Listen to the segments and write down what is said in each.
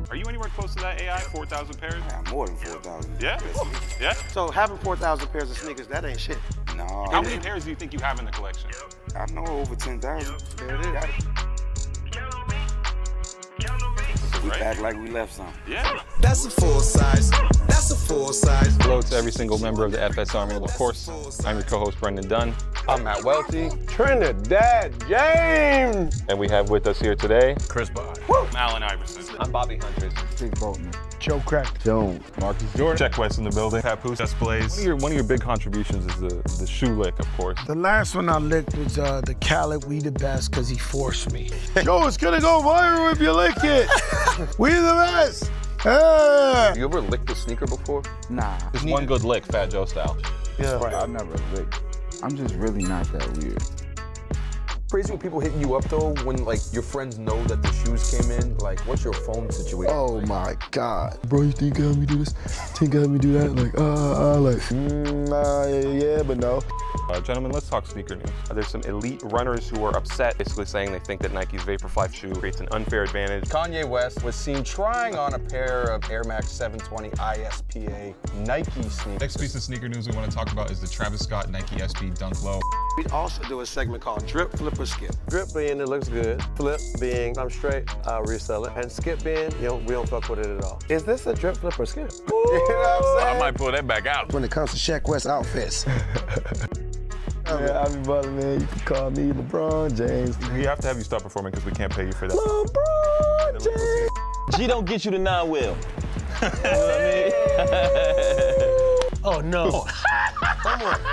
Are you anywhere close to that AI, 4,000 pairs? Yeah, more than 4,000. Yeah? Yeah? So having 4,000 pairs of sneakers, that ain't shit. No. How many pairs do you think you have in the collection? I know over 10,000. There it is. We Right? act like we left some. Yeah. That's a full size. That's a full size. Hello to every single member of the FS Army. Of course, I'm your co-host, Brendan Dunn. I'm Matt Welty. Trinidad James. And we have with us here today, Chris Bosh. I'm Allen Iverson. I'm Bobby Huntress. Steve Boltman. Joe Crack. Jones. Marcus Jordan. Check West in the building. Papoose displays. One of your big contributions is the shoe lick, of course. The last one I licked was the Khaled We the Best because he forced me. Yo, it's gonna go viral if you lick it. We the best. Hey. You ever licked a sneaker before? Nah. Just one good lick, Fat Joe style. Yeah. Right, I never licked. I'm just really not that weird. Crazy when people hit you up though, when like your friends know that the shoes came in. Like, what's your phone situation? Oh my God. Bro, you think you can have me do this? Think you can have me do that? Yeah, but no. Gentlemen, let's talk sneaker news. There's some elite runners who are upset, basically saying they think that Nike's Vaporfly shoe creates an unfair advantage. Kanye West was seen trying on a pair of Air Max 720 ISPA Nike sneakers. Next piece of sneaker news we want to talk about is the Travis Scott Nike SB Dunk Low. We also do a segment called Drip, Flip, or Skip. Drip being it looks good. Flip being I'm straight, I'll resell it. And skip being, we don't fuck with it at all. Is this a drip, flip, or skip? You know what I'm saying? I might pull that back out. When it comes to Shaq West outfits. Yeah, I be balling, man. You can call me LeBron James. We have to have you stop performing because we can't pay you for that. LeBron James. G don't get you to 9-will. You know what I mean? Oh, no.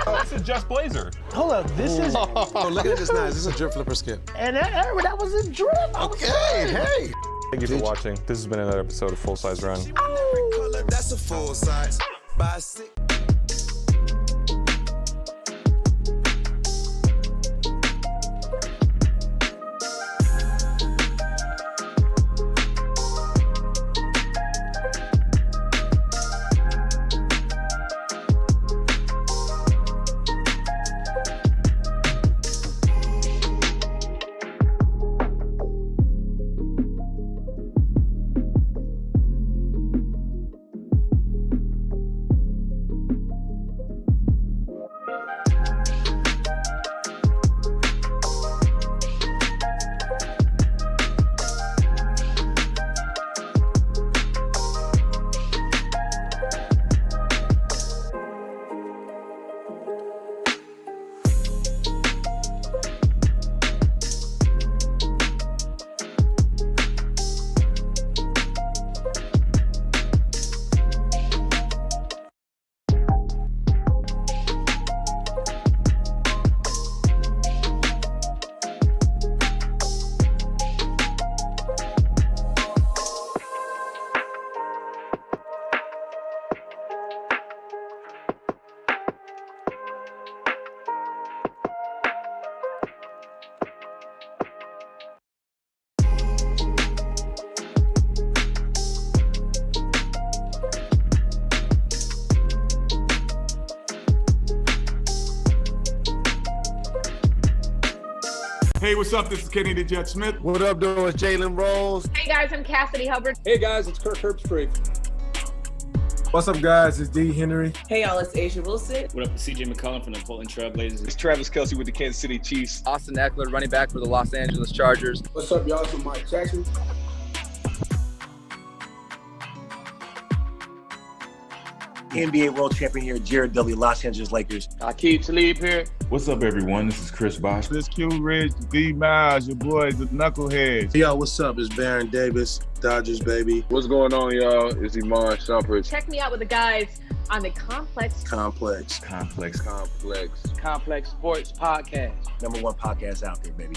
That's a Just Blazer. Hold up. This is... Oh, look at this nice. This is a Drip, Flip, or Skip. And that was a drip. Okay, hey. Thank you for watching. This has been another episode of Full Size Run. That's a full size. By 6. Hey, what's up? This is Kenny the Jet Smith. What up, though? It's Jalen Rose. Hey guys, I'm Cassidy Hubbard. Hey guys, it's Kirk Herbstreit. What's up, guys? It's D. Henry. Hey y'all, it's Asia Wilson. What up, it's CJ McCollum from the Portland Trail Blazers. It's Travis Kelce with the Kansas City Chiefs. Austin Eckler, running back for the Los Angeles Chargers. What's up, y'all? It's Mike Jackson. NBA World Champion here, Jared Dudley, Los Angeles Lakers. Akeem Talib here. What's up, everyone? This is Chris Bosh. This Q Ridge, D. Miles, your boys, the Knuckleheads. Yo, what's up? It's Baron Davis, Dodgers, baby. What's going on, y'all? It's Iman Shumpert. Check me out with the guys on the Complex Complex Sports Podcast. #1 podcast out there, baby.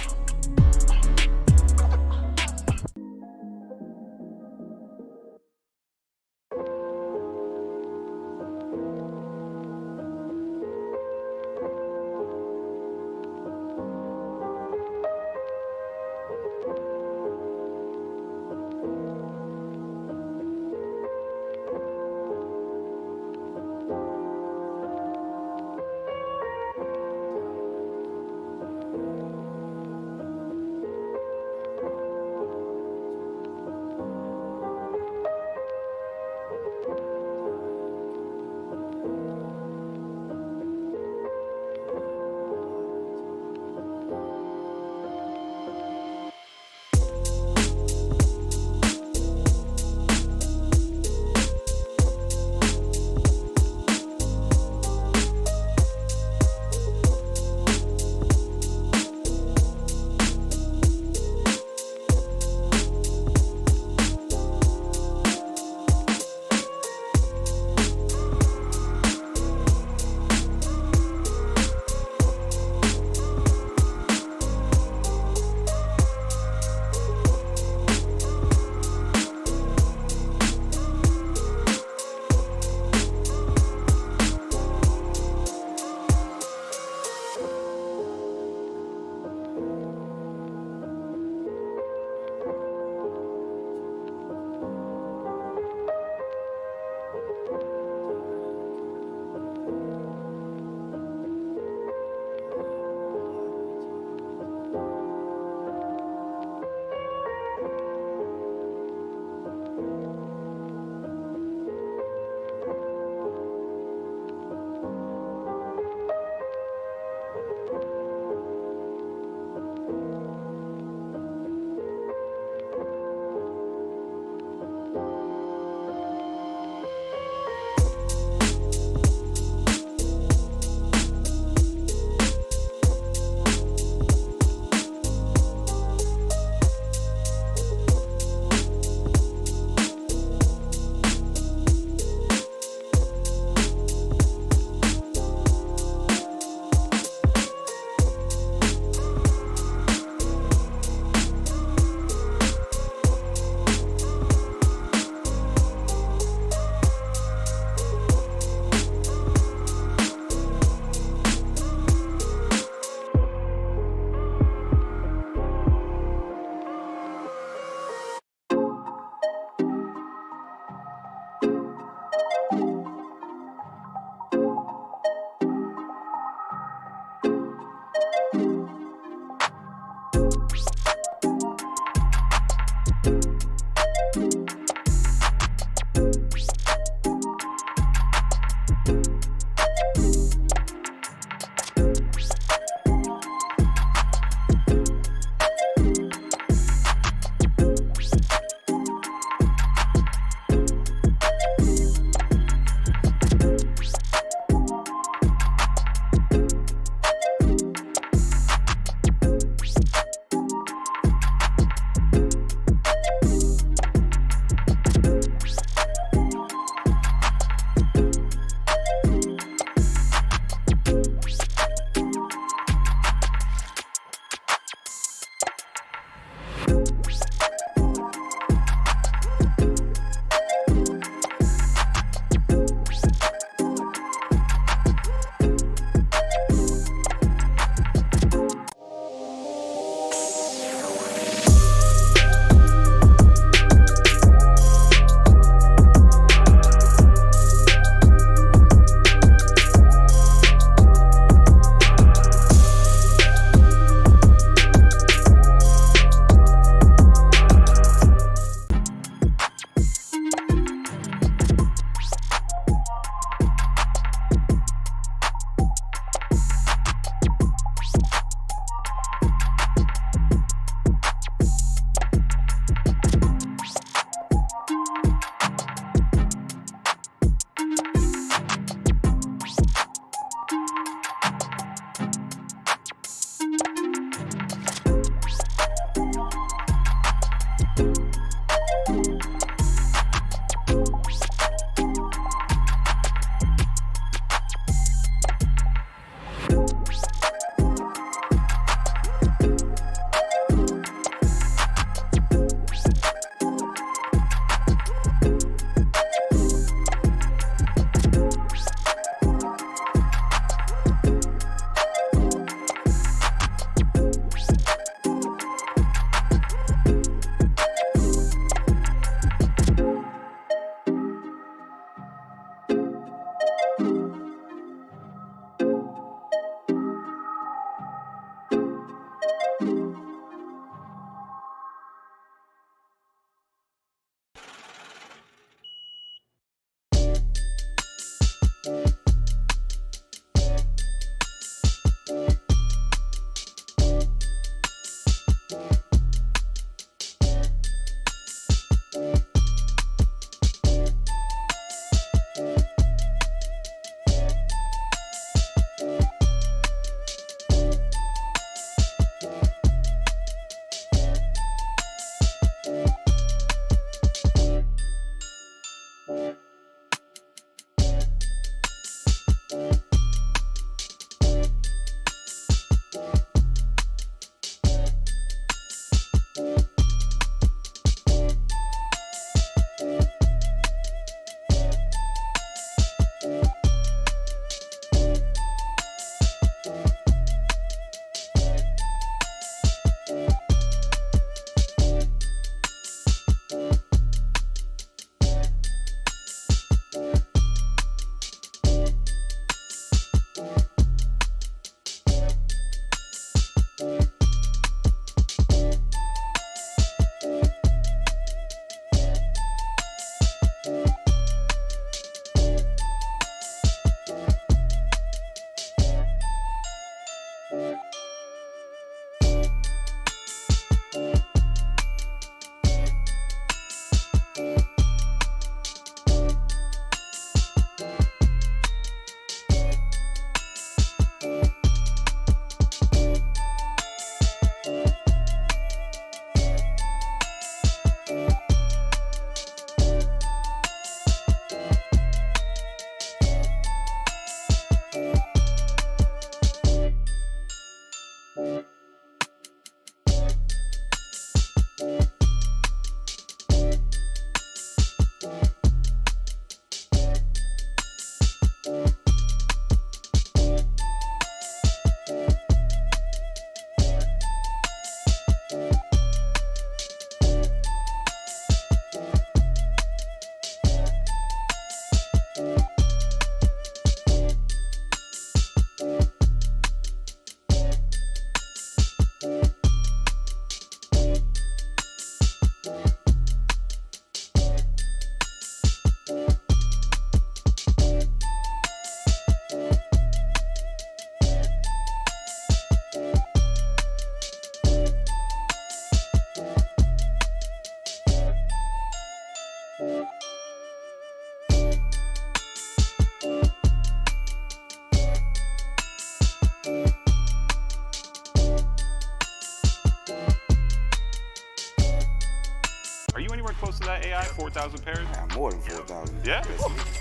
Are you anywhere close to that AI, 4,000 pairs? Yeah, more than 4,000. Yeah?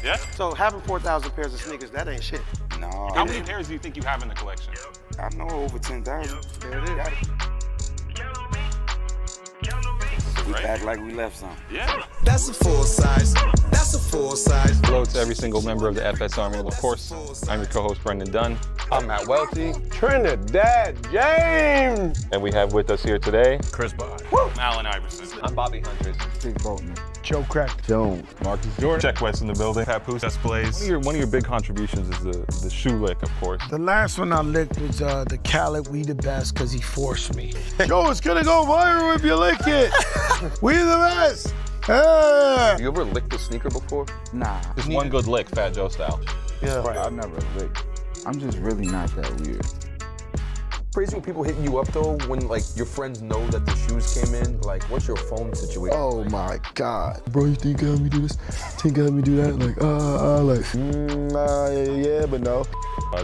Yeah? So having 4,000 pairs of sneakers, that ain't shit. No. How many pairs do you think you have in the collection? I know over 10,000. There it is. We Right. act like we left some. Yeah. That's a full size. That's a full size. Hello to every single member of the FS Army. Of course, I'm your co-host, Brendan Dunn. I'm Matt Welty. Trinidad James. And we have with us here today, Chris Bond. Allen Iverson. I'm Bobby Huntress. Big Boltman. Joe Crack. Jones. Marcus Jordan. Check West in the building. Papoose displays. one of your big contributions is the shoe lick, of course. The last one I licked was the Khaled We the Best because he forced me. Yo, it's gonna go viral if you lick it. We the best. You ever licked a sneaker before? Nah. Just one good lick, Fat Joe style. Yeah. Right, I never licked. I'm just really not that weird. crazy when people hitting you up though when like your friends know that the shoes came in? Like, what's your phone situation? Oh my God. Bro, you think you got me do this? Think you got me do that? Yeah, but no.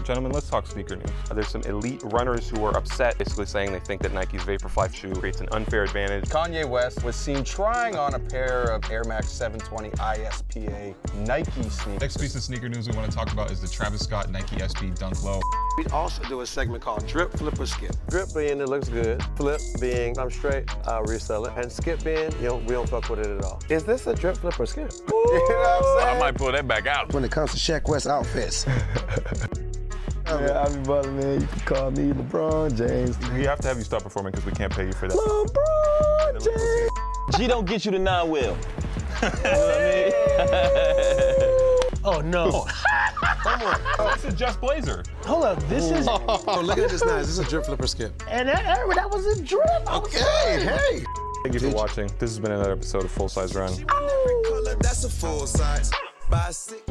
Gentlemen, let's talk sneaker news. There's some elite runners who are upset, basically saying they think that Nike's Vaporfly shoe creates an unfair advantage. Kanye West was seen trying on a pair of Air Max 720 ISPA Nike sneakers. Next piece of sneaker news we want to talk about is the Travis Scott Nike SB Dunk Low. We also do a segment called Drip, Flip, or Skip. Drip being it looks good. Flip being I'm straight, I'll resell it. And skip being, we don't fuck with it at all. Is this a drip, flip, or skip? You know what I'm saying? I might pull that back out. When it comes to Shaq West outfits. Yeah, I be balling, man. You can call me LeBron James. We have to have you stop performing because we can't pay you for that. LeBron James. G don't get you to nine will. Oh no. That's a Just Blazer. Hold up, this is. Oh, look at this now. Is this a drip, flip, or skip? And that was a drip. Okay, hey. Thank you for watching. This has been another episode of Full Size Run. Color, that's a full size. By 6.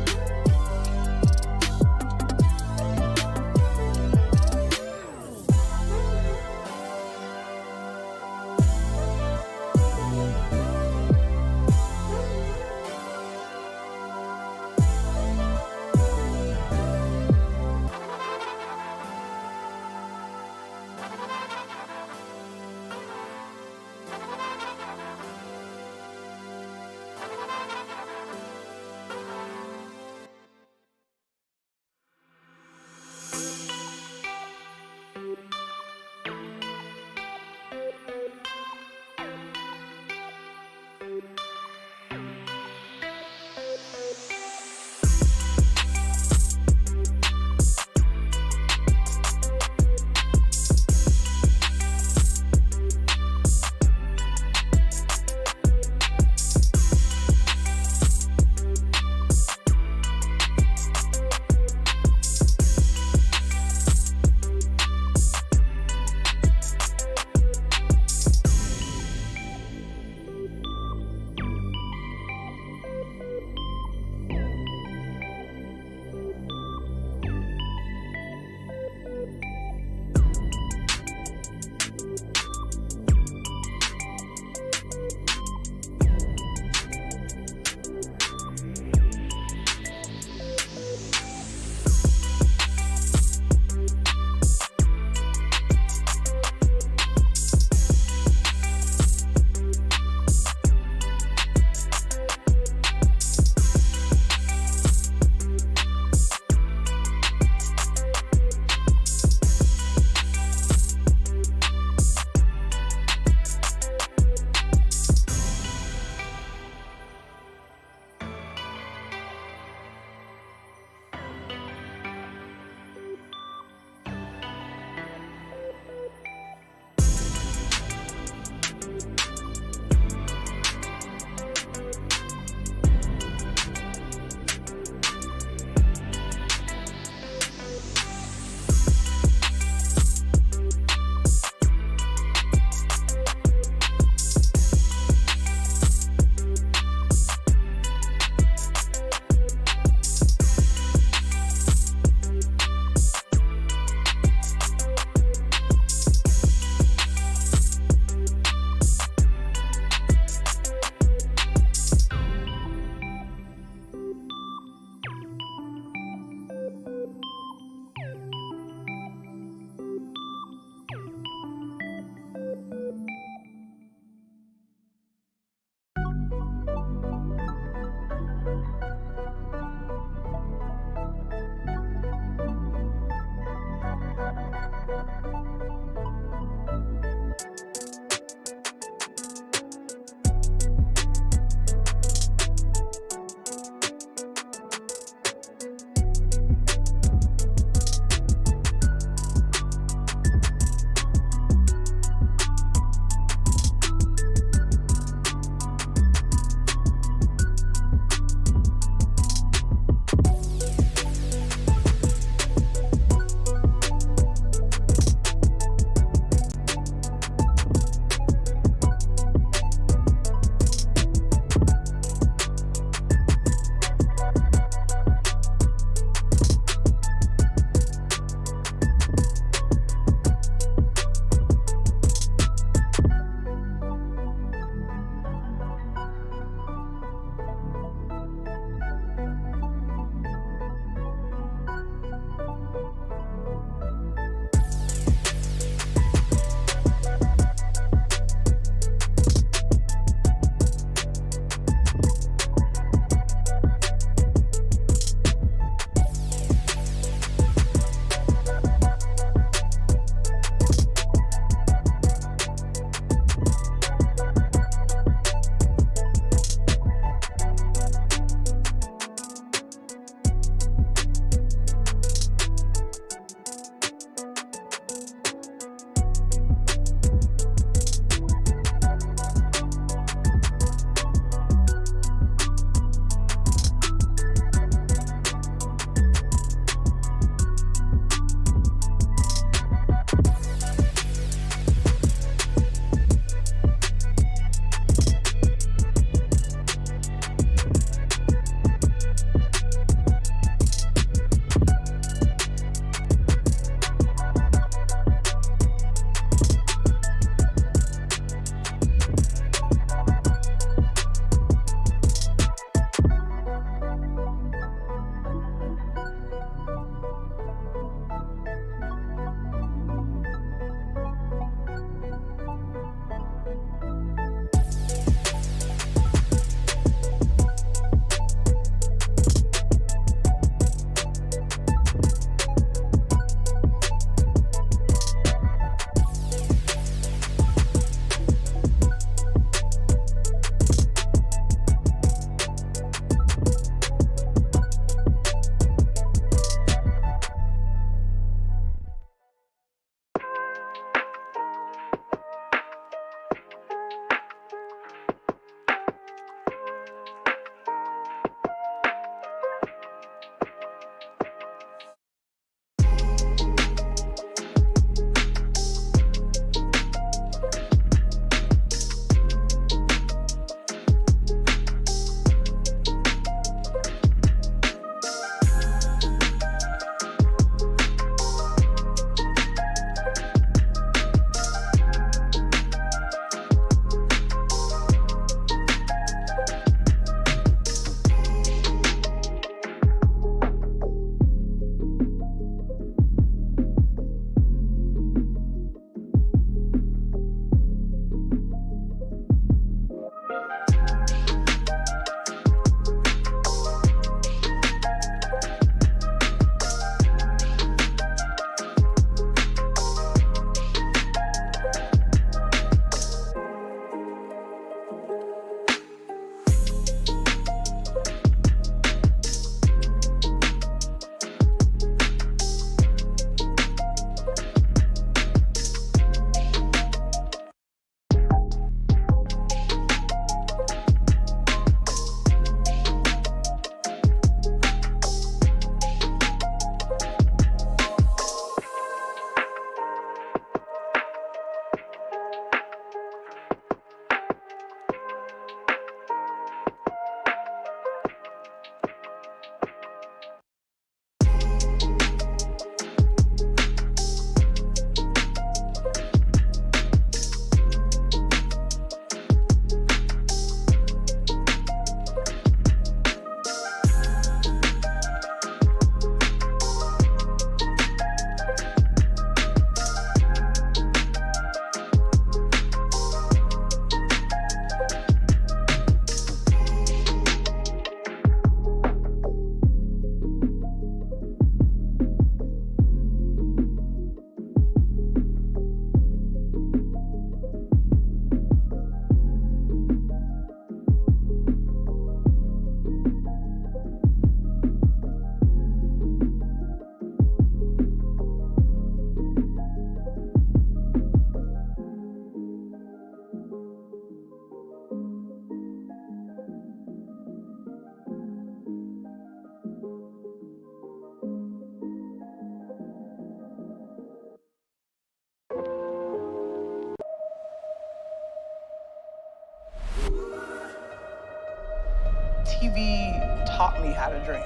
TV taught me how to dream.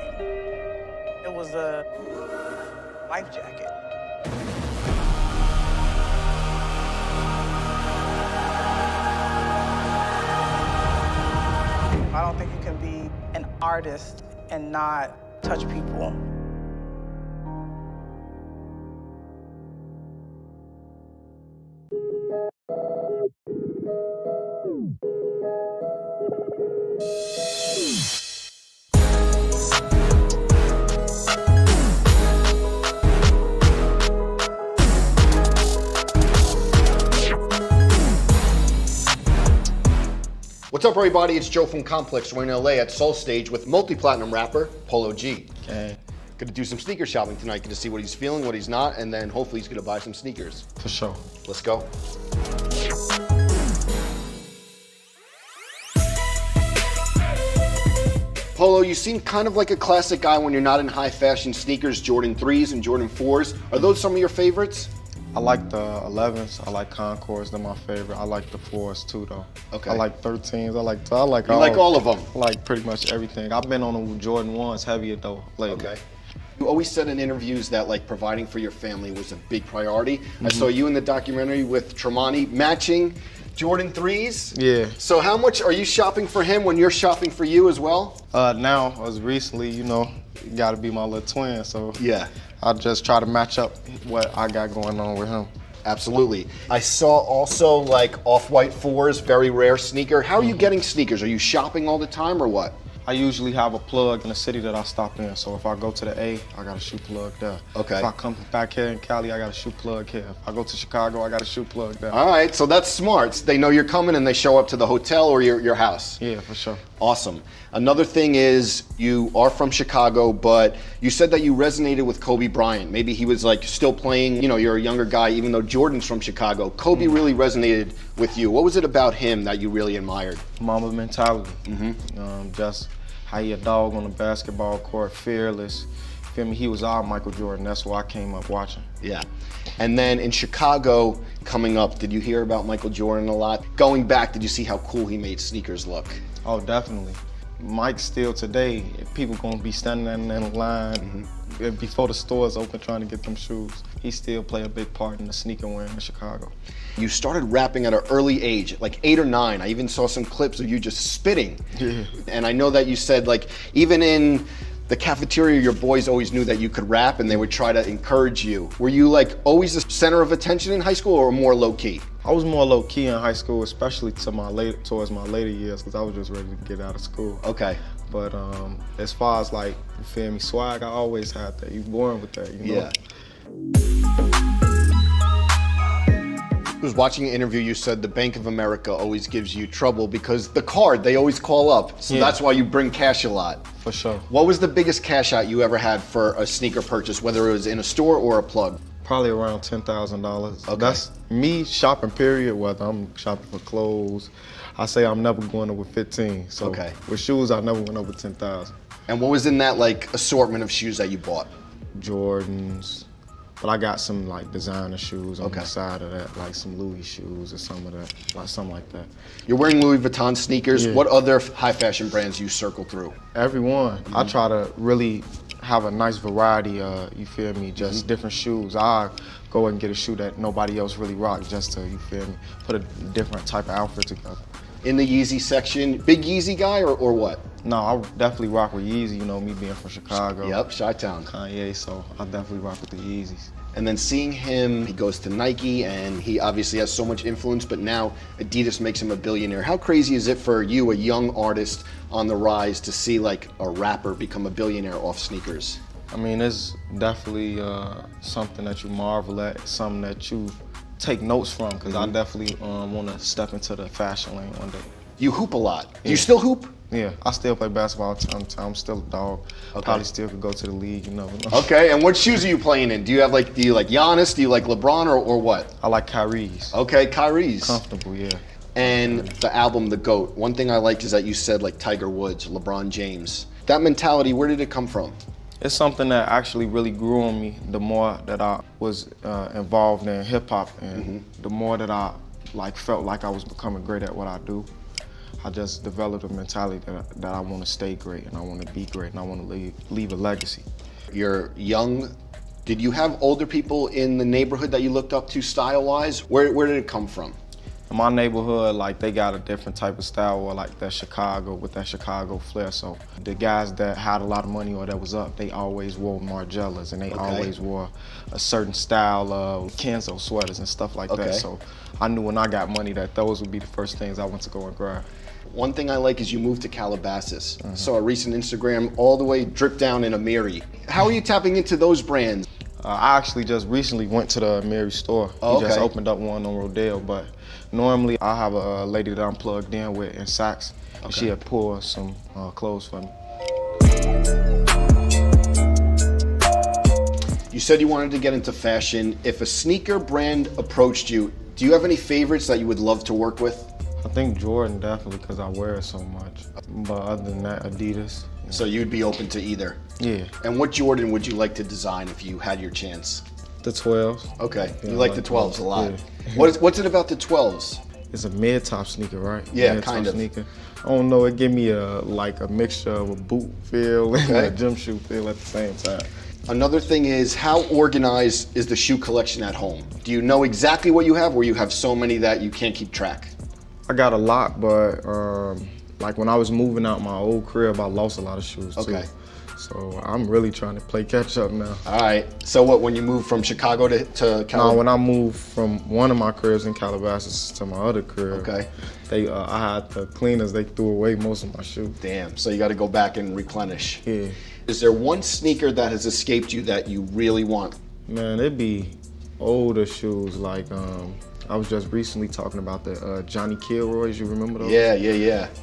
It was a life jacket. I don't think you can be an artist and not touch people. What's up, everybody? It's Joe from Complex. We're in LA at Soul Stage with multi-platinum rapper Polo G. Okay. Gonna do some sneaker shopping tonight, gonna see what he's feeling, what he's not, and then hopefully he's gonna buy some sneakers. For sure. Let's go. Polo, you seem kind of like a classic guy when you're not in high fashion sneakers, Jordan 3s and Jordan 4s. Are those some of your favorites? I like the 11s. I like Concords. They're my favorite. I like the 4s too, though. Okay. I like 13s. I like You like all of them? I like pretty much everything. I've been on the Jordan 1s heavier though lately. Okay. You always said in interviews that like providing for your family was a big priority. I saw you in the documentary with Tremonti matching Jordan 3s. Yeah. So how much are you shopping for him when you're shopping for you as well? Now, as recently, you know, you gotta be my little twin, so yeah. I just try to match up what I got going on with him. Absolutely. I saw also like off-white 4s, very rare sneaker. How are you getting sneakers? Are you shopping all the time or what? I usually have a plug in the city that I stop in. So if I go to the A, I got a shoe plug there. Okay. If I come back here in Cali, I got a shoe plug here. If I go to Chicago, I got a shoe plug there. All right, so that's smart. They know you're coming and they show up to the hotel or your house. Yeah, for sure. Awesome. Another thing is you are from Chicago, but you said that you resonated with Kobe Bryant. Maybe he was like still playing, you know, you're a younger guy, even though Jordan's from Chicago. Kobe really resonated with you. What was it about him that you really admired? Mamba mentality. Just how he a dog on the basketball court, fearless. Feel me? He was our Michael Jordan. That's why I came up watching. Yeah. And then in Chicago, coming up, did you hear about Michael Jordan a lot? Going back, did you see how cool he made sneakers look? Oh, definitely. Mike still today, people gonna be standing in the line before the stores open trying to get them shoes. He still play a big part in the sneaker wearing in Chicago. You started rapping at an early age, like 8 or 9. I even saw some clips of you just spitting. Yeah. And I know that you said like, even in the cafeteria, your boys always knew that you could rap and they would try to encourage you. Were you like always the center of attention in high school or more low key? I was more low key in high school, especially towards my later years, because I was just ready to get out of school. Okay. But as far as like, you feel me, swag, I always had that. You born with that, you know? Yeah. I was watching an interview, you said the Bank of America always gives you trouble because the card, they always call up. So that's why you bring cash a lot. For sure. What was the biggest cash out you ever had for a sneaker purchase, whether it was in a store or a plug? Probably around $10,000. Okay. That's me shopping, period, whether I'm shopping for clothes. I say I'm never going over 15. So with shoes, I never went over 10,000. And what was in that like assortment of shoes that you bought? Jordans. But I got some like designer shoes on the side of that, like some Louis shoes or some of that, like something like that. You're wearing Louis Vuitton sneakers. Yeah. What other high fashion brands you circle through? Everyone. I try to really have a nice variety, you feel me, just different shoes. I go and get a shoe that nobody else really rocks just to, you feel me, put a different type of outfit together. In the Yeezy section, big Yeezy guy or what? No, I definitely rock with Yeezy, you know, me being from Chicago. Yep, Chi-Town. Kanye, so I definitely rock with the Yeezys. And then seeing him, he goes to Nike and he obviously has so much influence, but now Adidas makes him a billionaire. How crazy is it for you, a young artist on the rise, to see like a rapper become a billionaire off sneakers? I mean, it's definitely something that you marvel at, something that you take notes from, because I definitely want to step into the fashion lane one day. You hoop a lot. Do you still hoop? Yeah, I still play basketball time to time. I'm still a dog. Probably still could go to the league, you never know. Okay, and what shoes are you playing in? Do you like Giannis? Do you like LeBron or what? I like Kyrie's. Okay, Kyrie's. Comfortable, yeah. And the album, The GOAT. One thing I liked is that you said like Tiger Woods, LeBron James. That mentality, where did it come from? It's something that actually really grew on me the more that I was involved in hip hop, and the more that I felt like I was becoming great at what I do. I just developed a mentality that I want to stay great and I want to be great and I want to leave a legacy. You're young. Did you have older people in the neighborhood that you looked up to style-wise? Where did it come from? In my neighborhood, like, they got a different type of style, or like that Chicago, with that Chicago flair. So the guys that had a lot of money or that was up, they always wore Margielas, and they always wore a certain style of Kenzo sweaters and stuff like that. So I knew when I got money that those would be the first things I went to go and grab. One thing I like is you moved to Calabasas. Saw a recent Instagram all the way drip down in Amiri. How are you tapping into those brands? I actually just recently went to the Amiri store. He just opened up one on Rodale, but normally I have a lady that I'm plugged in with in Saks, and she had pulled some clothes for me. You said you wanted to get into fashion. If a sneaker brand approached you, do you have any favorites that you would love to work with? I think Jordan, definitely, because I wear it so much. But other than that, Adidas. So you'd be open to either? Yeah. And what Jordan would you like to design if you had your chance? The 12s. Okay, Yeah, you like the 12s a lot. Yeah. What's it about the 12s? It's a mid-top sneaker, right? Yeah, mid-top kind of. Sneaker. I don't know, it give me a mixture of a boot feel and a gym shoe feel at the same time. Another thing is, how organized is the shoe collection at home? Do you know exactly what you have, or you have so many that you can't keep track? I got a lot, but like when I was moving out my old crib, I lost a lot of shoes too. So I'm really trying to play catch up now. All right. So what, when you moved from Chicago to Calabasas? No, when I moved from one of my cribs in Calabasas to my other crib, I had the cleaners, they threw away most of my shoes. Damn, so you got to go back and replenish. Yeah. Is there one sneaker that has escaped you that you really want? Man, it'd be older shoes, like I was just recently talking about the Johnny Kilroys. You remember those? Yeah.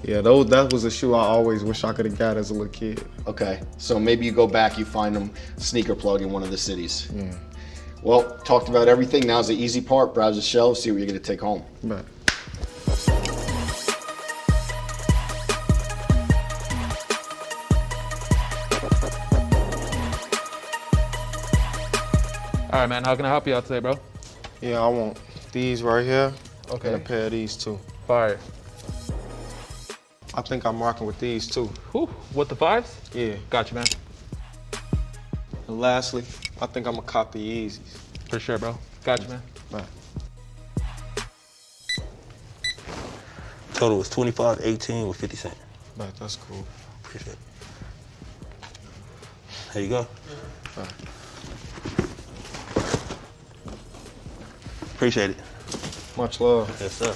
Yeah, that was a shoe I always wish I could have got as a little kid. Okay, so maybe you go back, you find them sneaker plug in one of the cities. Yeah. Well, talked about everything. Now's the easy part. Browse the shelves, see what you're gonna take home. Right. All right, man, how can I help you out today, bro? Yeah, I want these right here. Okay. And a pair of these too. Fire. I think I'm rocking with these too. Whew, with the 5s? Yeah. Gotcha, man. And lastly, I think I'm gonna cop the Yeezys. For sure, bro. Gotcha, man. Right. Total was $25.18 with 50 cents. Right, that's cool. Appreciate it. There you go. Right. Appreciate it. Much love. Yes, sir.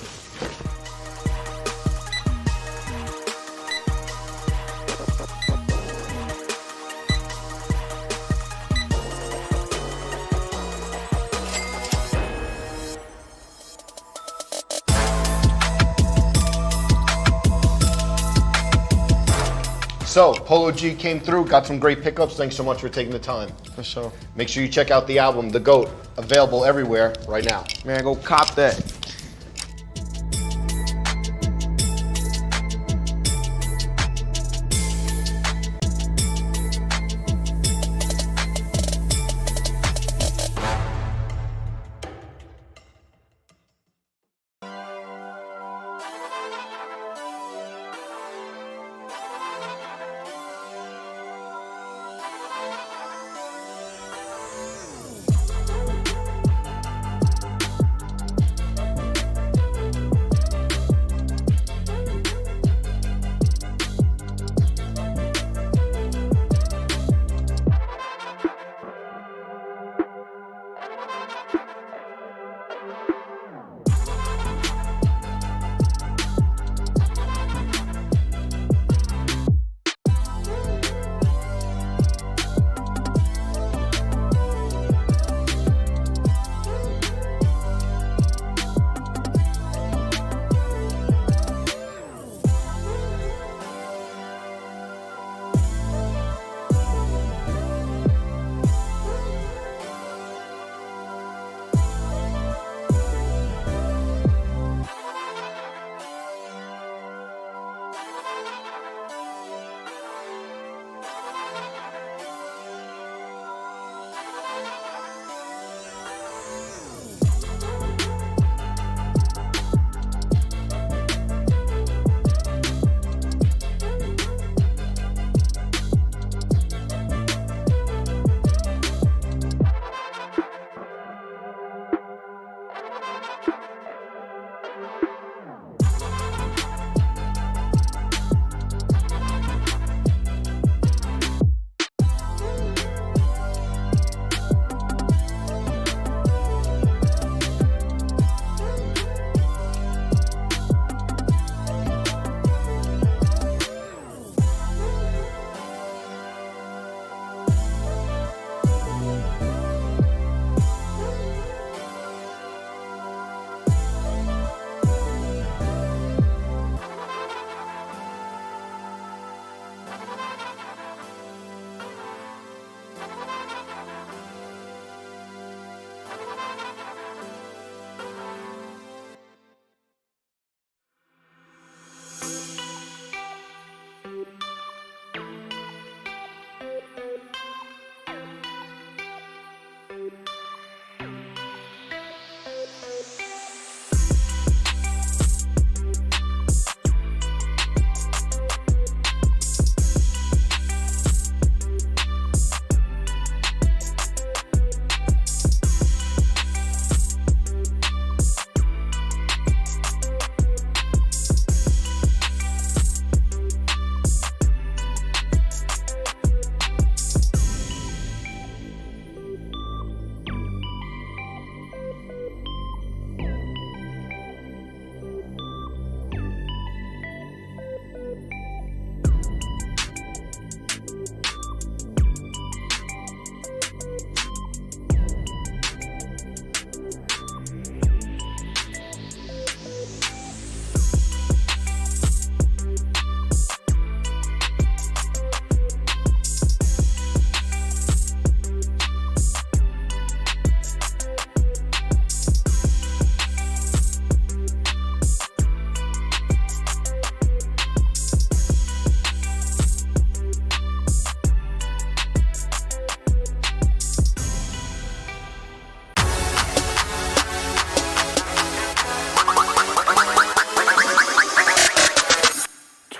So, Polo G came through, got some great pickups. Thanks so much for taking the time. For sure. Make sure you check out the album, The GOAT, available everywhere right now. Man, go cop that.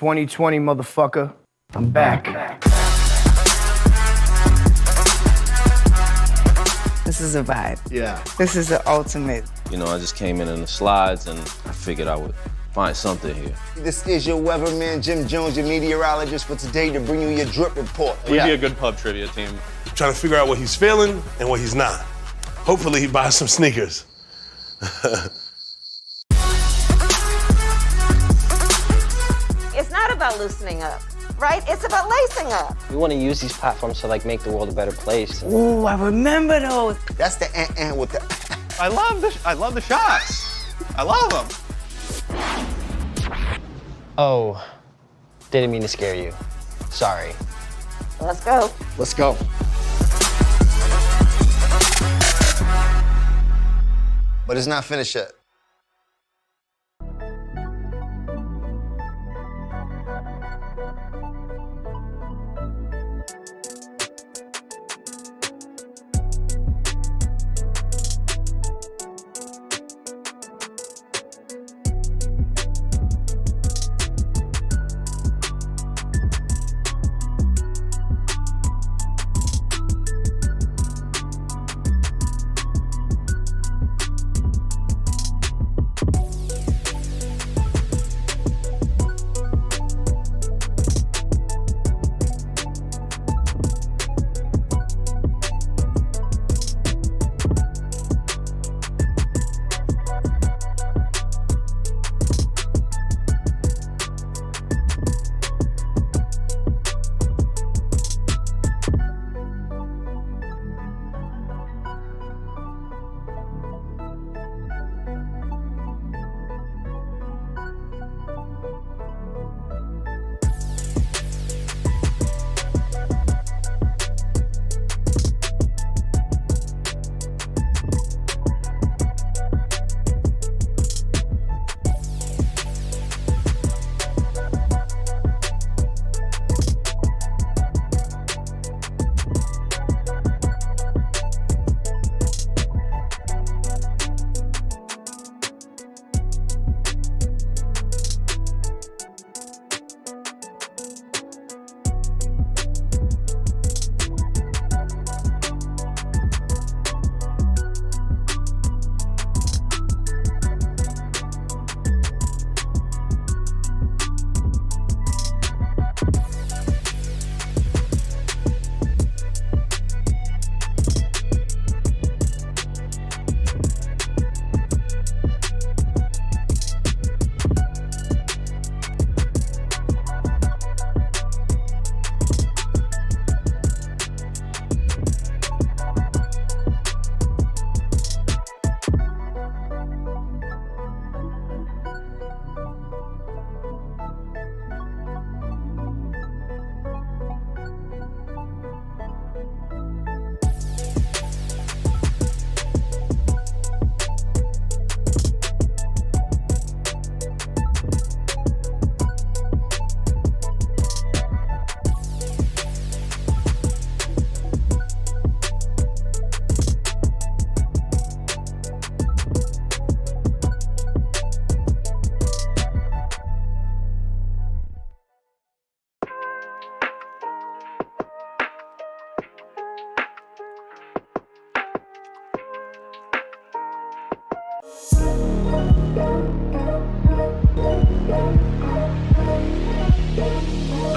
2020, motherfucker. I'm back. This is a vibe. Yeah. This is the ultimate. You know, I just came in the slides and I figured I would find something here. This is your weatherman, Jim Jones, your meteorologist for today to bring you your drip report. We'd be a good pub trivia team. Trying to figure out what he's feeling and what he's not. Hopefully he buys some sneakers. It's not about loosening up, right? It's about lacing up. We want to use these platforms to like make the world a better place. Ooh, I remember those. That's the ant with the. I love the shots. I love them. Oh, didn't mean to scare you. Sorry. Let's go. Let's go. But it's not finished yet.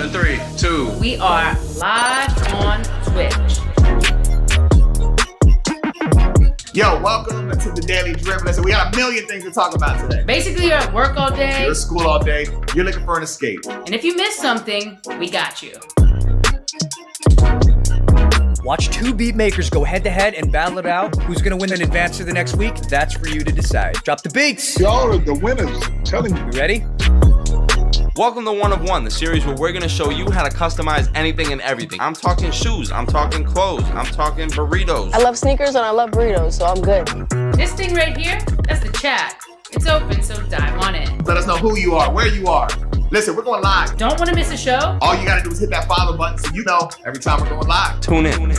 In 3, 2. We are live on Twitch. Yo, welcome to the Daily Drip. Listen, we got a million things to talk about today. Basically, you're at work all day. You're at school all day. You're looking for an escape. And if you miss something, we got you. Watch two beat makers go head to head and battle it out. Who's gonna win and advance to the next week? That's for you to decide. Drop the beats. Y'all are the winners. I'm telling you. You ready? Welcome to One of One, the series where we're gonna show you how to customize anything and everything. I'm talking shoes, I'm talking clothes, I'm talking burritos. I love sneakers and I love burritos, so I'm good. This thing right here, that's the chat. It's open, so dive on in. Let us know who you are, where you are. Listen, we're going live. Don't want to miss a show? All you gotta do is hit that follow button so you know every time we're going live. Tune in.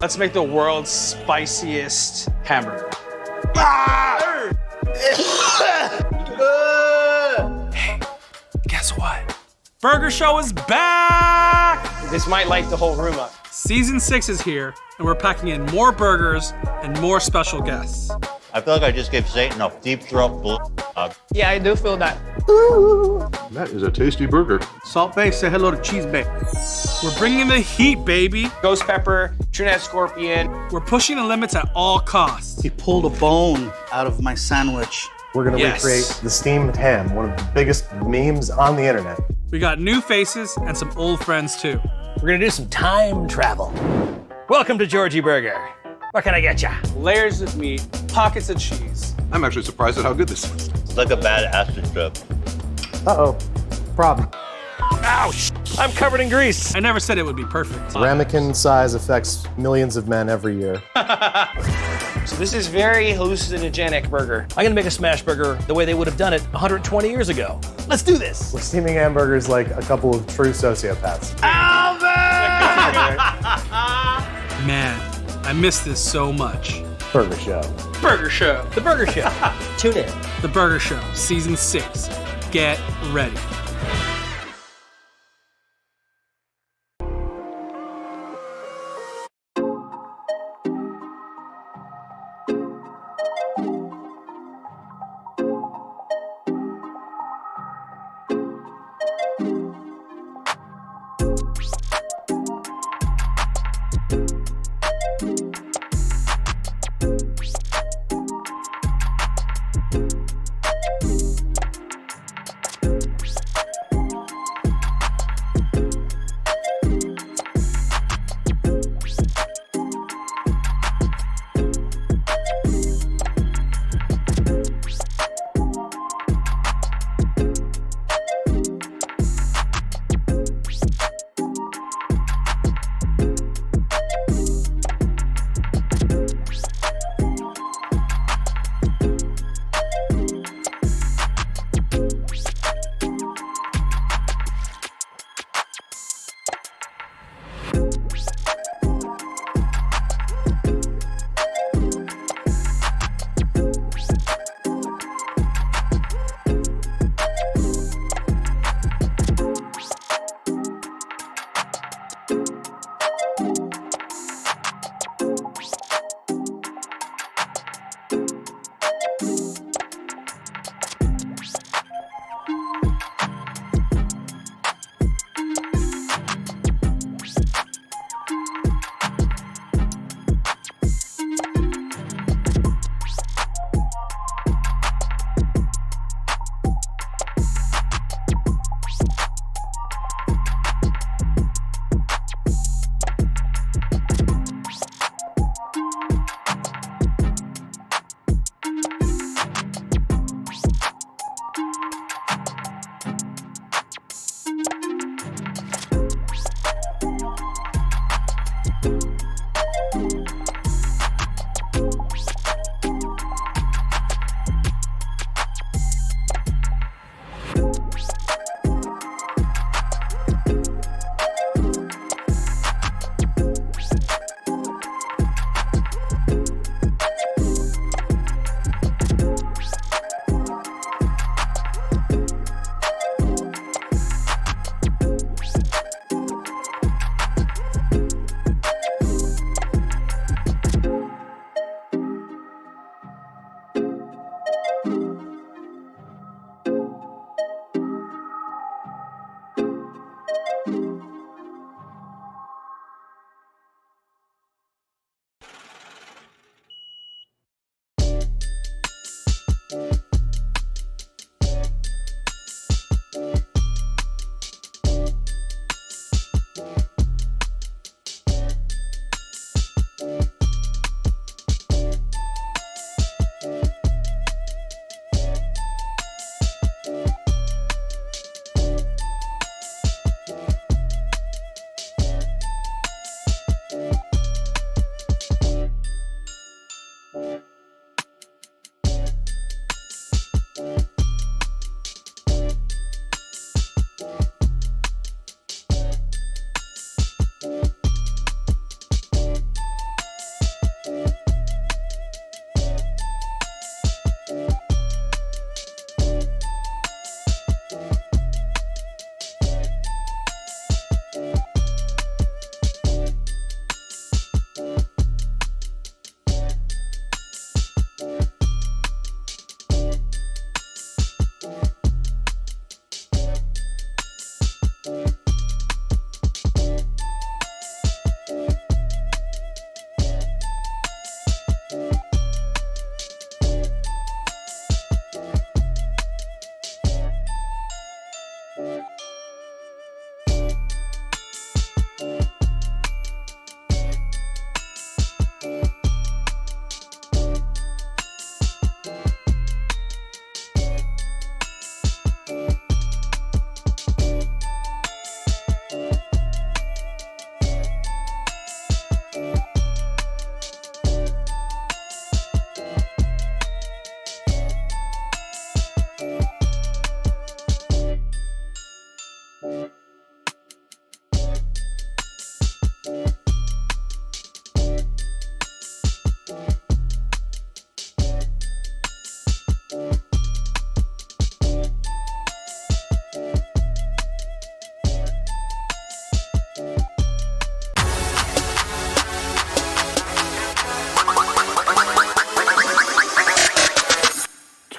Let's make the world's spiciest hamburger. Hey, guess what? Burger Show is back! This might light the whole room up. Season 6 is here, and we're packing in more burgers and more special guests. I feel like I just gave Satan a deep throat blow. Yeah, I do feel that. That is a tasty burger. Salt Bay, say hello to Cheese Bay. We're bringing the heat, baby. Ghost pepper, Trinidad scorpion. We're pushing the limits at all costs. He pulled a bone out of my sandwich. We're gonna recreate the steamed ham, one of the biggest memes on the internet. We got new faces and some old friends too. We're gonna do some time travel. Welcome to Georgie Burger. What can I get ya? Layers of meat, pockets of cheese. I'm actually surprised at how good this is. It's like a bad acid trip. Uh-oh, problem. Ouch! I'm covered in grease. I never said it would be perfect. Ramekin size affects millions of men every year. So this is very hallucinogenic burger. I'm gonna make a smash burger the way they would have done it 120 years ago. Let's do this. We're steaming hamburgers like a couple of true sociopaths. Man, I miss this so much. Burger Show. Burger Show. The Burger Show. Tune in. The Burger Show, Season 6. Get ready.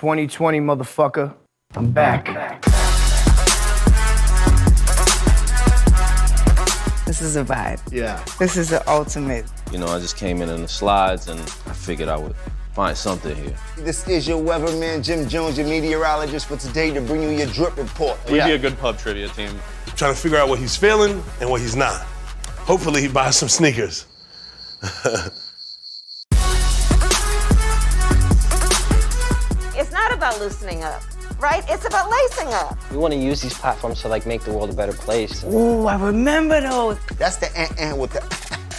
2020, motherfucker. I'm back. This is a vibe. Yeah. This is the ultimate. You know, I just came in the slides and I figured I would find something here. This is your weatherman, Jim Jones, your meteorologist for today to bring you your drip report. We'd be a good pub trivia team. Trying to figure out what he's feeling and what he's not. Hopefully he buys some sneakers. It's not about loosening up, right? It's about lacing up. We want to use these platforms to like make the world a better place. Ooh, I remember those. That's the ant with the.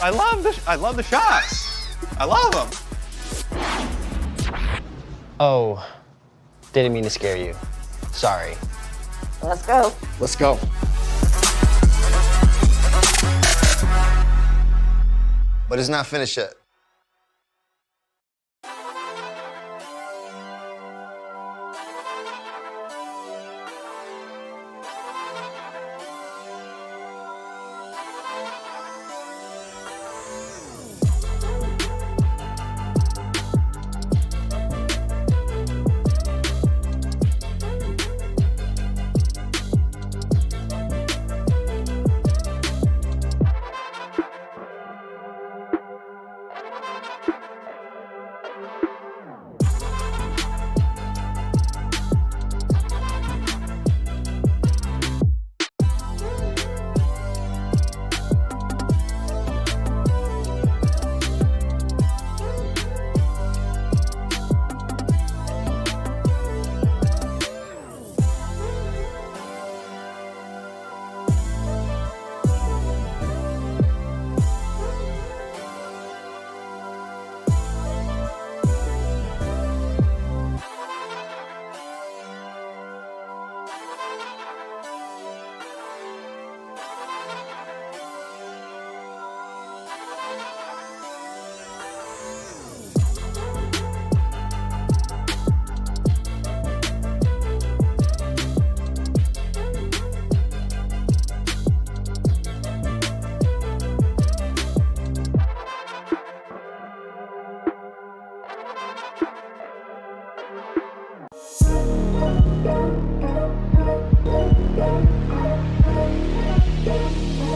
I love the shots. I love them. Oh, didn't mean to scare you. Sorry. Let's go. Let's go. But it's not finished yet.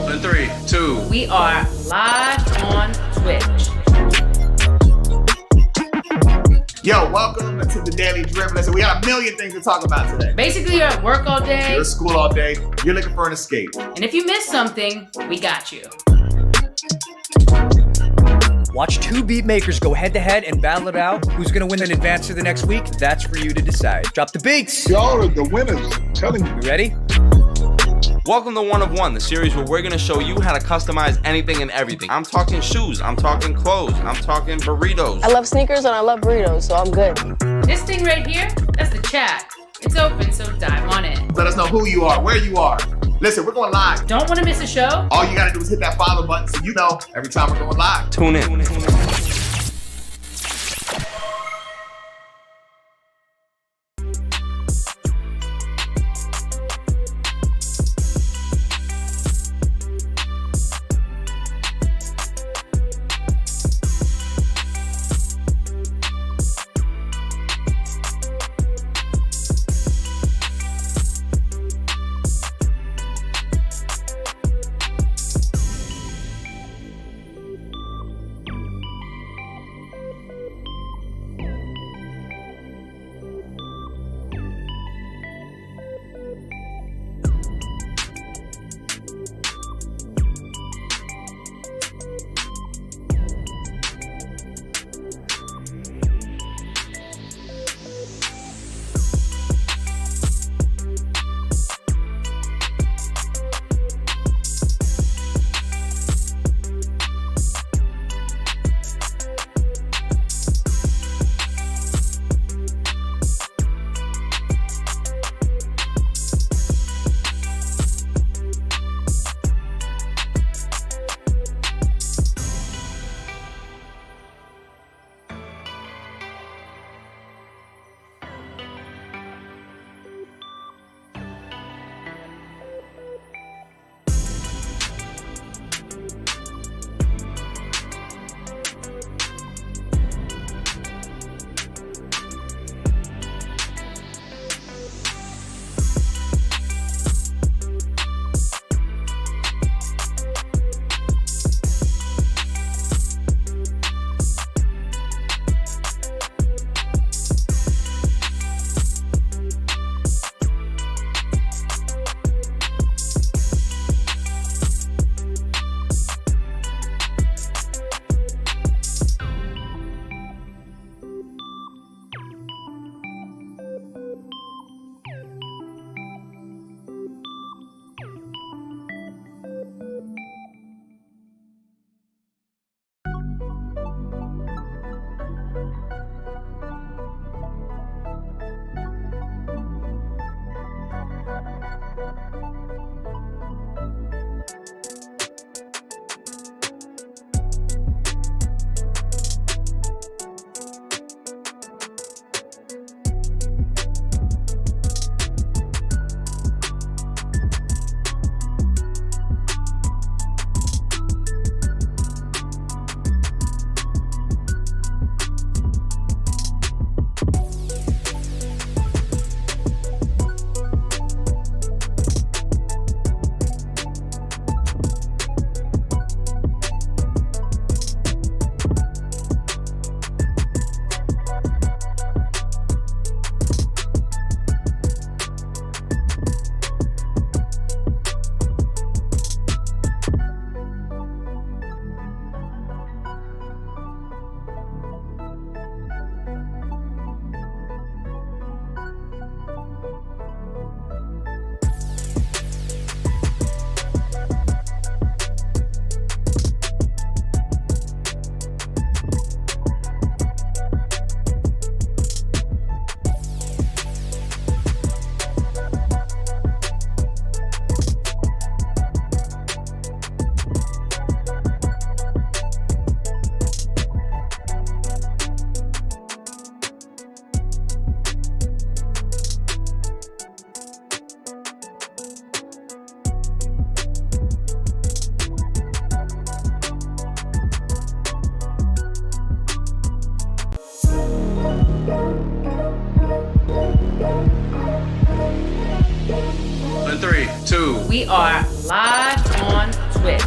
In 3, 2. We are live on Twitch. Yo, welcome to the Daily Drip. Listen, we got a million things to talk about today. Basically, you're at work all day. You're at school all day. You're looking for an escape. And if you miss something, we got you. Watch two beat makers go head to head and battle it out. Who's gonna win and advance to the next week? That's for you to decide. Drop the beats. Y'all are the winners. I'm telling you. You ready? Welcome to One of One, the series where we're gonna show you how to customize anything and everything. I'm talking shoes, I'm talking clothes, I'm talking burritos. I love sneakers and I love burritos, so I'm good. This thing right here, that's the chat. It's open, so dive on in. Let us know who you are, where you are. Listen, we're going live. Don't want to miss a show? All you gotta do is hit that follow button so you know every time we're going live. Tune in. We are live on Twitch.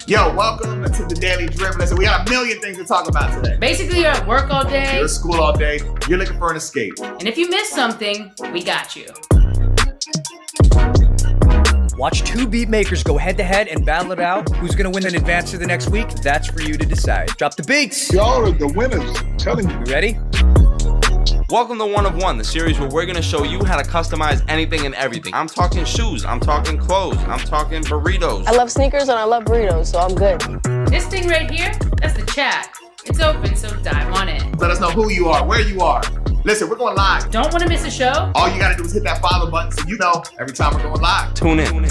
Yo, welcome to the Daily Drip. Listen, we got a million things to talk about today. Basically, you're at work all day. You're at school all day. You're looking for an escape. And if you missed something, we got you. Watch two beat makers go head to head and battle it out. Who's gonna win and advance to the next week? That's for you to decide. Drop the beats. Y'all are the winners. I'm telling you. You ready? Welcome to One of One, the series where we're gonna show you how to customize anything and everything. I'm talking shoes, I'm talking clothes, I'm talking burritos. I love sneakers and I love burritos, so I'm good. This thing right here, that's the chat. It's open, so dive on in. Let us know who you are, where you are. Listen, we're going live. Don't want to miss a show? All you gotta do is hit that follow button so you know every time we're going live. Tune in.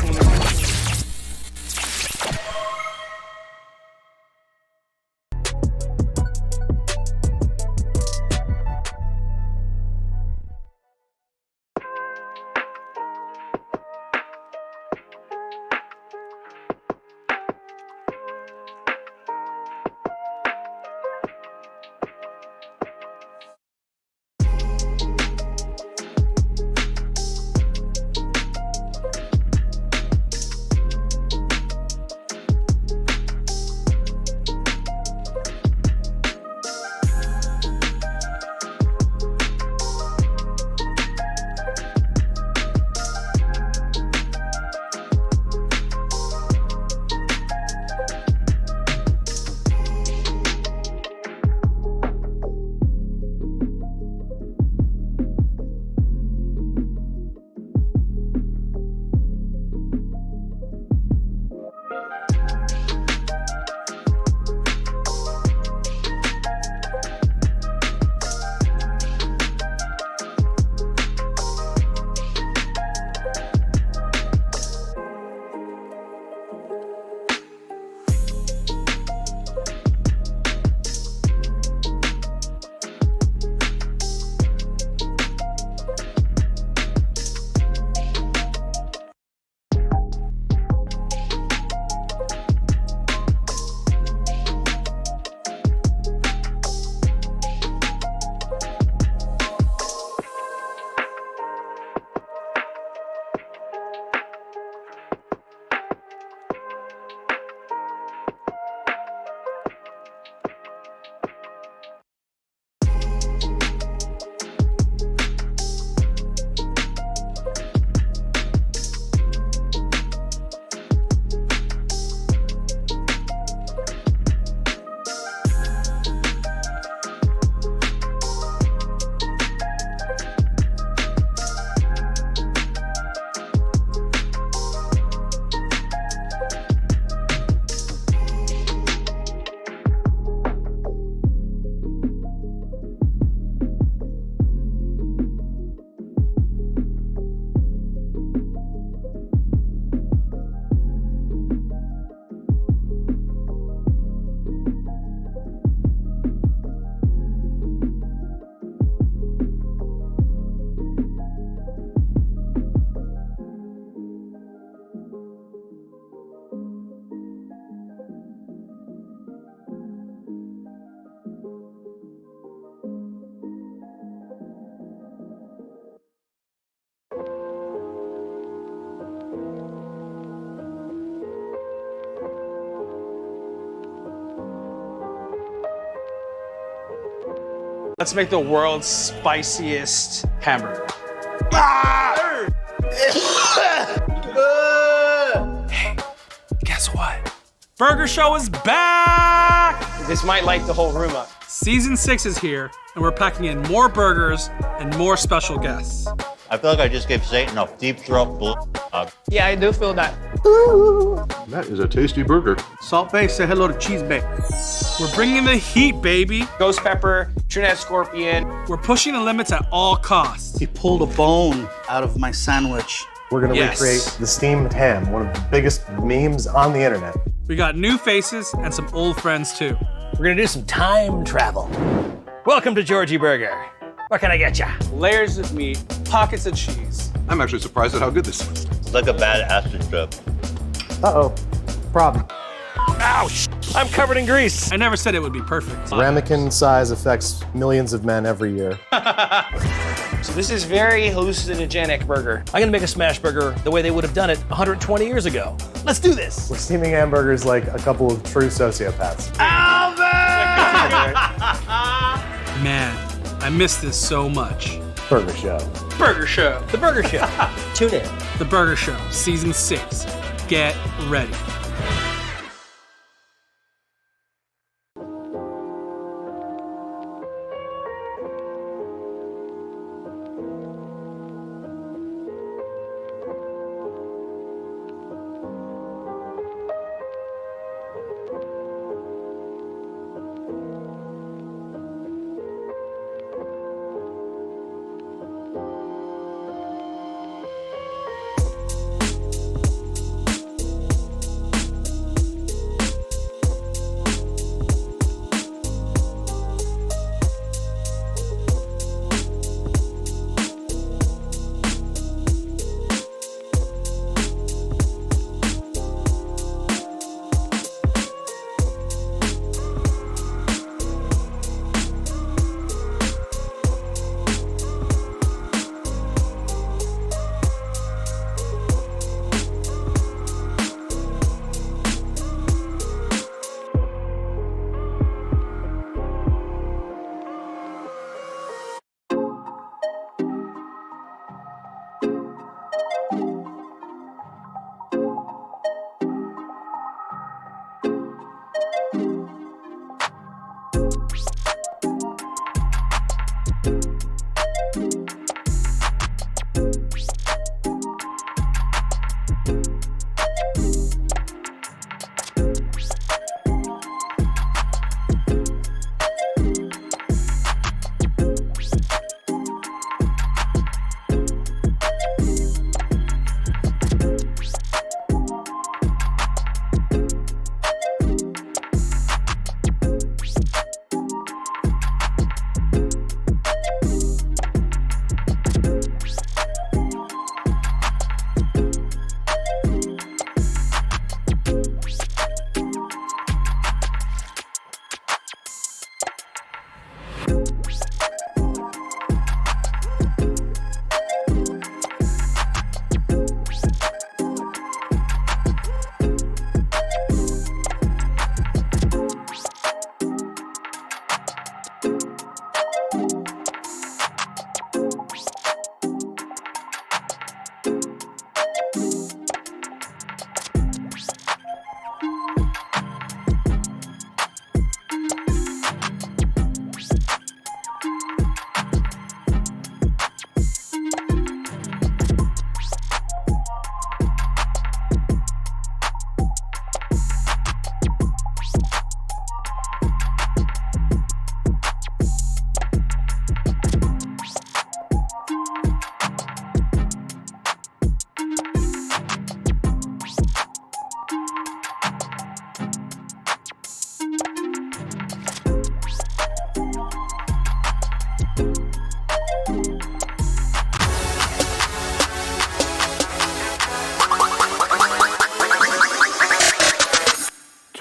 Let's make the world's spiciest hamburger. Hey, guess what? Burger Show is back! This might light the whole room up. Season 6 is here, and we're packing in more burgers and more special guests. I feel like I just gave Satan a deep throat blue. Yeah, I do feel that. That is a tasty burger. Salt Bay, say hello to Cheese Bay. We're bringing the heat, baby. Ghost pepper, Trinidad scorpion. We're pushing the limits at all costs. He pulled a bone out of my sandwich. We're gonna recreate the steamed ham, one of the biggest memes on the internet. We got new faces and some old friends too. We're gonna do some time travel. Welcome to Georgie Burger. What can I get ya? Layers of meat, pockets of cheese. I'm actually surprised at how good this is. It's like a bad acid trip. Uh-oh, problem. Ouch! I'm covered in grease. I never said it would be perfect. Ramekin size affects millions of men every year. So this is very hallucinogenic burger. I'm gonna make a smash burger the way they would have done it 120 years ago. Let's do this. We're steaming hamburgers like a couple of true sociopaths. Man, I miss this so much. Burger Show. Burger Show. The Burger Show. Tune in. The Burger Show, Season 6. Get ready.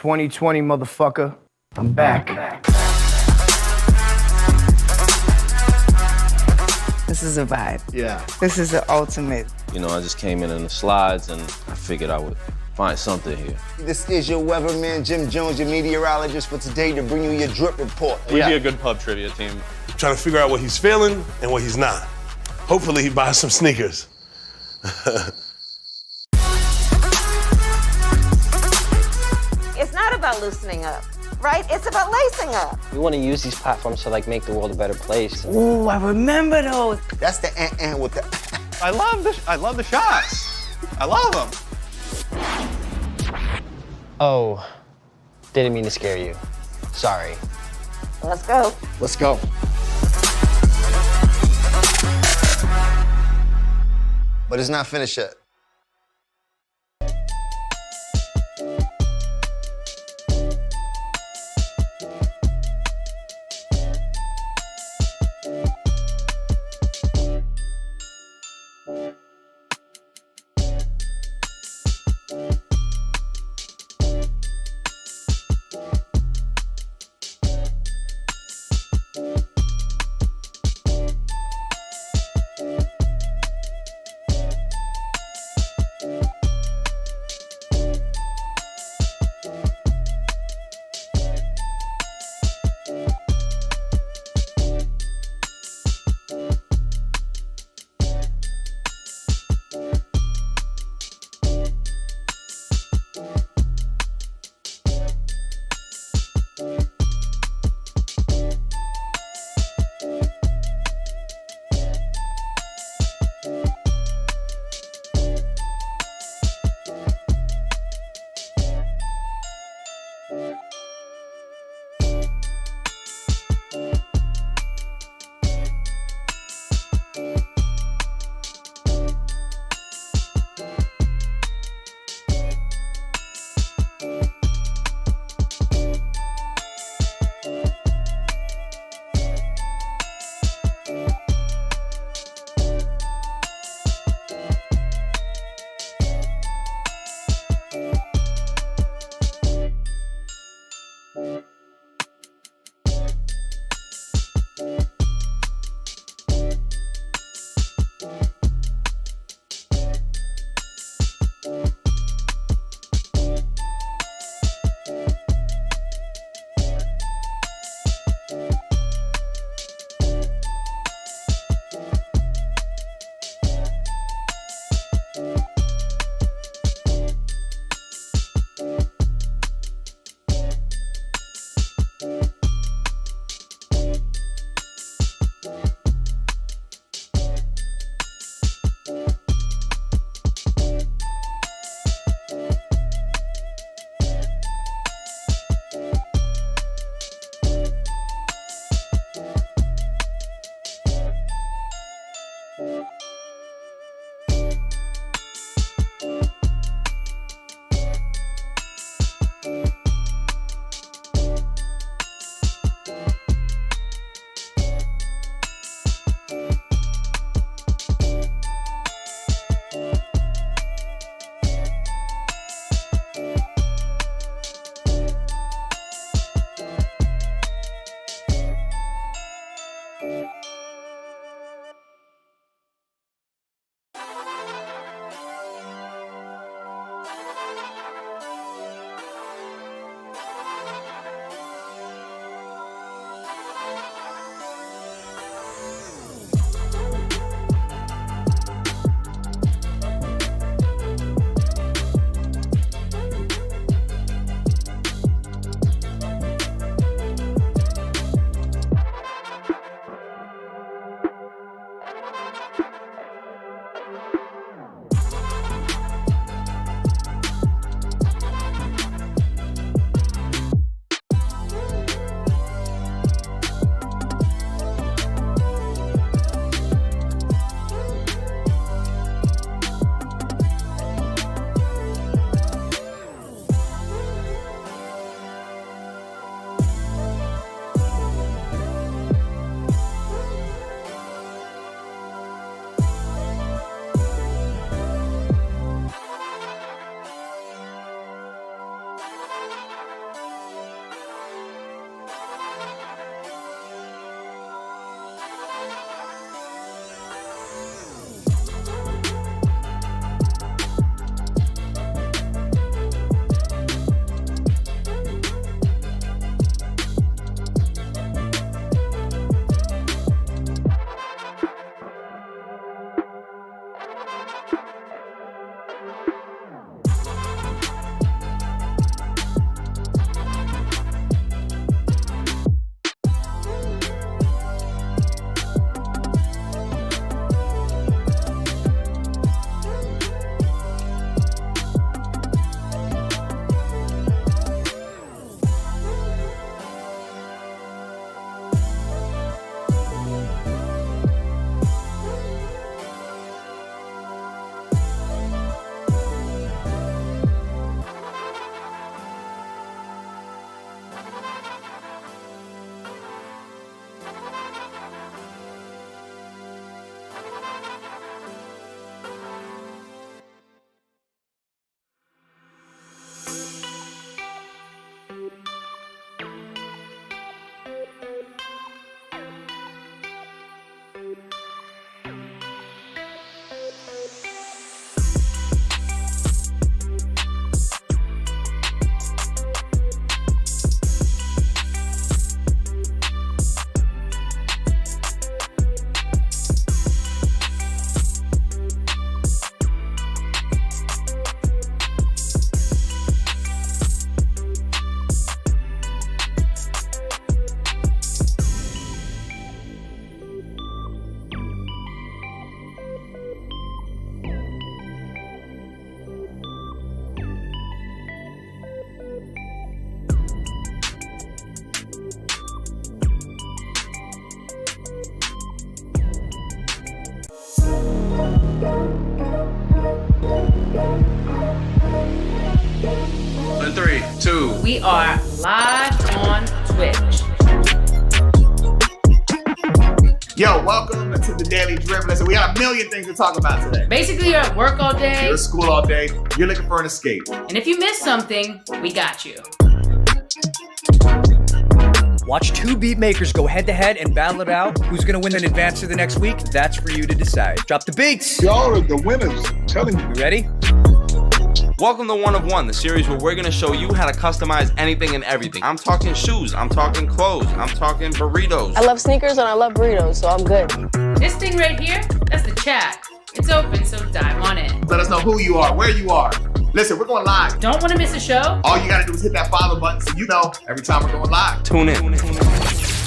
"2020, motherfucker. I'm back." This is a vibe. Yeah. This is the ultimate. You know, I just came in the slides and I figured I would find something here. This is your weatherman, Jim Jones, your meteorologist for today to bring you your drip report. We'd be a good pub trivia team. Trying to figure out what he's feeling and what he's not. Hopefully he buys some sneakers. It's not about loosening up, right? It's about lacing up. We want to use these platforms to make the world a better place. Ooh, I remember those. That's the ant with the. I love the shots. I love them. Oh, didn't mean to scare you. Sorry. Let's go. Let's go. But it's not finished yet. We are live on Twitch. Yo, welcome to the Daily Drip. Listen, we got a million things to talk about today. Basically, you're at work all day. You're at school all day. You're looking for an escape. And if you miss something, we got you. Watch two beat makers go head to head and battle it out. Who's gonna win and advance to the next week? That's for you to decide. Drop the beats. Y'all are the winners. I'm telling you. You ready? Welcome to One of One, the series where we're gonna show you how to customize anything and everything. I'm talking shoes, I'm talking clothes, I'm talking burritos. I love sneakers and I love burritos, so I'm good. This thing right here, that's the chat. It's open, so dive on in. Let us know who you are, where you are. Listen, we're going live. Don't want to miss a show? All you gotta do is hit that follow button so you know every time we're going live. Tune in.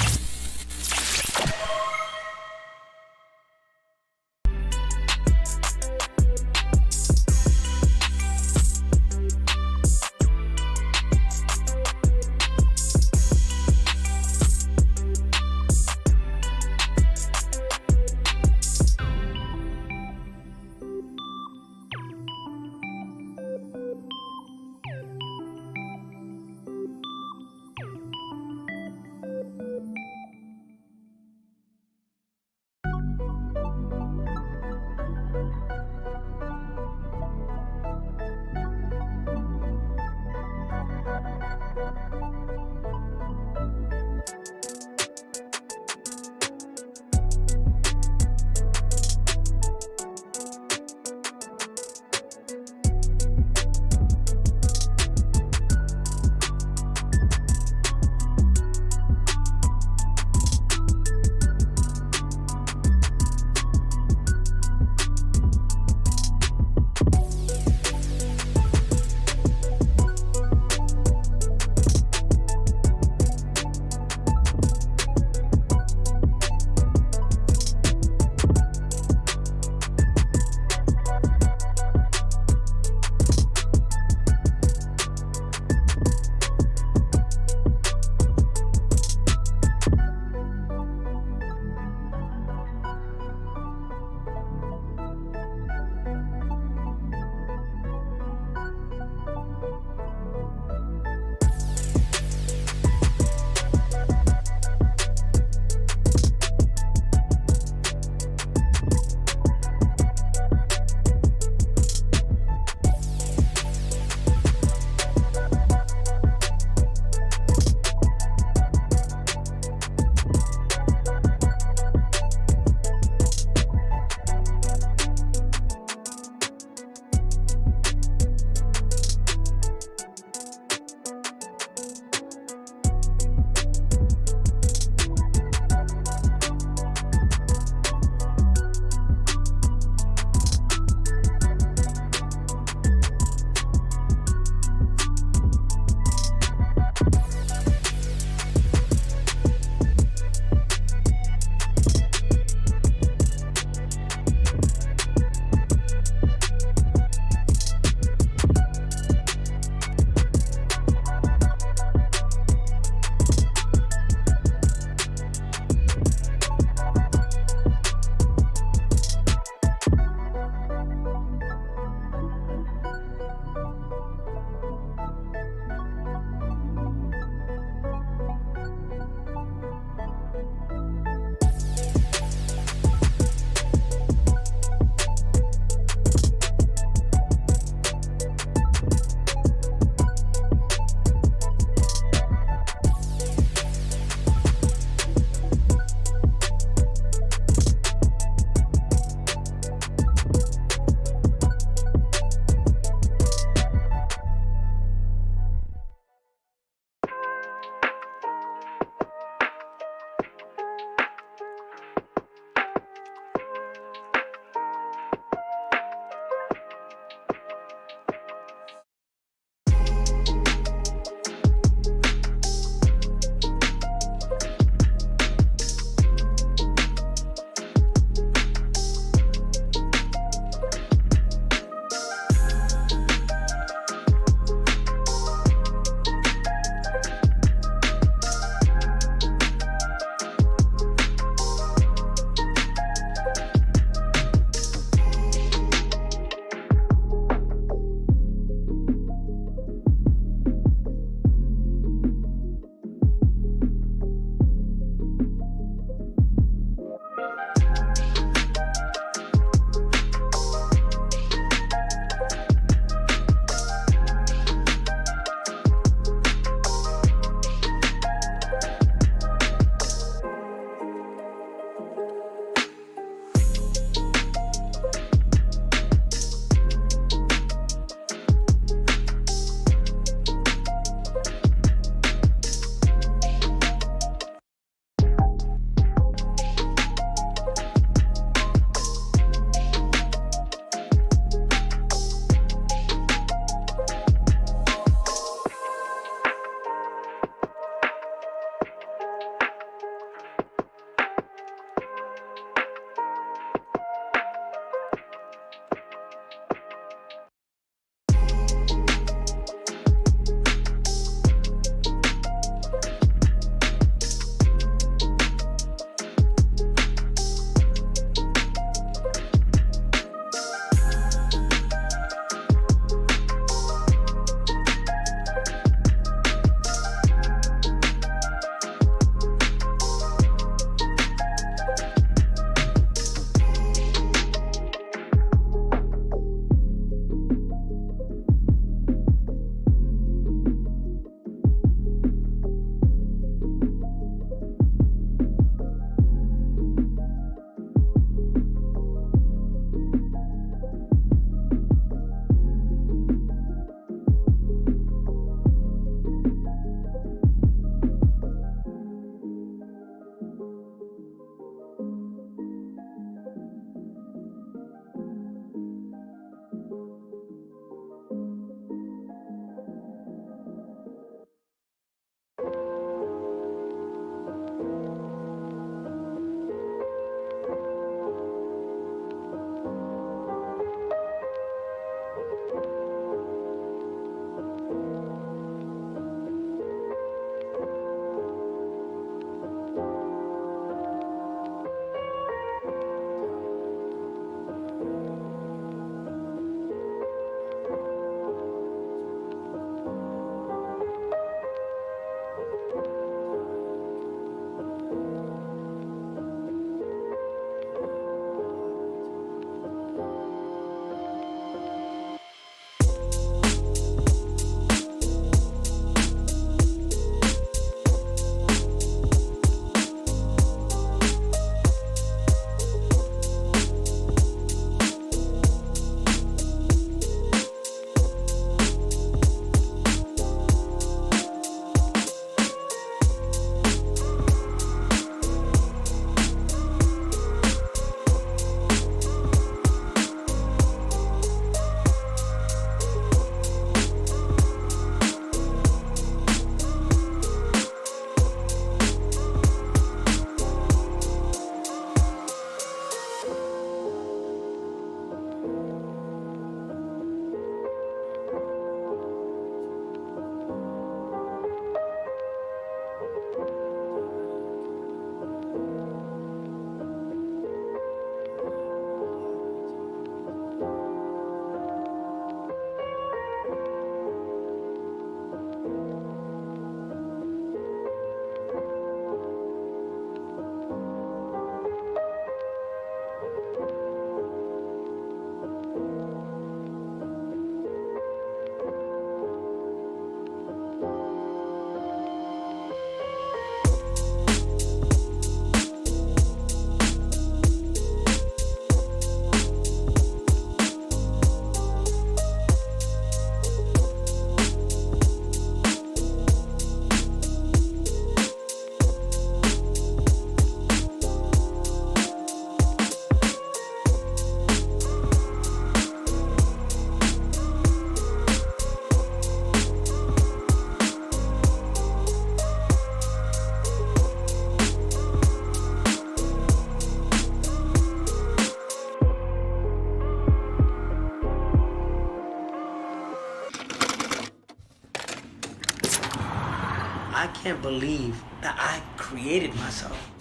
can't believe that I created myself.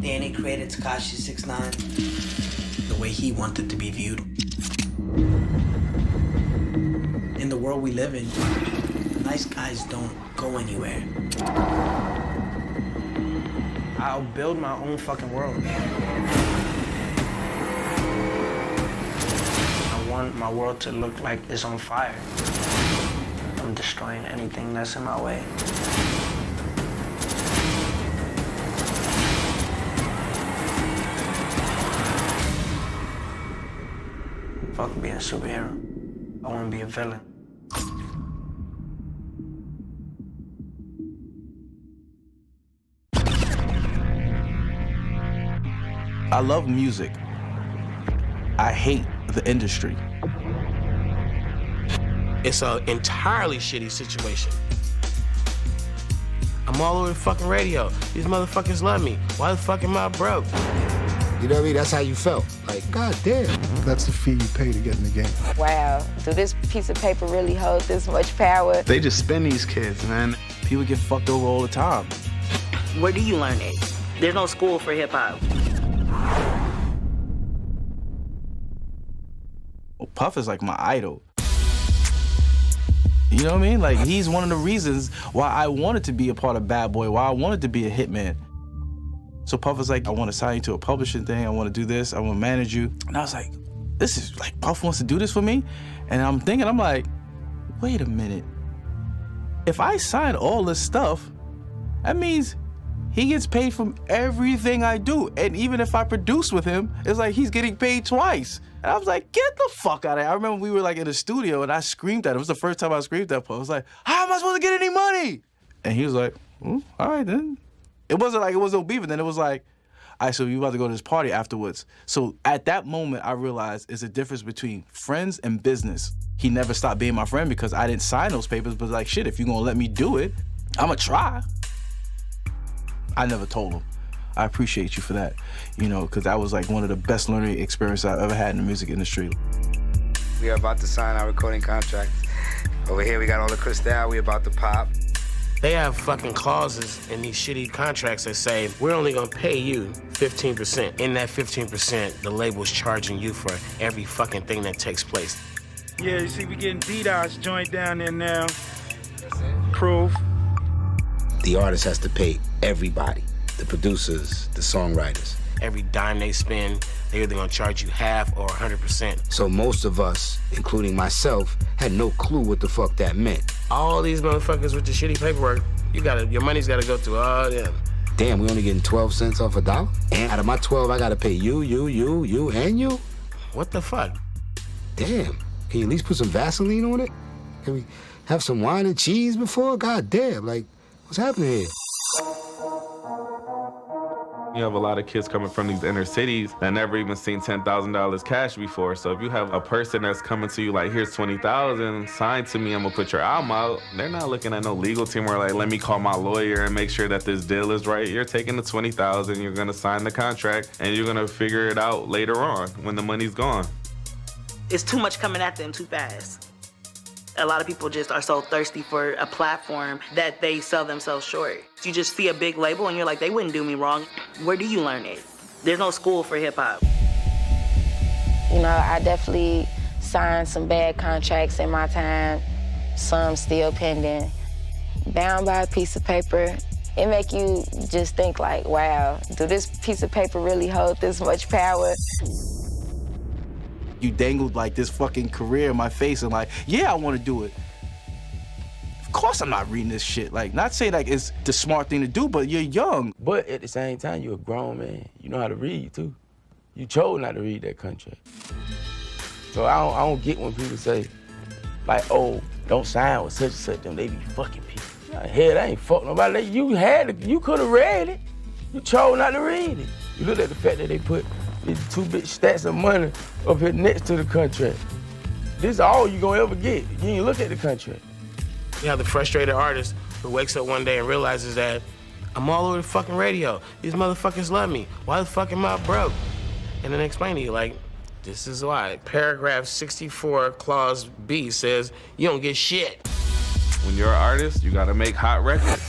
Danny created Tekashi 6ix9ine the way he wanted to be viewed. In the world we live in, nice guys don't go anywhere. I'll build my own fucking world. I want my world to look like it's on fire. I'm destroying anything that's in my way. Fuck being a superhero. I want to be a villain. I love music. I hate the industry. It's an entirely shitty situation. I'm all over the fucking radio. These motherfuckers love me. Why the fuck am I broke? You know what I mean? That's how you felt. Like, God damn. That's the fee you pay to get in the game. Wow, do this piece of paper really hold this much power? They just spin these kids, man. People get fucked over all the time. Where do you learn it? There's no school for hip-hop. Well, Puff is like my idol. You know what I mean? Like, he's one of the reasons why I wanted to be a part of Bad Boy, why I wanted to be a hitman. So Puff was like, I want to sign you to a publishing thing, I want to do this, I want to manage you. And I was like, this is like, Puff wants to do this for me? And I'm thinking, I'm like, wait a minute. If I sign all this stuff, that means he gets paid from everything I do. And even if I produce with him, it's like he's getting paid twice. And I was like, get the fuck out of here. I remember we were like in the studio and I screamed at him. It was the first time I screamed at Puff. I was like, how am I supposed to get any money? And he was like, all right then. It wasn't like it was no beef, and then it was like, all right, so you about to go to this party afterwards. So at that moment, I realized there's a difference between friends and business. He never stopped being my friend because I didn't sign those papers, but like, shit, if you're gonna let me do it, I'ma try. I never told him. I appreciate you for that, you know, because that was like one of the best learning experiences I've ever had in the music industry. We are about to sign our recording contract. Over here, we got all the crystal, we about to pop. They have fucking clauses in these shitty contracts that say, we're only gonna pay you 15%. In that 15%, the label's charging you for every fucking thing that takes place. Yeah, you see, we getting D-Dot's joint down there now. Proof. The artist has to pay everybody, the producers, the songwriters. Every dime they spend, they're either gonna charge you half or 100%. So most of us, including myself, had no clue what the fuck that meant. All these motherfuckers with the shitty paperwork, your money's gotta go through all them. Damn, we only getting 12 cents off a dollar? And out of my 12, I gotta pay you, and you? What the fuck? Damn, can you at least put some Vaseline on it? Can we have some wine and cheese before? God damn, like, what's happening here? You have a lot of kids coming from these inner cities that never even seen $10,000 cash before. So if you have a person that's coming to you like, here's 20,000, sign to me, I'm gonna put your album out. They're not looking at no legal team where like, let me call my lawyer and make sure that this deal is right. You're taking the 20,000, you're gonna sign the contract, and you're gonna figure it out later on when the money's gone. It's too much coming at them too fast. A lot of people just are so thirsty for a platform that they sell themselves short. You just see a big label and you're like, they wouldn't do me wrong. Where do you learn it? There's no school for hip hop. You know, I definitely signed some bad contracts in my time, some still pending. Bound by a piece of paper, it make you just think like, wow, do this piece of paper really hold this much power? You dangled like this fucking career in my face and like, yeah, I want to do it. Of course I'm not reading this shit. Like, not saying like it's the smart thing to do, but you're young. But at the same time, you're a grown man. You know how to read too. You chose not to read that contract. So I don't get when people say, like, oh, don't sign with such and such, them they be fucking people. Like, hell, they ain't fuck nobody. You could have read it. You chose not to read it. You look at the fact that they put these two big stacks of money up here next to the contract. This is all you gonna ever get. You ain't look at the contract. You have the frustrated artist who wakes up one day and realizes that I'm all over the fucking radio. These motherfuckers love me. Why the fuck am I broke? And then they explain to you, like, This is why. Paragraph 64, clause B says you don't get shit. When you're an artist, you gotta make hot records.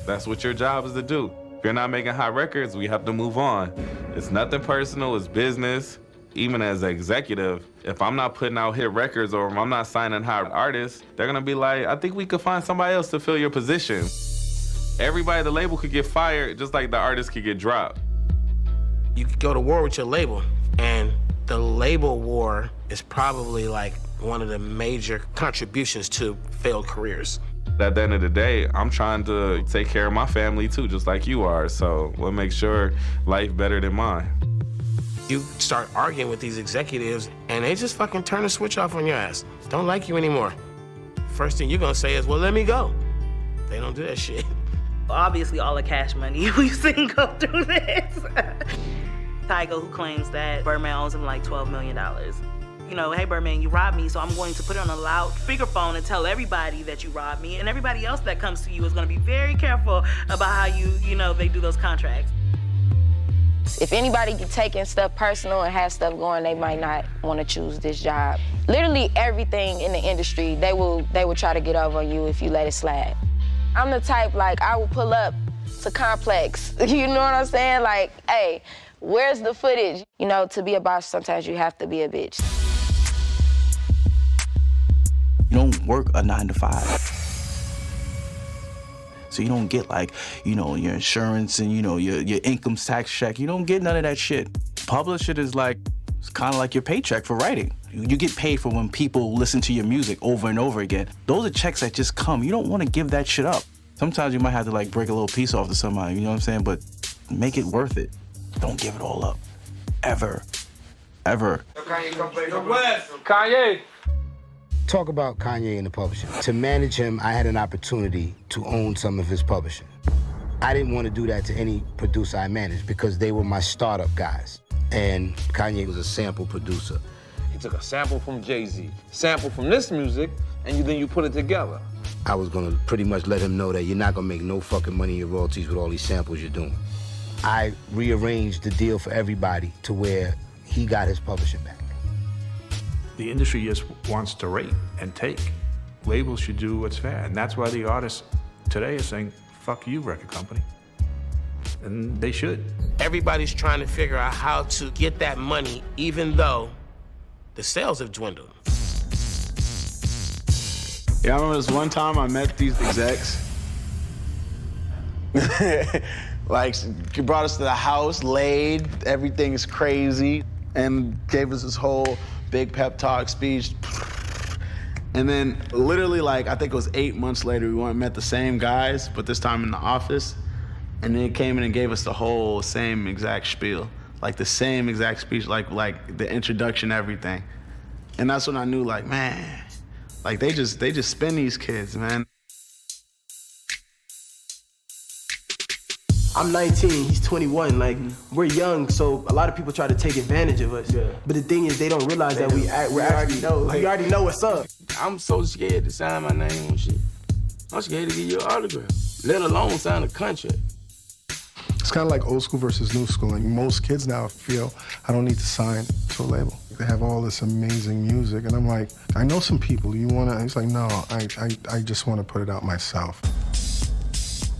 That's what your job is to do. If you're not making hot records, we have to move on. It's nothing personal, it's business. Even as an executive, if I'm not putting out hit records or if I'm not signing hot artists, they're gonna be like, I think we could find somebody else to fill your position. Everybody at the label could get fired just like the artist could get dropped. You could go to war with your label, and the label war is probably like one of the major contributions to failed careers. At the end of the day, I'm trying to take care of my family too, just like you are. So we'll make sure life better than mine. You start arguing with these executives, and they just fucking turn the switch off on your ass. Don't like you anymore. First thing you're gonna say is, well, let me go. They don't do that shit. Obviously, all the cash money we've seen go through this. Tyga, who claims that Birdman owes him like $12 million. You know, hey Birdman, you robbed me, so I'm going to put it on a loud speakerphone and tell everybody that you robbed me, and everybody else that comes to you is gonna be very careful about how they do those contracts. If anybody get taking stuff personal and have stuff going, they might not want to choose this job. Literally everything in the industry, they will try to get over on you if you let it slide. I'm the type, like, I will pull up to Complex, you know what I'm saying? Like, hey, where's the footage? You know, to be a boss, sometimes you have to be a bitch. You don't work a 9 to 5. So you don't get like, your insurance and, your income tax check. You don't get none of that shit. Publish it is like, it's kind of like your paycheck for writing. You get paid for when people listen to your music over and over again. Those are checks that just come. You don't want to give that shit up. Sometimes you might have to like break a little piece off to somebody, you know what I'm saying? But make it worth it. Don't give it all up. Ever. Ever. Kanye. Talk about Kanye and the publishing. To manage him, I had an opportunity to own some of his publishing. I didn't want to do that to any producer I managed because they were my startup guys. And Kanye was a sample producer. He took a sample from Jay-Z, sample from this music, and then you put it together. I was gonna pretty much let him know that you're not gonna make no fucking money in your royalties with all these samples you're doing. I rearranged the deal for everybody to where he got his publishing back. The industry just wants to rate and take. Labels should do what's fair, and that's why the artists today are saying, fuck you, record company. And they should. Everybody's trying to figure out how to get that money, even though the sales have dwindled. Yeah, I remember this one time I met these execs. Like, he brought us to the house, laid, everything's crazy, and gave us this whole big pep talk speech. And then literally, like, I think it was 8 months later, we went and met the same guys, but this time in the office. And then he came in and gave us the whole same exact spiel. Like the same exact speech, like the introduction, everything. And that's when I knew, like, man, like they just spin these kids, man. I'm 19, he's 21. Like, we're young, so a lot of people try to take advantage of us. Yeah. But the thing is, they don't realize that we already know. We already know what's up. I'm so scared to sign my name on shit. I'm scared to get your autograph, let alone sign a contract. It's kind of like old school versus new school. Like most kids now feel, I don't need to sign to a label. They have all this amazing music, and I'm like, I know some people, you wanna? He's like, no, I just wanna put it out myself.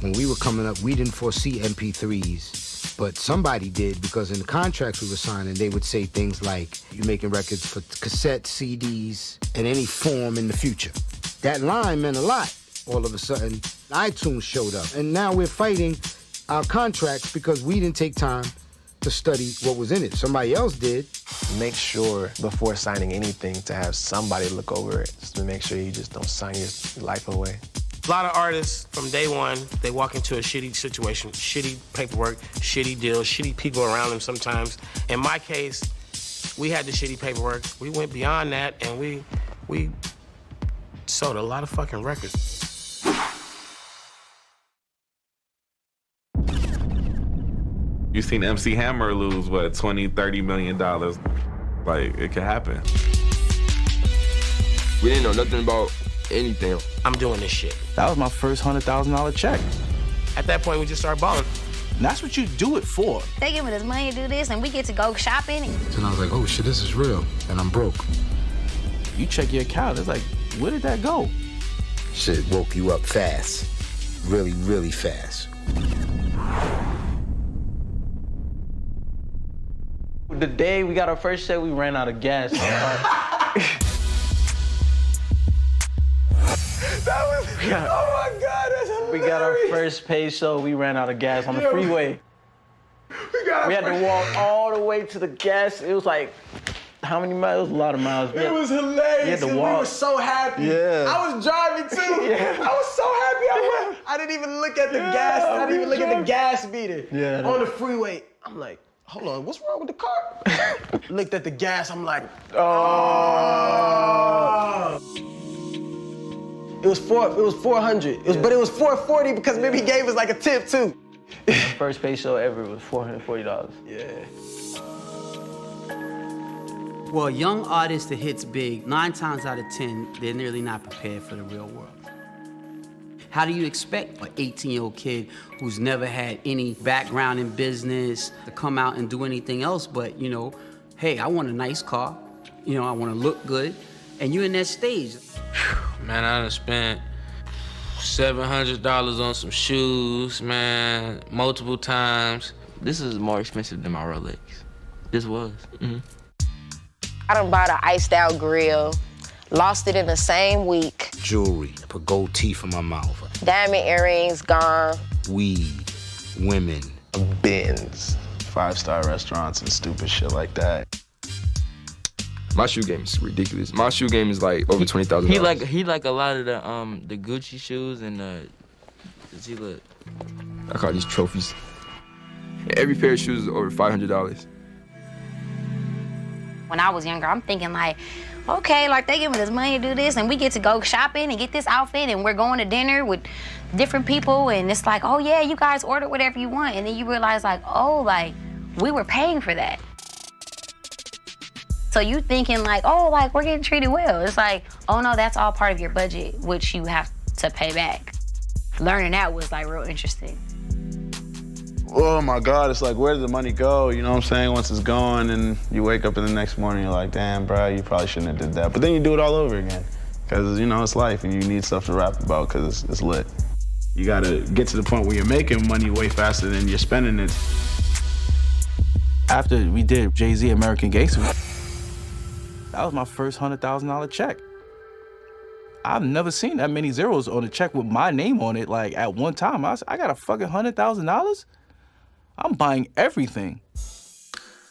When we were coming up, we didn't foresee MP3s, but somebody did, because in the contracts we were signing, they would say things like, you're making records for cassette, CDs, in any form in the future. That line meant a lot. All of a sudden, iTunes showed up, and now we're fighting our contracts because we didn't take time to study what was in it. Somebody else did. Make sure before signing anything to have somebody look over it, just to make sure you just don't sign your life away. A lot of artists from day one, they walk into a shitty situation, shitty paperwork, shitty deals, shitty people around them sometimes. In my case, we had the shitty paperwork. We went beyond that, and we sold a lot of fucking records. You seen MC Hammer lose, what, $20, $30 million? Like, it could happen. We didn't know nothing about anything. I'm doing this shit. That was my first $100,000 check. At that point, we just started balling. And that's what you do it for. They giving us money to do this, and we get to go shopping. So I was like, oh shit, this is real, and I'm broke. You check your account, it's like, where did that go? Shit woke you up fast. Really, really fast. The day we got our first check, we ran out of gas. Oh my God, that's hilarious. We got our first pay show, we ran out of gas on the freeway. We had to walk all the way to the gas. It was like, how many miles? It was a lot of miles. It was hilarious. We had to We walk. were so happy. Yeah. I was driving too. Yeah. I was so happy. I didn't even look at the gas. I didn't even look at the gas meter. Yeah. On the freeway, I'm like, hold on, what's wrong with the car? Looked at the gas, I'm like, oh. It was 400. But it was 440 because maybe he gave us like a tip too. First pay show ever was $440. Yeah. Well, a young artist that hits big, 9 times out of 10, they're nearly not prepared for the real world. How do you expect an 18-year-old kid who's never had any background in business to come out and do anything else but, you know, hey, I want a nice car, you know, I want to look good, and you're in that stage. Man, I done spent $700 on some shoes, man, multiple times. This is more expensive than my Rolex. This was. I done bought an iced out grill, lost it in the same week. Jewelry, put gold teeth in my mouth. Diamond earrings gone. Weed, women. Benz, 5-star restaurants and stupid shit like that. My shoe game is ridiculous. My shoe game is like over $20,000. He like a lot of the Gucci shoes and he look. I call these trophies. Every pair of shoes is over $500. When I was younger, I'm thinking like, okay, like they giving us money to do this and we get to go shopping and get this outfit and we're going to dinner with different people and it's like, oh yeah, you guys order whatever you want. And then you realize like, oh, like we were paying for that. So you thinking like, oh, like we're getting treated well. It's like, oh no, that's all part of your budget, which you have to pay back. Learning that was like real interesting. Oh my God, it's like, where did the money go? You know what I'm saying? Once it's gone and you wake up in the next morning, you're like, damn, bro, you probably shouldn't have did that. But then you do it all over again. Because, you know, it's life and you need stuff to rap about because it's lit. You gotta get to the point where you're making money way faster than you're spending it. After we did Jay-Z American Gangster, that was my first $100,000 check. I've never seen that many zeros on a check with my name on it. Like at one time, I got a fucking $100,000? I'm buying everything.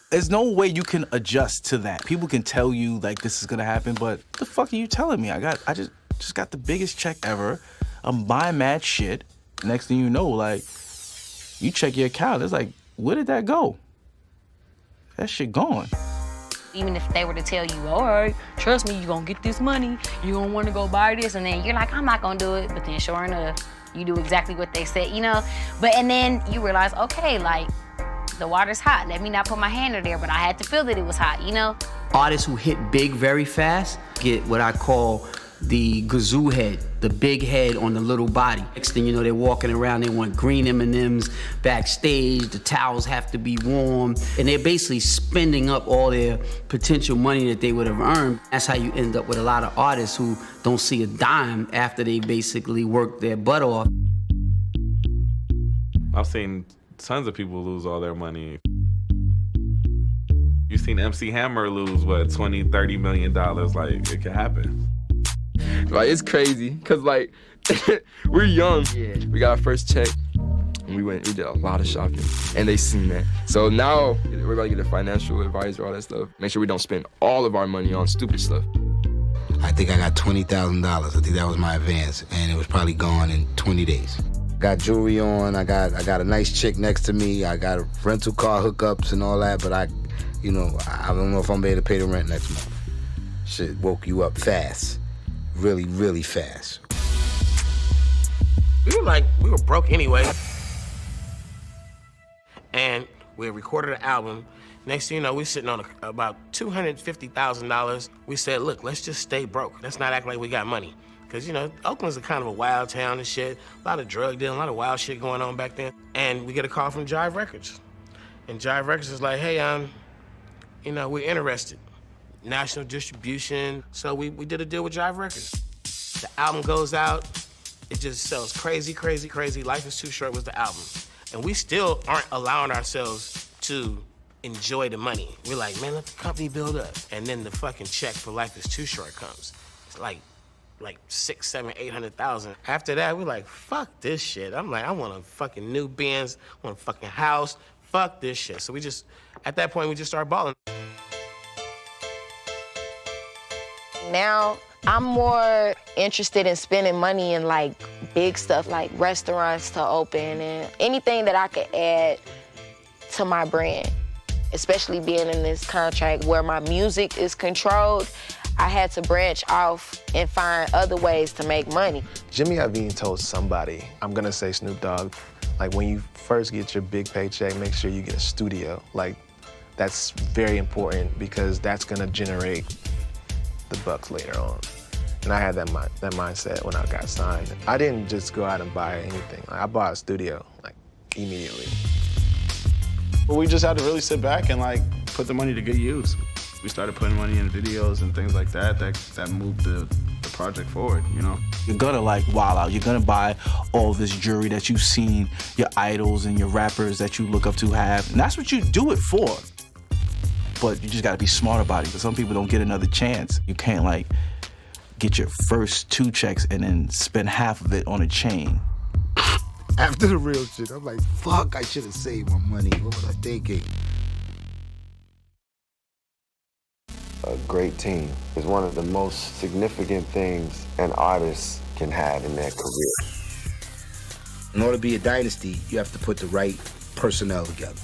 There's no way you can adjust to that. People can tell you like this is gonna happen, but what the fuck are you telling me? I just got the biggest check ever. I'm buying mad shit. Next thing you know, like, you check your account, it's like, where did that go? That shit gone. Even if they were to tell you, all right, trust me, you're gonna get this money, you're gonna wanna go buy this, and then you're like, I'm not gonna do it, but then sure enough, you do exactly what they said, you know? And then you realize, okay, like, the water's hot. Let me not put my hand in there, but I had to feel that it was hot, you know? Artists who hit big very fast get what I call the gazoo head, the big head on the little body. Next thing you know, they're walking around, they want green M&Ms backstage, the towels have to be warm, and they're basically spending up all their potential money that they would have earned. That's how you end up with a lot of artists who don't see a dime after they basically worked their butt off. I've seen tons of people lose all their money. You've seen MC Hammer lose, what, $20, $30 million? Like, it could happen. Like, it's crazy, cause like, we're young. Yeah. We got our first check, and we did a lot of shopping, and they seen that. So now, we're about to get a financial advisor, all that stuff. Make sure we don't spend all of our money on stupid stuff. I think I got $20,000. I think that was my advance, and it was probably gone in 20 days. Got jewelry on, I got a nice chick next to me, I got rental car hookups and all that, but I don't know if I'm gonna be able to pay the rent next month. Shit woke you up fast. Really, really fast. We were broke anyway. And we recorded an album. Next thing you know, we sitting on about $250,000. We said, look, let's just stay broke. Let's not act like we got money. Because, you know, Oakland's a kind of a wild town and shit. A lot of drug dealing, a lot of wild shit going on back then. And we get a call from Jive Records. And Jive Records is like, hey, you know, we're interested. National distribution. So we did a deal with Jive Records. The album goes out. It just sells crazy, crazy, crazy. Life is Too Short was the album. And we still aren't allowing ourselves to enjoy the money. We're like, man, let the company build up. And then the fucking check for Life is Too Short comes. It's like 600, 700, 800,000. After that, we're like, fuck this shit. I'm like, I want a fucking new Benz, I want a fucking house. Fuck this shit. So at that point, we just started balling. Now, I'm more interested in spending money in like big stuff, like restaurants to open and anything that I could add to my brand. Especially being in this contract where my music is controlled, I had to branch off and find other ways to make money. Jimmy Iovine told somebody, I'm gonna say Snoop Dogg, like when you first get your big paycheck, make sure you get a studio. Like that's very important because that's gonna generate the bucks later on. And I had that mindset when I got signed. I didn't just go out and buy anything. I bought a studio, like, immediately. But we just had to really sit back and, like, put the money to good use. We started putting money in videos and things like that moved the project forward, you know? You're gonna, like, wild out. You're gonna buy all this jewelry that you've seen your idols and your rappers that you look up to have. And that's what you do it for. But you just gotta be smart about it, because some people don't get another chance. You can't, like, get your first 2 checks and then spend half of it on a chain. After the real shit, I'm like, fuck, I should have saved my money. What was I thinking? A great team is one of the most significant things an artist can have in their career. In order to be a dynasty, you have to put the right personnel together.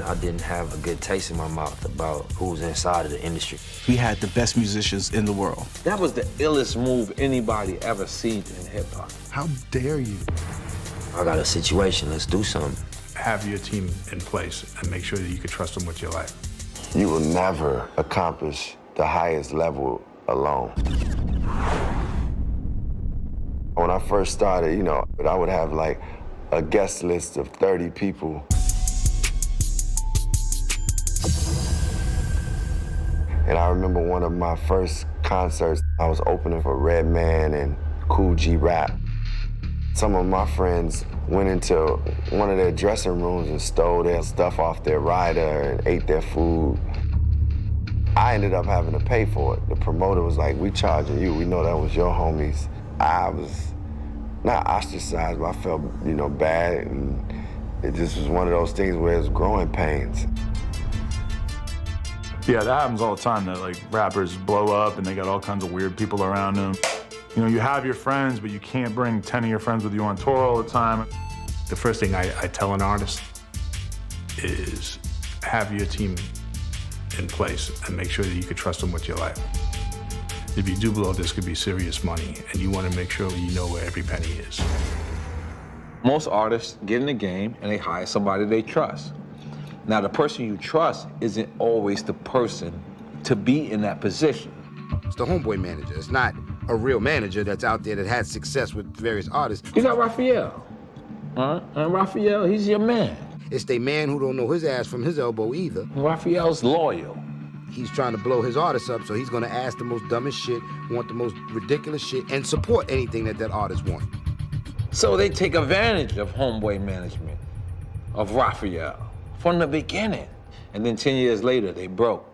I didn't have a good taste in my mouth about who was inside of the industry. We had the best musicians in the world. That was the illest move anybody ever seen in hip-hop. How dare you? I got a situation, let's do something. Have your team in place and make sure that you can trust them with your life. You will never accomplish the highest level alone. When I first started, you know, I would have like a guest list of 30 people. And I remember one of my first concerts, I was opening for Redman and Cool G Rap. Some of my friends went into one of their dressing rooms and stole their stuff off their rider and ate their food. I ended up having to pay for it. The promoter was like, we charging you. We know that was your homies. I was not ostracized, but I felt, you know, bad. And it just was one of those things where it's growing pains. Yeah, that happens all the time, that like rappers blow up and they got all kinds of weird people around them. You know, you have your friends, but you can't bring 10 of your friends with you on tour all the time. The first thing I tell an artist is have your team in place and make sure that you can trust them with your life. If you do blow, this could be serious money, and you want to make sure you know where every penny is. Most artists get in the game and they hire somebody they trust. Now, the person you trust isn't always the person to be in that position. It's the homeboy manager. It's not a real manager that's out there that had success with various artists. You got Raphael. And Raphael, he's your man. It's the man who don't know his ass from his elbow either. Raphael's loyal. He's trying to blow his artist up, so he's gonna ask the most dumbest shit, want the most ridiculous shit, and support anything that artist wants. So they take advantage of homeboy management, of Raphael, from the beginning. And then 10 years later, they broke.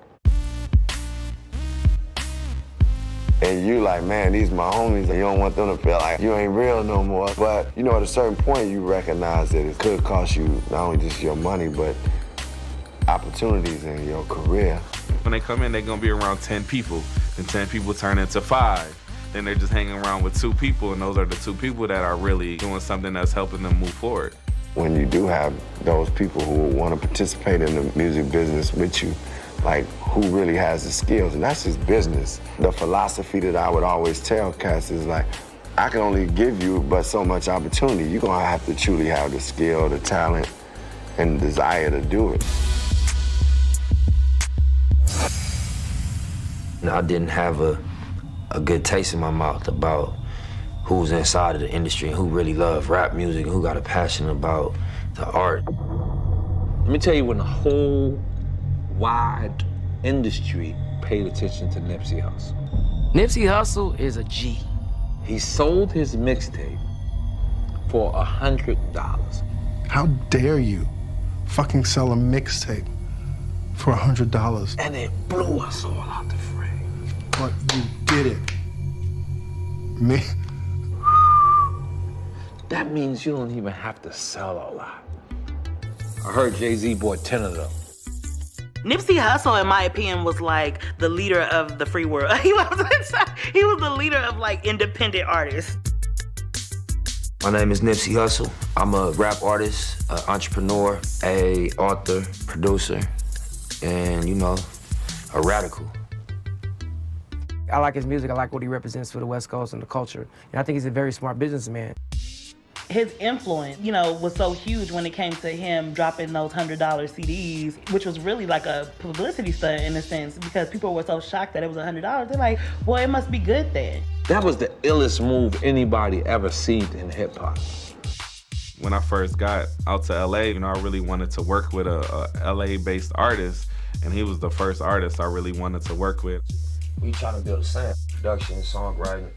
And you like, man, these my homies, and you don't want them to feel like you ain't real no more. But, you know, at a certain point, you recognize that it could cost you not only just your money, but opportunities in your career. When they come in, they're gonna be around 10 people, and 10 people turn into 5. Then they're just hanging around with 2 people, and those are the 2 people that are really doing something that's helping them move forward. When you do have those people who want to participate in the music business with you, like who really has the skills, and that's just business. The philosophy that I would always tell cats is like, I can only give you but so much opportunity. You're gonna have to truly have the skill, the talent, and the desire to do it. I didn't have a good taste in my mouth about who's inside of the industry and who really love rap music and who got a passion about the art. Let me tell you when the whole wide industry paid attention to Nipsey Hussle. Nipsey Hussle is a G. He sold his mixtape for $100. How dare you fucking sell a mixtape for $100? And it blew us all out the frame. But you did it. Me? That means you don't even have to sell a lot. I heard Jay-Z bought 10 of them. Nipsey Hussle, in my opinion, was like the leader of the free world. He was the leader of like independent artists. My name is Nipsey Hussle. I'm a rap artist, an entrepreneur, a author, producer, and you know, a radical. I like his music. I like what he represents for the West Coast and the culture. And I think he's a very smart businessman. His influence, you know, was so huge when it came to him dropping those $100 CDs, which was really like a publicity stunt in a sense, because people were so shocked that it was $100. They're like, well, it must be good then. That was the illest move anybody ever seen in hip hop. When I first got out to LA, you know, I really wanted to work with a LA-based artist, and he was the first artist I really wanted to work with. We trying to build a sound, production, songwriting.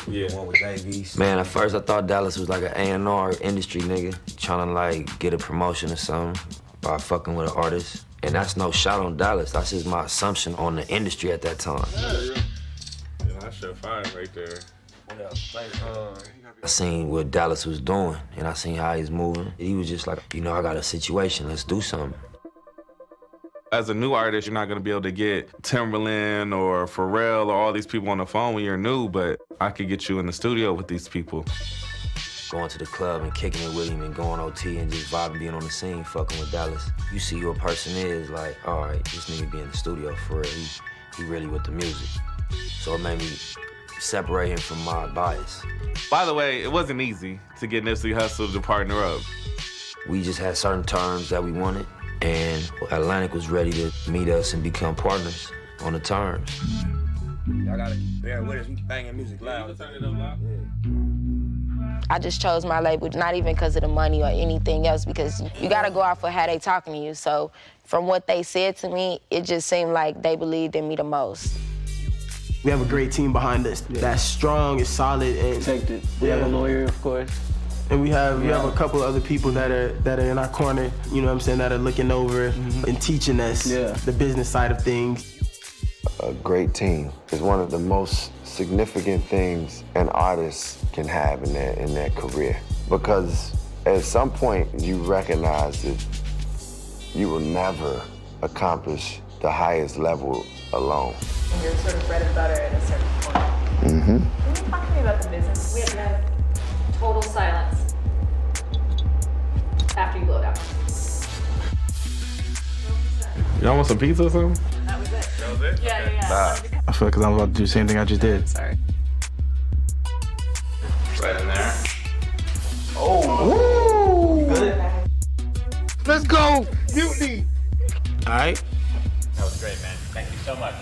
Yeah. One with AVs. Man, at first I thought Dallas was like an A&R industry nigga trying to like get a promotion or something by fucking with an artist. And that's no shot on Dallas. That's just my assumption on the industry at that time. Yeah, that's your fire right there. I seen what Dallas was doing and I seen how he's moving. He was just like, you know, I got a situation, let's do something. As a new artist, you're not gonna be able to get Timberland or Pharrell or all these people on the phone when you're new, but I could get you in the studio with these people. Going to the club and kicking it with him and going OT and just vibing, being on the scene, fucking with Dallas. You see who a person is, like, all right, this nigga be in the studio for real. He really with the music. So it made me separate him from my bias. By the way, it wasn't easy to get Nipsey Hussle to partner up. We just had certain terms that we wanted, and Atlantic was ready to meet us and become partners on the terms. Y'all gotta bear with us. We banging music loud. I just chose my label, not even because of the money or anything else, because you gotta go off of how they talking to you. So from what they said to me, it just seemed like they believed in me the most. We have a great team behind us that's strong, is solid, and protected. We have a lawyer, of course. And we have a couple other people that are in our corner, you know what I'm saying, that are looking over and teaching us the business side of things. A great team is one of the most significant things an artist can have in their career. Because at some point you recognize that you will never accomplish the highest level alone. And you're sort of bread and butter at a certain point. Mm-hmm. Can you talk to me about the business? We have to have total silence after you blow it out. Y'all want some pizza or something? That was it. That was it? Yeah. Nah. I feel like I'm about to do the same thing I just did. Sorry. Right in there. Oh, woo! Good. Let's go, mutiny. All right. That was great, man. Thank you so much.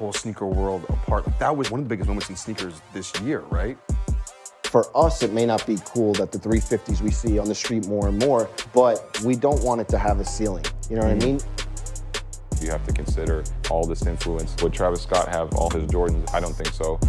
whole sneaker world apart. That was one of the biggest moments in sneakers this year, right? For us, it may not be cool that the 350s we see on the street more and more, but we don't want it to have a ceiling. You know what I mean? You have to consider all this influence. Would Travis Scott have all his Jordans? I don't think so.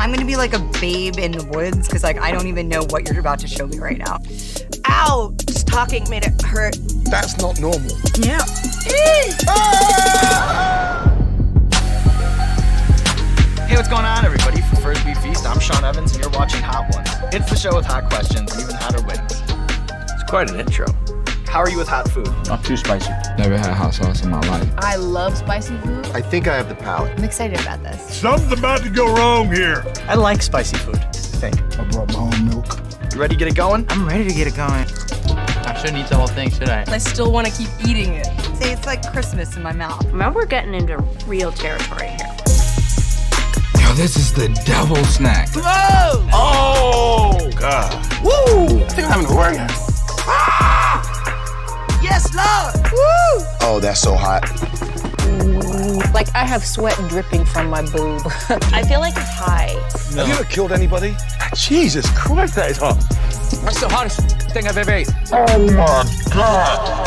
I'm gonna be like a babe in the woods because like I don't even know what you're about to show me right now. Ow! Just talking made it hurt. That's not normal. Yeah. Hey, what's going on, everybody? For First Beat Feast, I'm Sean Evans, and you're watching Hot Ones. It's the show with hot questions and even hotter wings. It's quite an intro. How are you with hot food? Not too spicy. Never had hot sauce in my life. I love spicy food. I think I have the palate. I'm excited about this. Something's about to go wrong here. I like spicy food, I think. I brought my own milk. You ready to get it going? I'm ready to get it going. I shouldn't eat the whole thing, should I? I still want to keep eating it. See, it's like Christmas in my mouth. Now we're getting into real territory here. Yo, this is the devil snack. Whoa! Oh, God. Woo! I think I'm having a orgasm. Yes, Lord! Woo! Oh, that's so hot. Like I have sweat dripping from my boob. I feel like it's high. No. Have you ever killed anybody? Jesus Christ, that is hot. What's the hottest thing I've ever ate? Oh my God.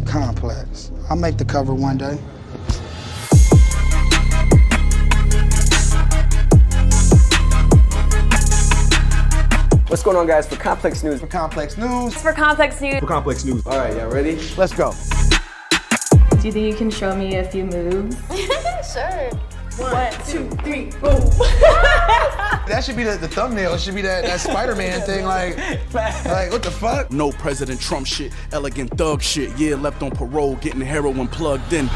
Complex. I'll make the cover one day. What's going on, guys? For Complex News. For Complex News. For Complex News. For Complex News. All right, y'all ready? Let's go. Do you think you can show me a few moves? Sure. 1, 2, 3, boom. That should be the thumbnail. It should be that Spider-Man thing, like what the fuck? No President Trump shit, elegant thug shit. Yeah, left on parole, getting heroin plugged in.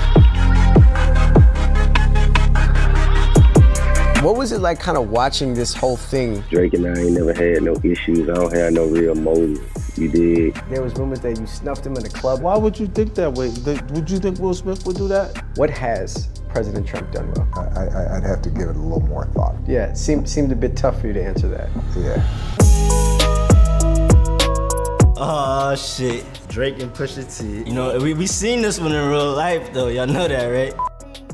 What was it like kind of watching this whole thing? Drake and I ain't never had no issues. I don't have no real motive. You did. There was rumors that you snuffed him in the club. Why would you think that way? Would you think Will Smith would do that? What has President Trump done well? I'd have to give it a little more thought. Yeah, it seemed a bit tough for you to answer that. Yeah. Oh shit, Drake and Pusha T. You know, we seen this one in real life though, y'all know that, right?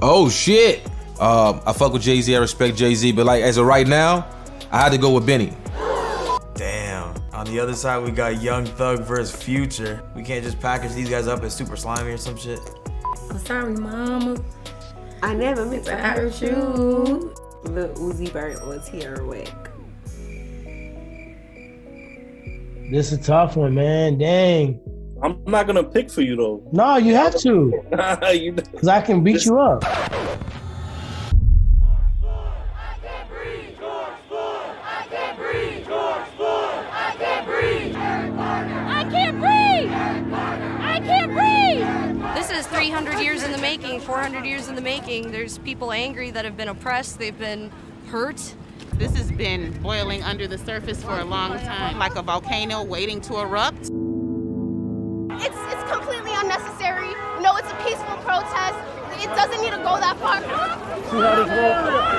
Oh shit. I fuck with Jay-Z, I respect Jay-Z, but like as of right now, I had to go with Benny. Damn. On the other side, we got Young Thug versus Future. We can't just package these guys up as super slimy or some shit. I'm sorry, mama. I never meant to hurt you. Lil Uzi Vert was here wick. This is a tough one, man. Dang. I'm not gonna pick for you though. No, you have to. Cause I can beat you up. This is 300 years in the making, 400 years in the making. There's people angry that have been oppressed, they've been hurt. This has been boiling under the surface for a long time, like a volcano waiting to erupt. It's completely unnecessary. No, it's a peaceful protest. It doesn't need to go that far.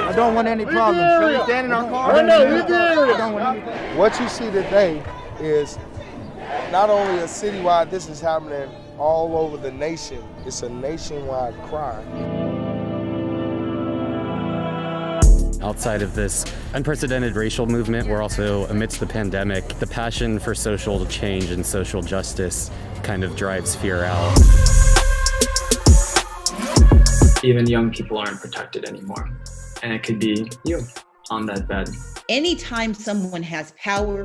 I don't want any problems. Should we stand in our car? Oh, no, we I don't want any. What you see today is not only a citywide, this is happening all over the nation. It's a nationwide crime. Outside of this unprecedented racial movement, we're also amidst the pandemic. The passion for social change and social justice kind of drives fear out. Even young people aren't protected anymore. And it could be you on that bed. Anytime someone has power,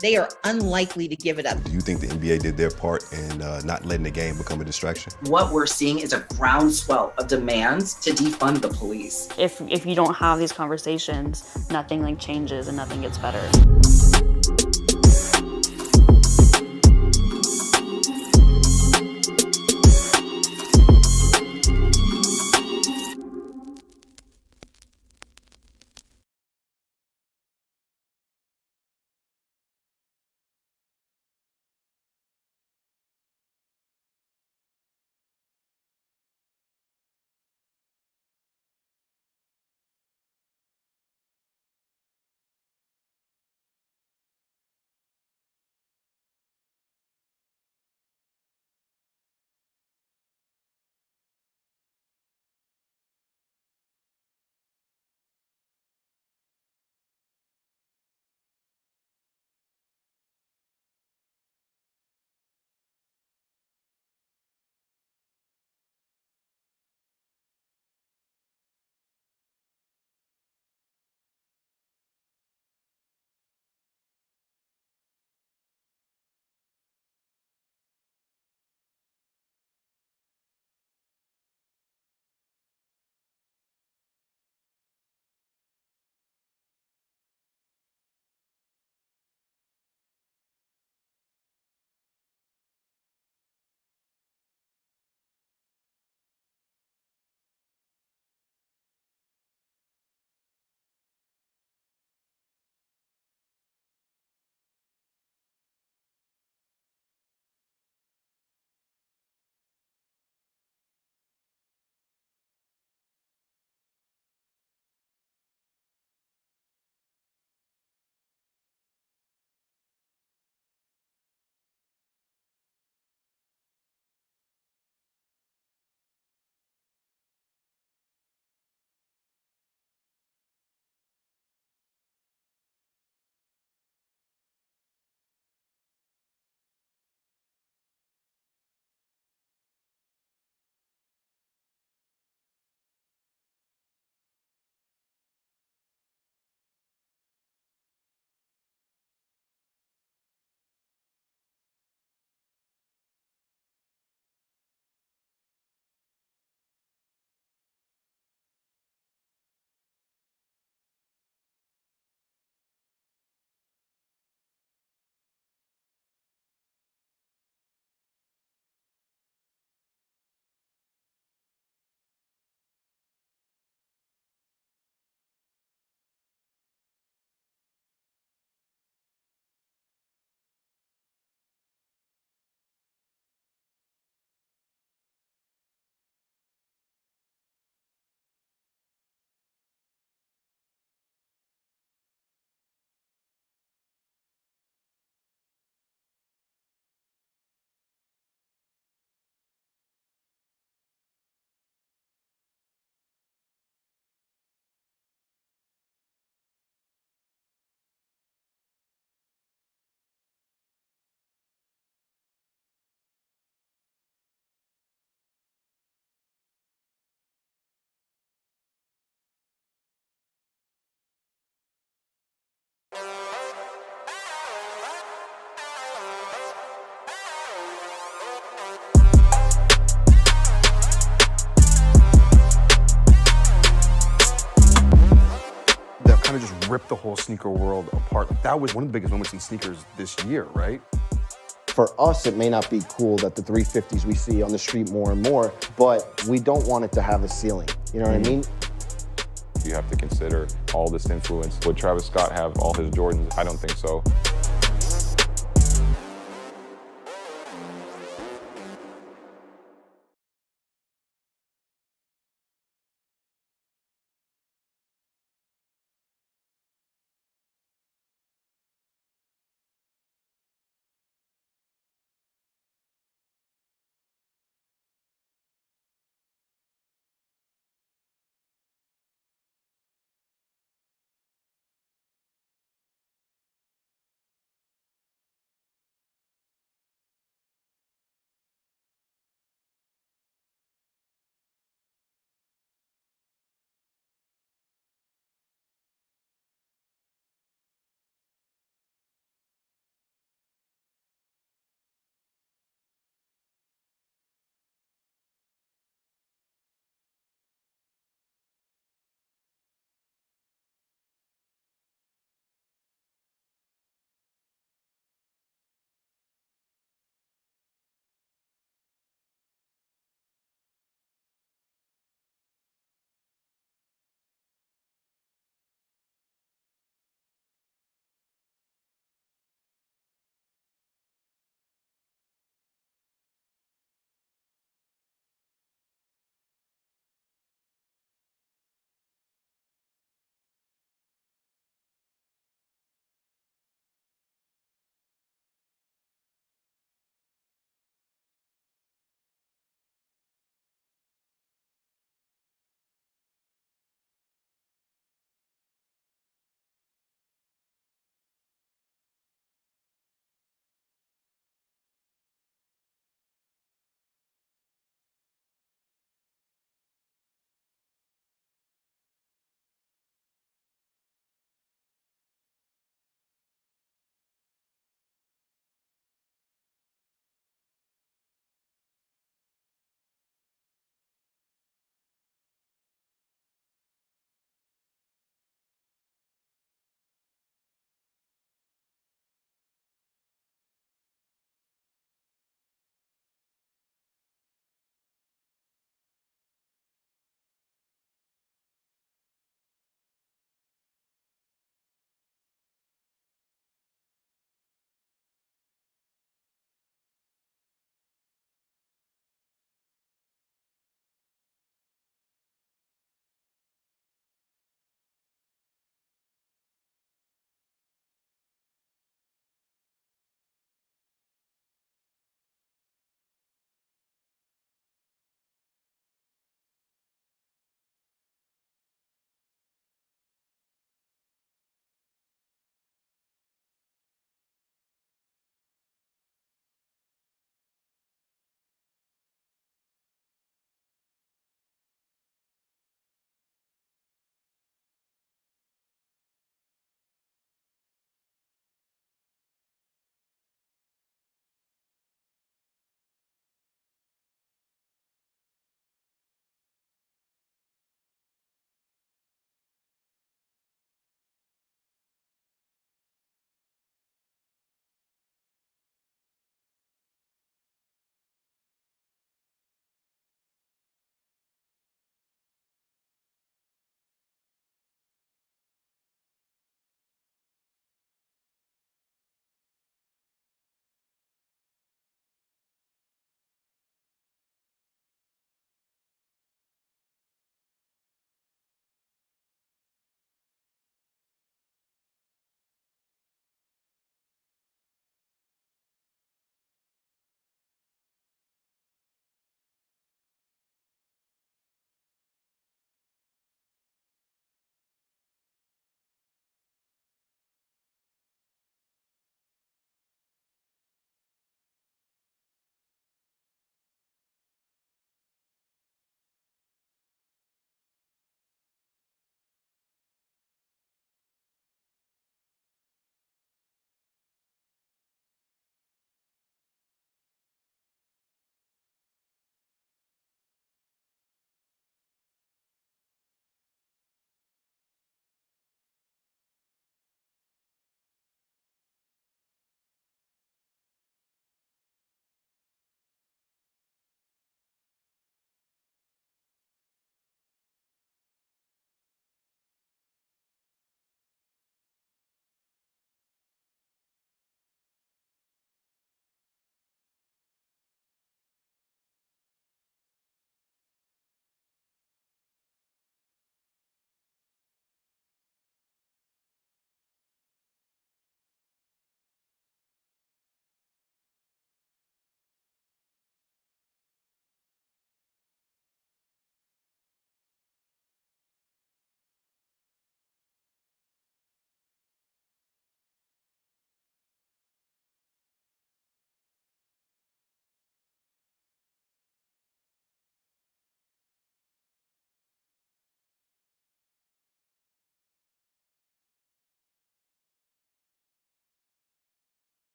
they are unlikely to give it up. Do you think the NBA did their part in not letting the game become a distraction? What we're seeing is a groundswell of demands to defund the police. If you don't have these conversations, nothing changes and nothing gets better. ripped the whole sneaker world apart. That was one of the biggest moments in sneakers this year, right? For us, it may not be cool that the 350s we see on the street more and more, but we don't want it to have a ceiling. You know what I mean? You have to consider all this influence. Would Travis Scott have all his Jordans? I don't think so.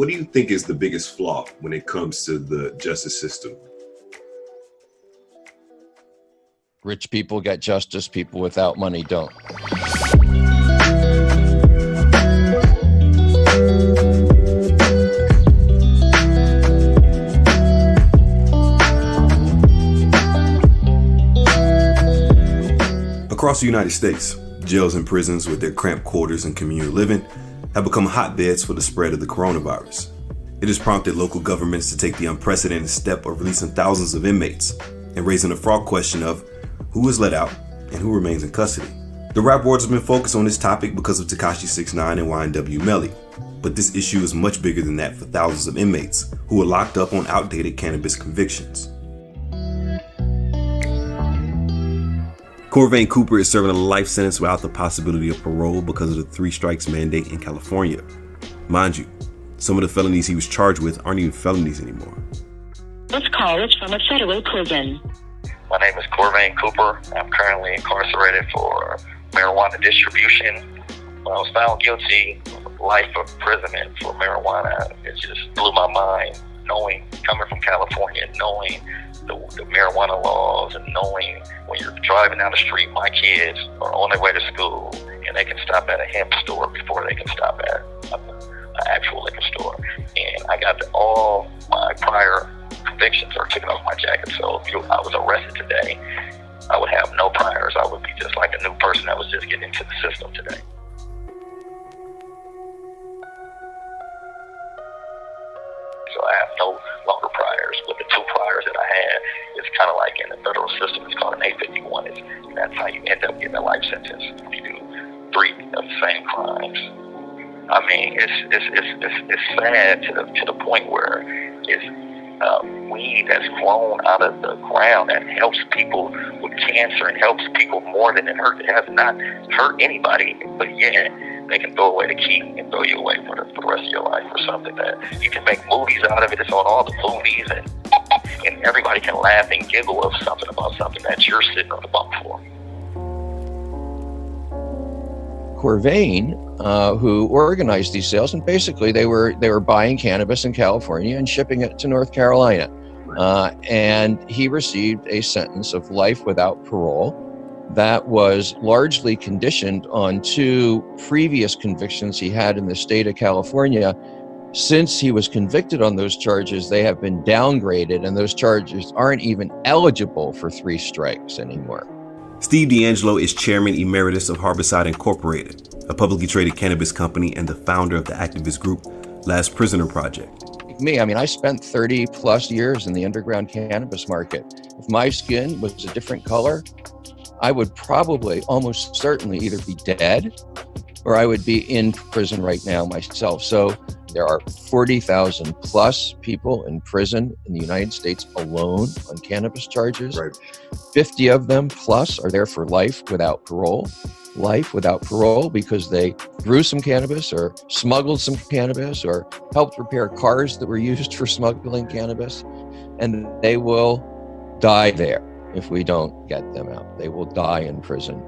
what do you think is the biggest flaw when it comes to the justice system? Rich people get justice, people without money don't. Across the United States, jails and prisons with their cramped quarters and communal living have become hotbeds for the spread of the coronavirus. It has prompted local governments to take the unprecedented step of releasing thousands of inmates and raising the fraught question of who is let out and who remains in custody. The rap wars have been focused on this topic because of Tekashi 6ix9ine and YNW Melly, but this issue is much bigger than that for thousands of inmates who are locked up on outdated cannabis convictions. Corvain Cooper is serving a life sentence without the possibility of parole because of the 3 strikes mandate in California. Mind you, some of the felonies he was charged with aren't even felonies anymore. This call is from a federal prison. My name is Corvain Cooper. I'm currently incarcerated for marijuana distribution. When I was found guilty of life imprisonment for marijuana, it just blew my mind, coming from California, knowing the marijuana laws, and knowing when you're driving down the street, my kids are on their way to school and they can stop at a hemp store before they can stop at an actual liquor store. And I got all my prior convictions are taken off my jacket. So if I was arrested today, I would have no priors. I would be just like a new person that was just getting into the system today. So I have no longer priors. With the 2 priors that I had, it's kind of like in the federal system, it's called an 851. And that's how you end up getting a life sentence if you do 3 of the same crimes. I mean, it's sad to the point where it's weed that's grown out of the ground that helps people with cancer and helps people more than it hurts. It has not hurt anybody, but yet they can throw away the key and throw you away for the rest of your life for something that you can make movies out of it. It's on all the movies, and everybody can laugh and giggle of something about something that you're sitting on the bunk for. Corvain, who organized these sales, and basically they were buying cannabis in California and shipping it to North Carolina. And he received a sentence of life without parole that was largely conditioned on 2 previous convictions he had in the state of California. Since he was convicted on those charges, they have been downgraded, and those charges aren't even eligible for 3 strikes anymore. Steve D'Angelo is chairman emeritus of Harborside Incorporated, a publicly traded cannabis company and the founder of the activist group Last Prisoner Project. Me, I mean, I spent 30 plus years in the underground cannabis market. If my skin was a different color, I would probably almost certainly either be dead or I would be in prison right now myself. So there are 40,000 plus people in prison in the United States alone on cannabis charges. Right. 50 of them plus are there for life without parole. Life without parole because they grew some cannabis or smuggled some cannabis or helped repair cars that were used for smuggling cannabis. And they will die there if we don't get them out. They will die in prison.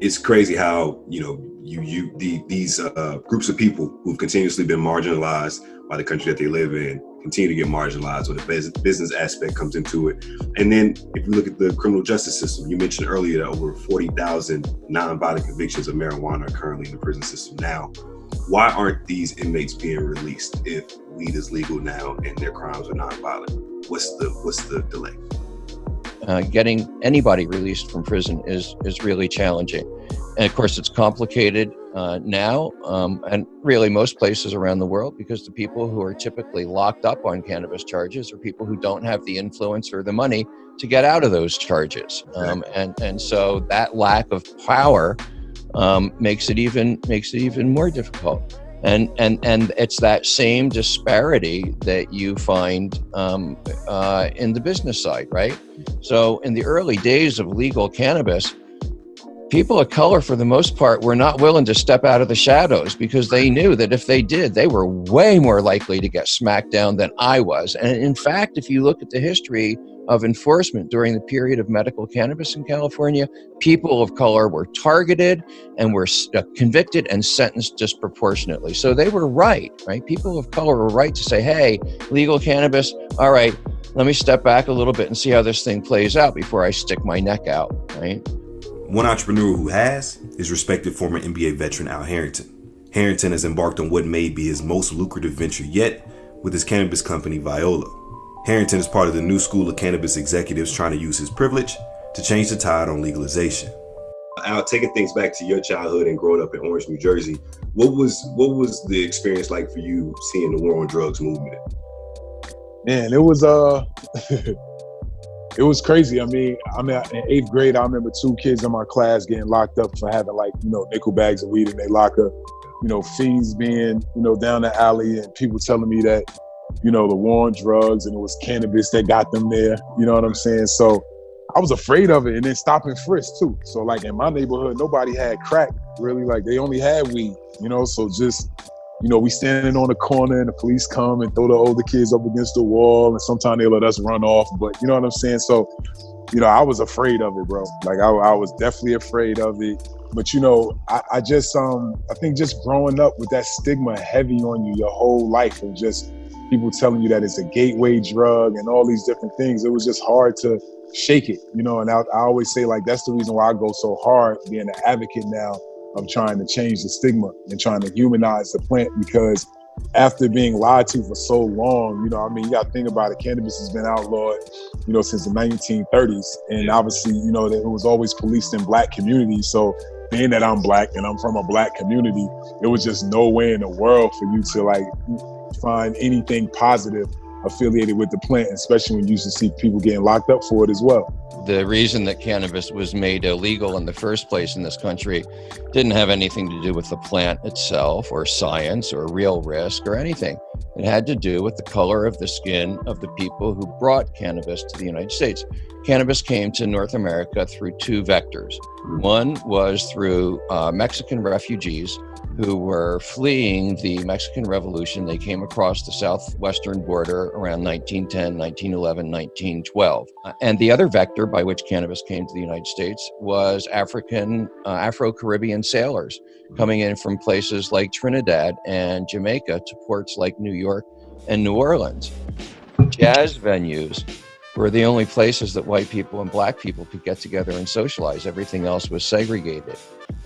It's crazy how, these groups of people who've continuously been marginalized by the country that they live in continue to get marginalized when the business aspect comes into it. And then if you look at the criminal justice system, you mentioned earlier that over 40,000 non-violent convictions of marijuana are currently in the prison system now. Why aren't these inmates being released if weed is legal now and their crimes are non-violent? What's the delay? Getting anybody released from prison is really challenging. And of course, it's complicated now, and really most places around the world, because the people who are typically locked up on cannabis charges are people who don't have the influence or the money to get out of those charges. And so that lack of power makes it even more difficult. And it's that same disparity that you find in the business side, right? So in the early days of legal cannabis, people of color, for the most part, were not willing to step out of the shadows because they knew that if they did, they were way more likely to get smacked down than I was. And in fact, if you look at the history of enforcement during the period of medical cannabis in California, people of color were targeted and were convicted and sentenced disproportionately. So they were right? People of color were right to say, hey, legal cannabis, all right, let me step back a little bit and see how this thing plays out before I stick my neck out, right? One entrepreneur who has is respected former NBA veteran Al Harrington. Harrington has embarked on what may be his most lucrative venture yet with his cannabis company, Viola. Harrington is part of the new school of cannabis executives trying to use his privilege to change the tide on legalization. Al, taking things back to your childhood and growing up in Orange, New Jersey, what was the experience like for you seeing the war on drugs movement? Man, it was it was crazy. I mean, in 8th grade, I remember 2 kids in my class getting locked up for having nickel bags of weed in their locker. Fiends being, down the alley and people telling me that, the war on drugs and it was cannabis that got them there. You know what I'm saying? So I was afraid of it, and then stop and frisk too. So in my neighborhood, nobody had crack really. They only had weed, so just, we standing on the corner and the police come and throw the older kids up against the wall, and sometimes they let us run off, but you know what I'm saying? So, I was afraid of it, bro. I was definitely afraid of it. But I just I think just growing up with that stigma heavy on you your whole life, and just people telling you that it's a gateway drug and all these different things, it was just hard to shake it, and I always say that's the reason why I go so hard being an advocate now of trying to change the stigma and trying to humanize the plant, because after being lied to for so long, you got to think about it. Cannabis has been outlawed, since the 1930s. And obviously, it was always policed in Black communities. So being that I'm Black and I'm from a Black community, it was just no way in the world for you to find anything positive affiliated with the plant, especially when you used to see people getting locked up for it as well. The reason that cannabis was made illegal in the first place in this country didn't have anything to do with the plant itself or science or real risk or anything. It had to do with the color of the skin of the people who brought cannabis to the United States. Cannabis came to North America through 2 vectors. One was through Mexican refugees who were fleeing the Mexican Revolution. They came across the southwestern border around 1910, 1911, 1912. And the other vector by which cannabis came to the United States was Afro-Caribbean sailors coming in from places like Trinidad and Jamaica to ports like New York and New Orleans. Jazz venues were the only places that white people and Black people could get together and socialize. Everything else was segregated.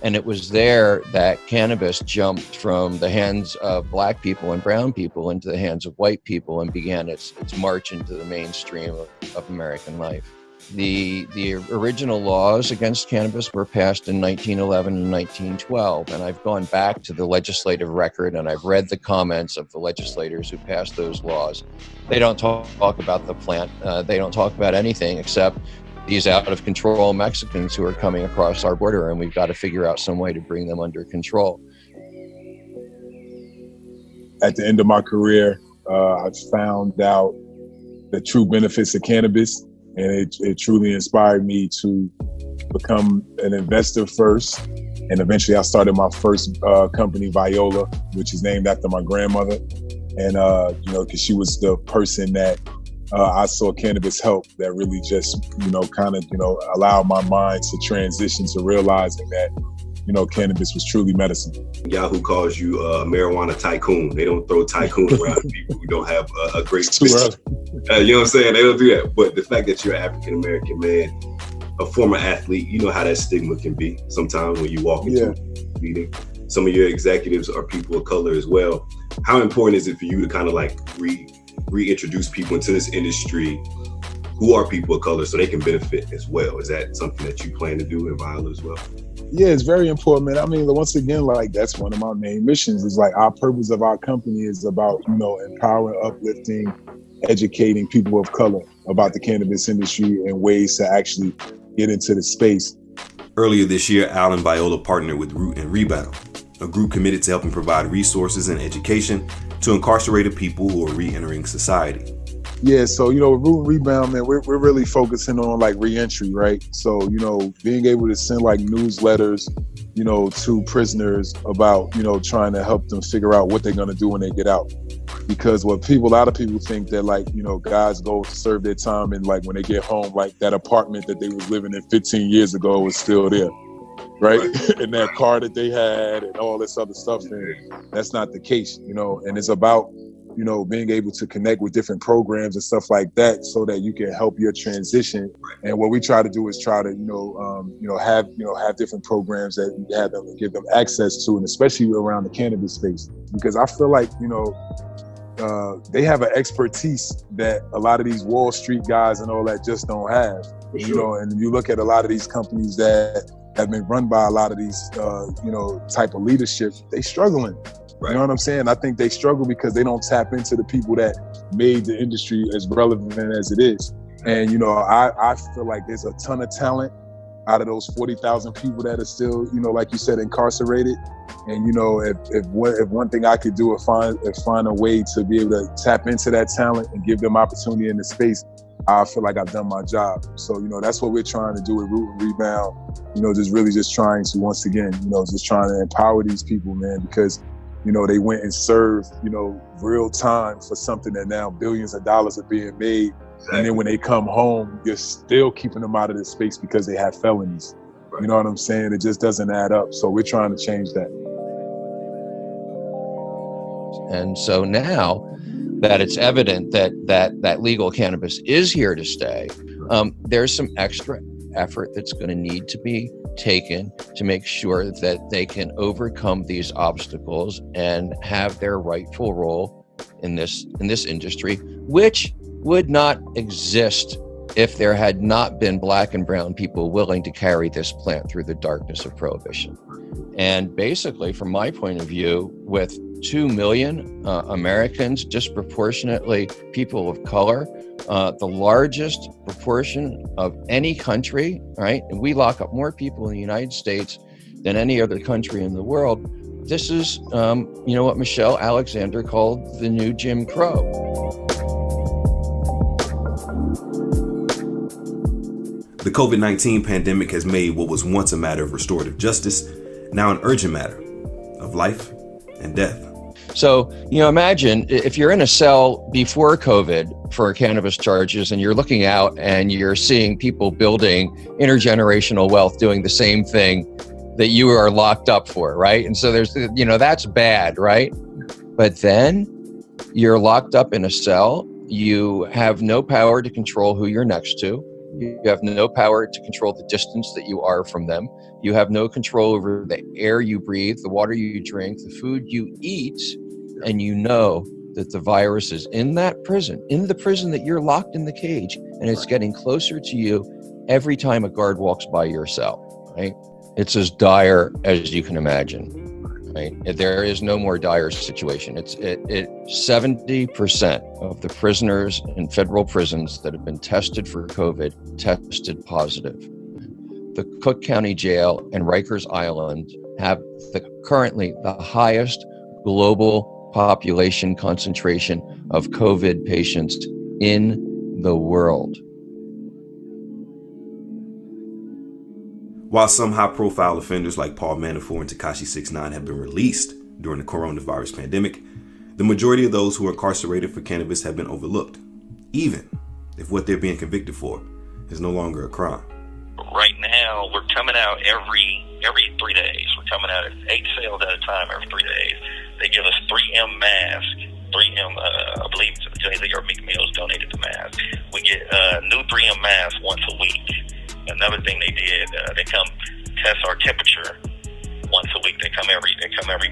And it was there that cannabis jumped from the hands of Black people and brown people into the hands of white people and began its march into the mainstream of American life. The original laws against cannabis were passed in 1911 and 1912, and I've gone back to the legislative record and I've read the comments of the legislators who passed those laws. They don't talk about the plant. They don't talk about anything except these out of control Mexicans who are coming across our border, and we've got to figure out some way to bring them under control. At the end of my career, I found out the true benefits of cannabis. And it truly inspired me to become an investor first. And eventually I started my first company, Viola, which is named after my grandmother. And, because she was the person that I saw cannabis help, that really just, allowed my mind to transition to realizing that, cannabis was truly medicine. Yahoo calls you a marijuana tycoon. They don't throw tycoon around people who don't have a great business. You know what I'm saying? They don't do that. But the fact that you're an African-American man, a former athlete, you know how that stigma can be sometimes when you walk into a meeting. Some of your executives are people of color as well. How important is it for you to kind of reintroduce people into this industry who are people of color so they can benefit as well? Is that something that you plan to do in Viola as well? Yeah, it's very important, man. I mean, once again, that's one of my main missions is our purpose of our company is about, empowering, uplifting, educating people of color about the cannabis industry and ways to actually get into the space. Earlier this year, Al and Viola partnered with Root and Rebattle, a group committed to helping provide resources and education to incarcerated people who are re-entering society. Yeah, so, Root and Rebound, man, we're really focusing on like reentry, right? So, being able to send like newsletters, to prisoners about, trying to help them figure out what they're going to do when they get out. Because a lot of people think that like, guys go to serve their time and like when they get home, like that apartment that they was living in 15 years ago was still there, right? And that car that they had and all this other stuff, and that's not the case, and it's about, being able to connect with different programs and stuff like that so that you can help your transition. And what we try to do is try to, have different programs that you have them give them access to, and especially around the cannabis space. Because I feel like, they have an expertise that a lot of these Wall Street guys and all that just don't have. And you look at a lot of these companies that have been run by a lot of these, type of leadership, they struggling. Right. You know what I'm saying? I think they struggle because they don't tap into the people that made the industry as relevant as it is. And, I feel like there's a ton of talent out of those 40,000 people that are still, like you said, incarcerated. And, if one thing I could do is find a way to be able to tap into that talent and give them opportunity in the space, I feel like I've done my job. So, that's what we're trying to do with Root and Rebound. Just trying to, once again, just trying to empower these people, man, because they went and served, real time for something that now billions of dollars are being made. Exactly. And then when they come home, you're still keeping them out of the space because they have felonies. Right. You know what I'm saying? It just doesn't add up. So we're trying to change that. And so now that it's evident that legal cannabis is here to stay, there's some extra effort that's going to need to be taken to make sure that they can overcome these obstacles and have their rightful role in this industry, which would not exist if there had not been Black and brown people willing to carry this plant through the darkness of prohibition. And basically, from my point of view, with 2 million Americans, disproportionately people of color, the largest proportion of any country, right? And we lock up more people in the United States than any other country in the world. This is, what Michelle Alexander called the new Jim Crow. The COVID-19 pandemic has made what was once a matter of restorative justice now an urgent matter of life and death. So, imagine if you're in a cell before COVID for cannabis charges and you're looking out and you're seeing people building intergenerational wealth doing the same thing that you are locked up for, right? And so there's, that's bad, right? But then you're locked up in a cell. You have no power to control who you're next to. You have no power to control the distance that you are from them. You have no control over the air you breathe, the water you drink, the food you eat, and you know that the virus is in that prison, in the prison that you're locked in the cage, and it's getting closer to you every time a guard walks by your cell, right? It's as dire as you can imagine, right? There is no more dire situation. 70% of the prisoners in federal prisons that have been tested for COVID tested positive. The Cook County Jail and Rikers Island have currently the highest global population concentration of COVID patients in the world. While some high-profile offenders like Paul Manafort and Tekashi 6ix9ine have been released during the coronavirus pandemic, the majority of those who are incarcerated for cannabis have been overlooked, even if what they're being convicted for is no longer a crime. Right now, we're coming out every 3 days. We're coming out at 8 sales at a time every 3 days. They give us 3M masks. 3M, I believe Jay-Z or Meek Mill's donated the mask. We get new 3M masks once a week. Another thing they did, they come test our temperature once a week. They come every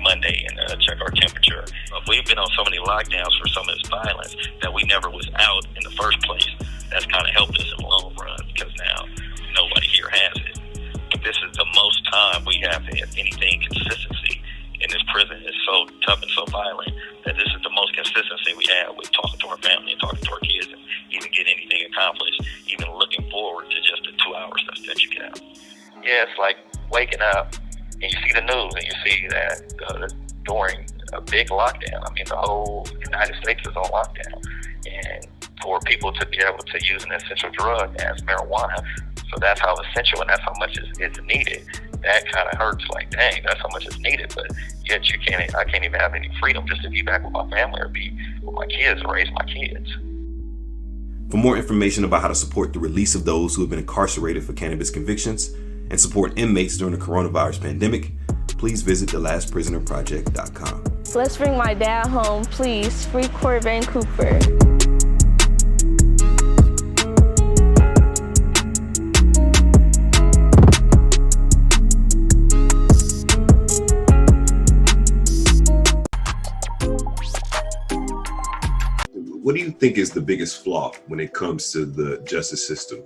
Monday and check our temperature. We've been on so many lockdowns for some of this violence that we never was out in the first place. That's kind of helped us in the long run because now nobody here has it. But this is the most time we have anything consistency in this prison. It's so tough and so violent that this is the most consistency we have with talking to our family and talking to our kids and even getting anything accomplished, even looking forward to just the 2 hours that you get out. Yeah, it's like waking up and you see the news and you see that during a big lockdown, I mean, the whole United States is on lockdown. And for people to be able to use an essential drug as marijuana. So that's how essential and that's how much is needed. That kind of hurts. Like, dang, that's how much is needed. But yet I can't even have any freedom just to be back with my family or be with my kids or raise my kids. For more information about how to support the release of those who have been incarcerated for cannabis convictions and support inmates during the coronavirus pandemic, please visit thelastprisonerproject.com. Let's bring my dad home, please. Free Corbin Cooper. What do you think is the biggest flaw when it comes to the justice system?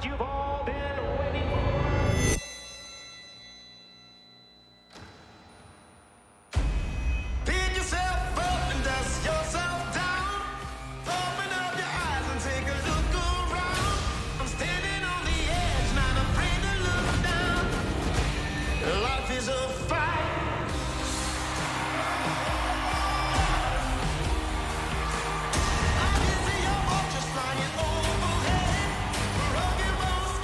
you've all been waiting for. Pick yourself up and dust yourself down. Open up your eyes and take a look around. I'm standing on the edge, not afraid to look down. Life is a fight. I can see your vultures flying overhead. Rugged bones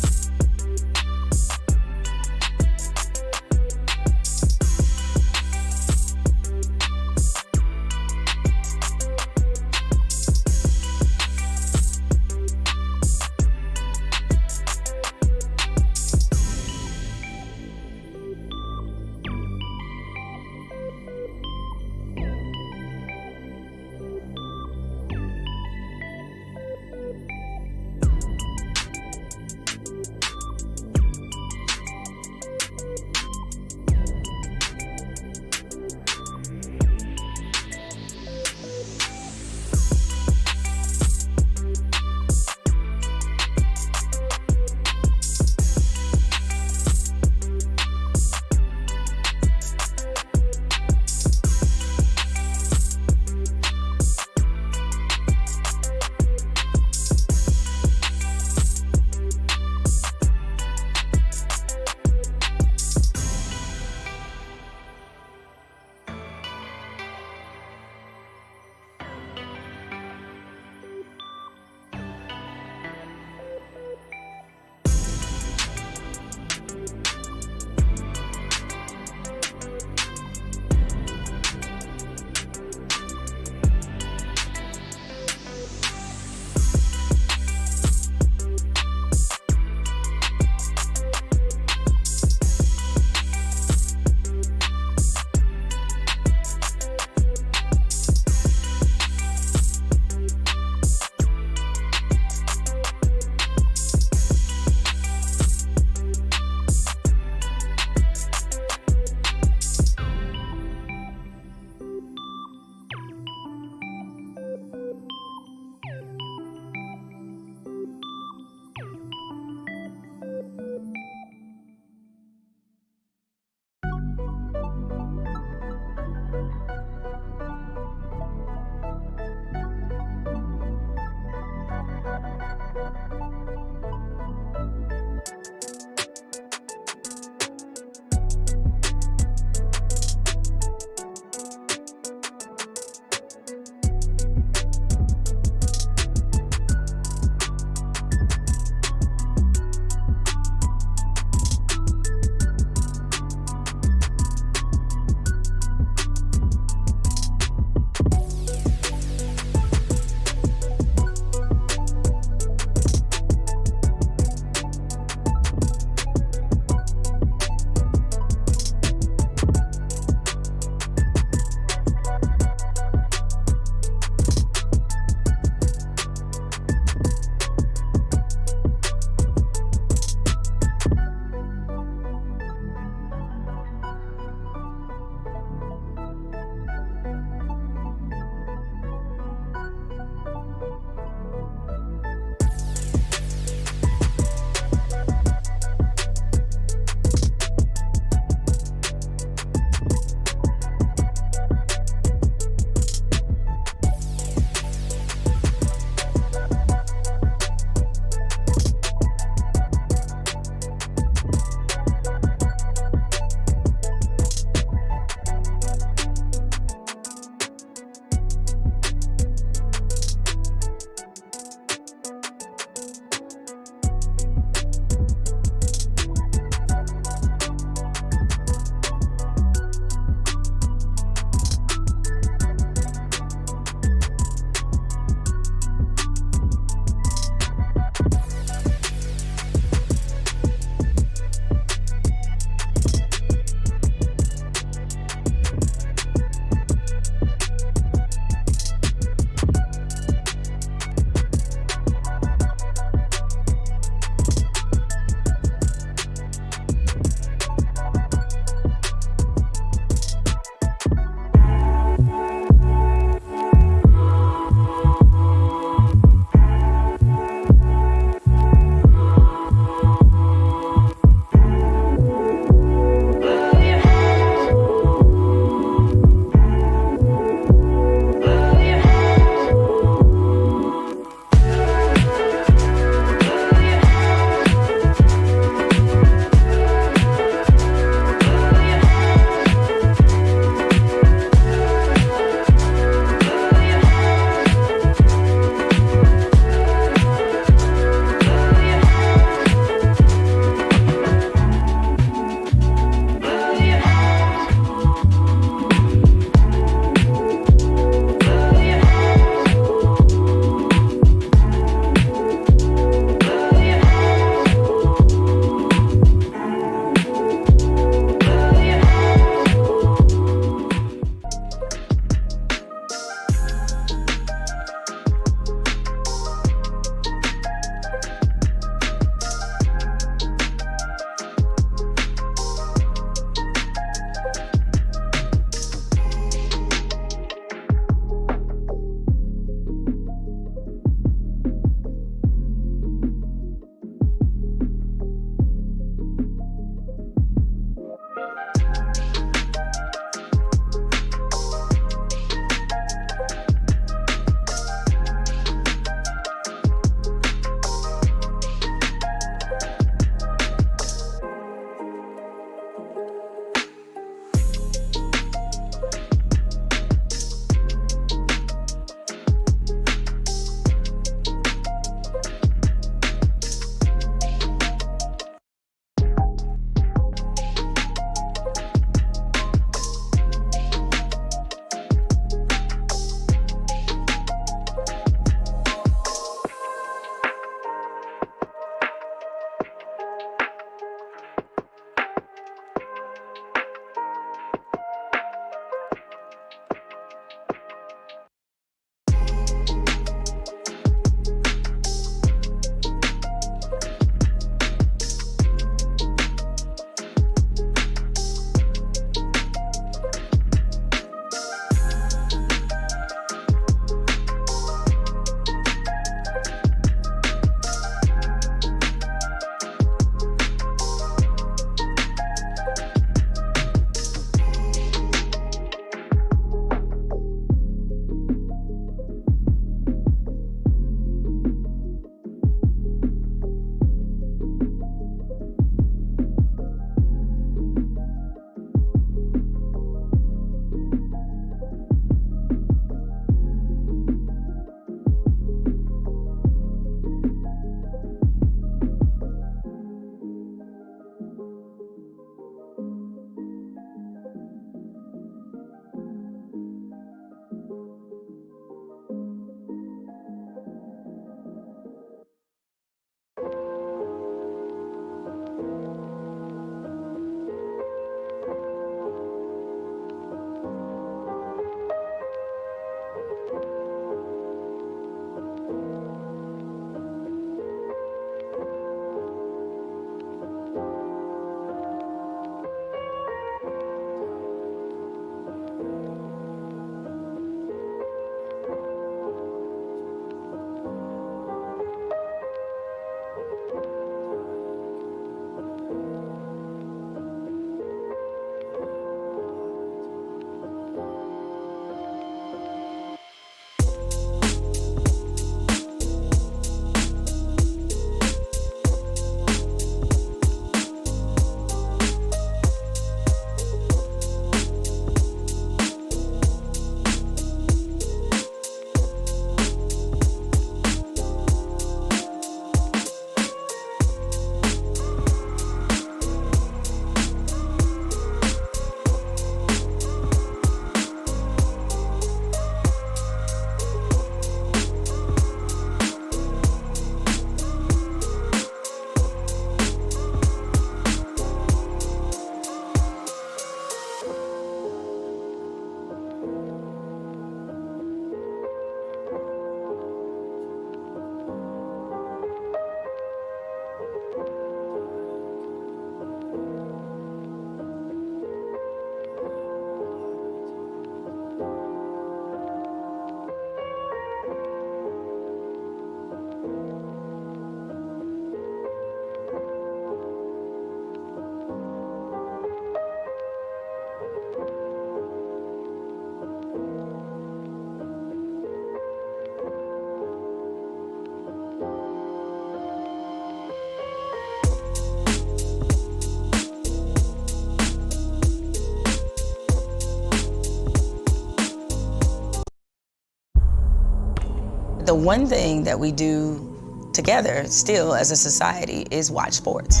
the one thing that we do together still as a society is watch sports.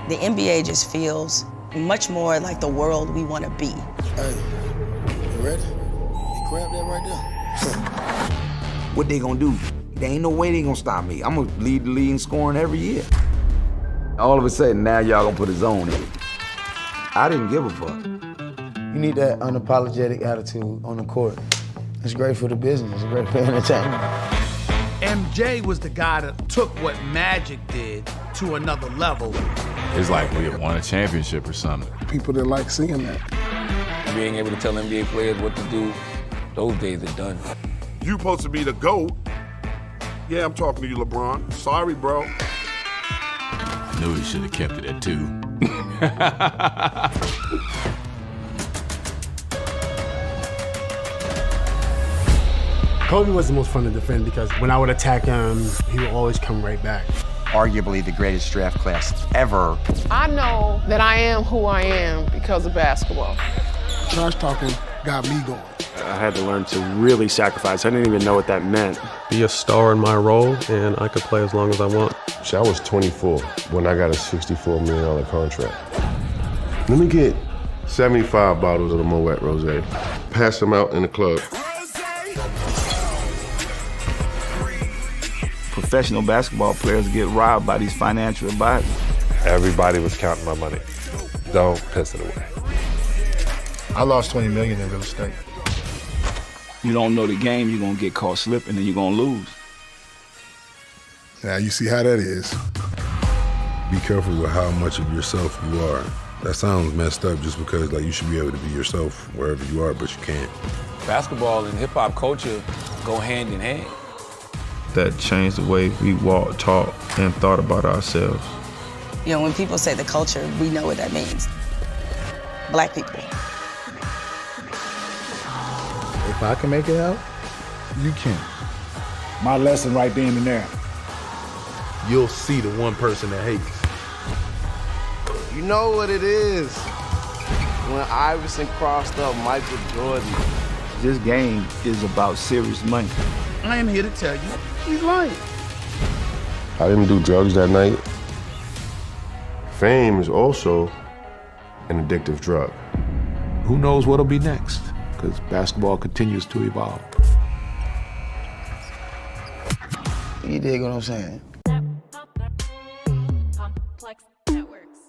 The NBA just feels much more like the world we want to be. Hey, you ready? You grab that right there. What they gonna do? There ain't no way they gonna stop me. I'm gonna lead the league in scoring every year. All of a sudden, now y'all gonna put a zone in. I didn't give a fuck. You need that unapologetic attitude on the court. It's great for the business. It's great for entertainment. MJ was the guy that took what Magic did to another level. It's like we had won a championship or something. People that like seeing that. Being able to tell NBA players what to do, those days are done. You supposed to be the GOAT. Yeah, I'm talking to you, LeBron. Sorry, bro. Knew he should have kept it at 2. Kobe was the most fun to defend because when I would attack him, he would always come right back. Arguably the greatest draft class ever. I know that I am who I am because of basketball. Trash talking got me going. I had to learn to really sacrifice. I didn't even know what that meant. Be a star in my role, and I could play as long as I want. See, I was 24 when I got a $64 million contract. Let me get 75 bottles of the Moet Rosé. Pass them out in the club. Professional basketball players get robbed by these financial advisors. Everybody was counting my money. Don't piss it away. I lost $20 million in real estate. You don't know the game, you're gonna get caught slipping and you're gonna lose. Now you see how that is. Be careful with how much of yourself you are. That sounds messed up just because like you should be able to be yourself wherever you are, but you can't. Basketball and hip-hop culture go hand in hand. That changed the way we walked, talked, and thought about ourselves. You know, when people say the culture, we know what that means. Black people. If I can make it out, you can. My lesson right then and there. You'll see the one person that hates. You know what it is when Iverson crossed up Michael Jordan. This game is about serious money. I am here to tell you, he's lying. I didn't do drugs that night. Fame is also an addictive drug. Who knows what'll be next? Because basketball continues to evolve. You dig what I'm saying? Complex Networks.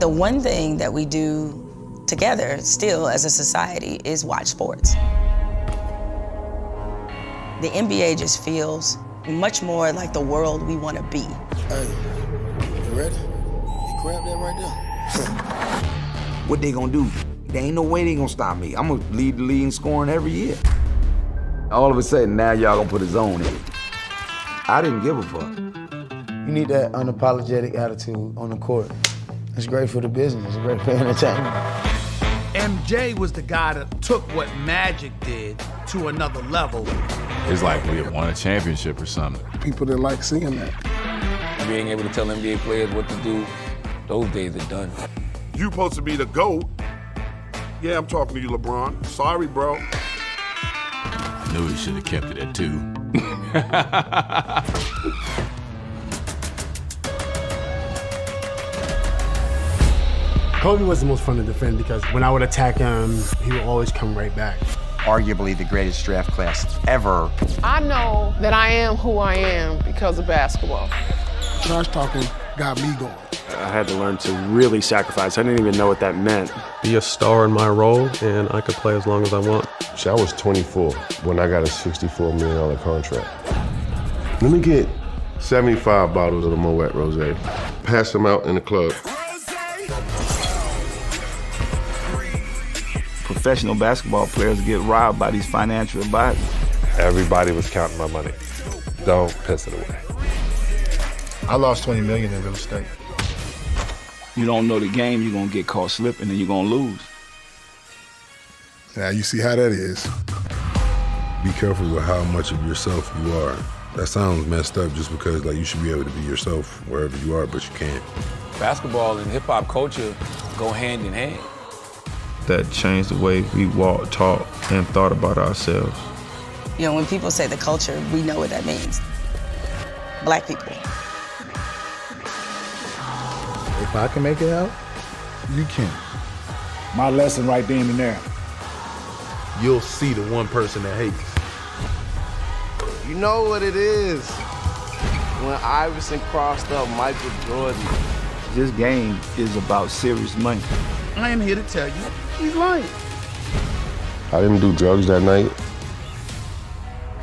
The one thing that we do together still as a society is watch sports. The NBA just feels much more like the world we want to be. Hey, you ready? You grab that right there. What they gonna do? There ain't no way they gonna stop me. I'm gonna lead the league in scoring every year. All of a sudden, now y'all gonna put a zone in. I didn't give a fuck. You need that unapologetic attitude on the court. It's great for the business. It's great for entertainment. MJ was the guy that took what Magic did to another level. It's like we had won a championship or something. People that like seeing that. Being able to tell NBA players what to do, those days are done. You supposed to be the GOAT. Yeah, I'm talking to you, LeBron. Sorry, bro. I knew he should have kept it at 2. Kobe was the most fun to defend because when I would attack him, he would always come right back. Arguably the greatest draft class ever. I know that I am who I am because of basketball. Trash talking got me going. I had to learn to really sacrifice. I didn't even know what that meant. Be a star in my role, and I could play as long as I want. See, I was 24 when I got a $64 million contract. Let me get 75 bottles of the Moet Rosé. Pass them out in the club. Professional basketball players get robbed by these financial advisors. Everybody was counting my money. Don't piss it away. I lost $20 million in real estate. You don't know the game, you're gonna get caught slipping and you're gonna lose. Now you see how that is. Be careful with how much of yourself you are. That sounds messed up just because like you should be able to be yourself wherever you are, but you can't. Basketball and hip-hop culture go hand in hand. That changed the way we walked, talked, and thought about ourselves. You know, when people say the culture, we know what that means. Black people. If I can make it out, you can. My lesson right then and there. You'll see the one person that hates. You know what it is when Iverson crossed up Michael Jordan. This game is about serious money. I am here to tell you, he's lying. I didn't do drugs that night.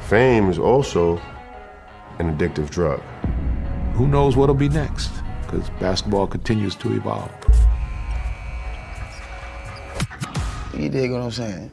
Fame is also an addictive drug. Who knows what'll be next? Because basketball continues to evolve. You dig what I'm saying?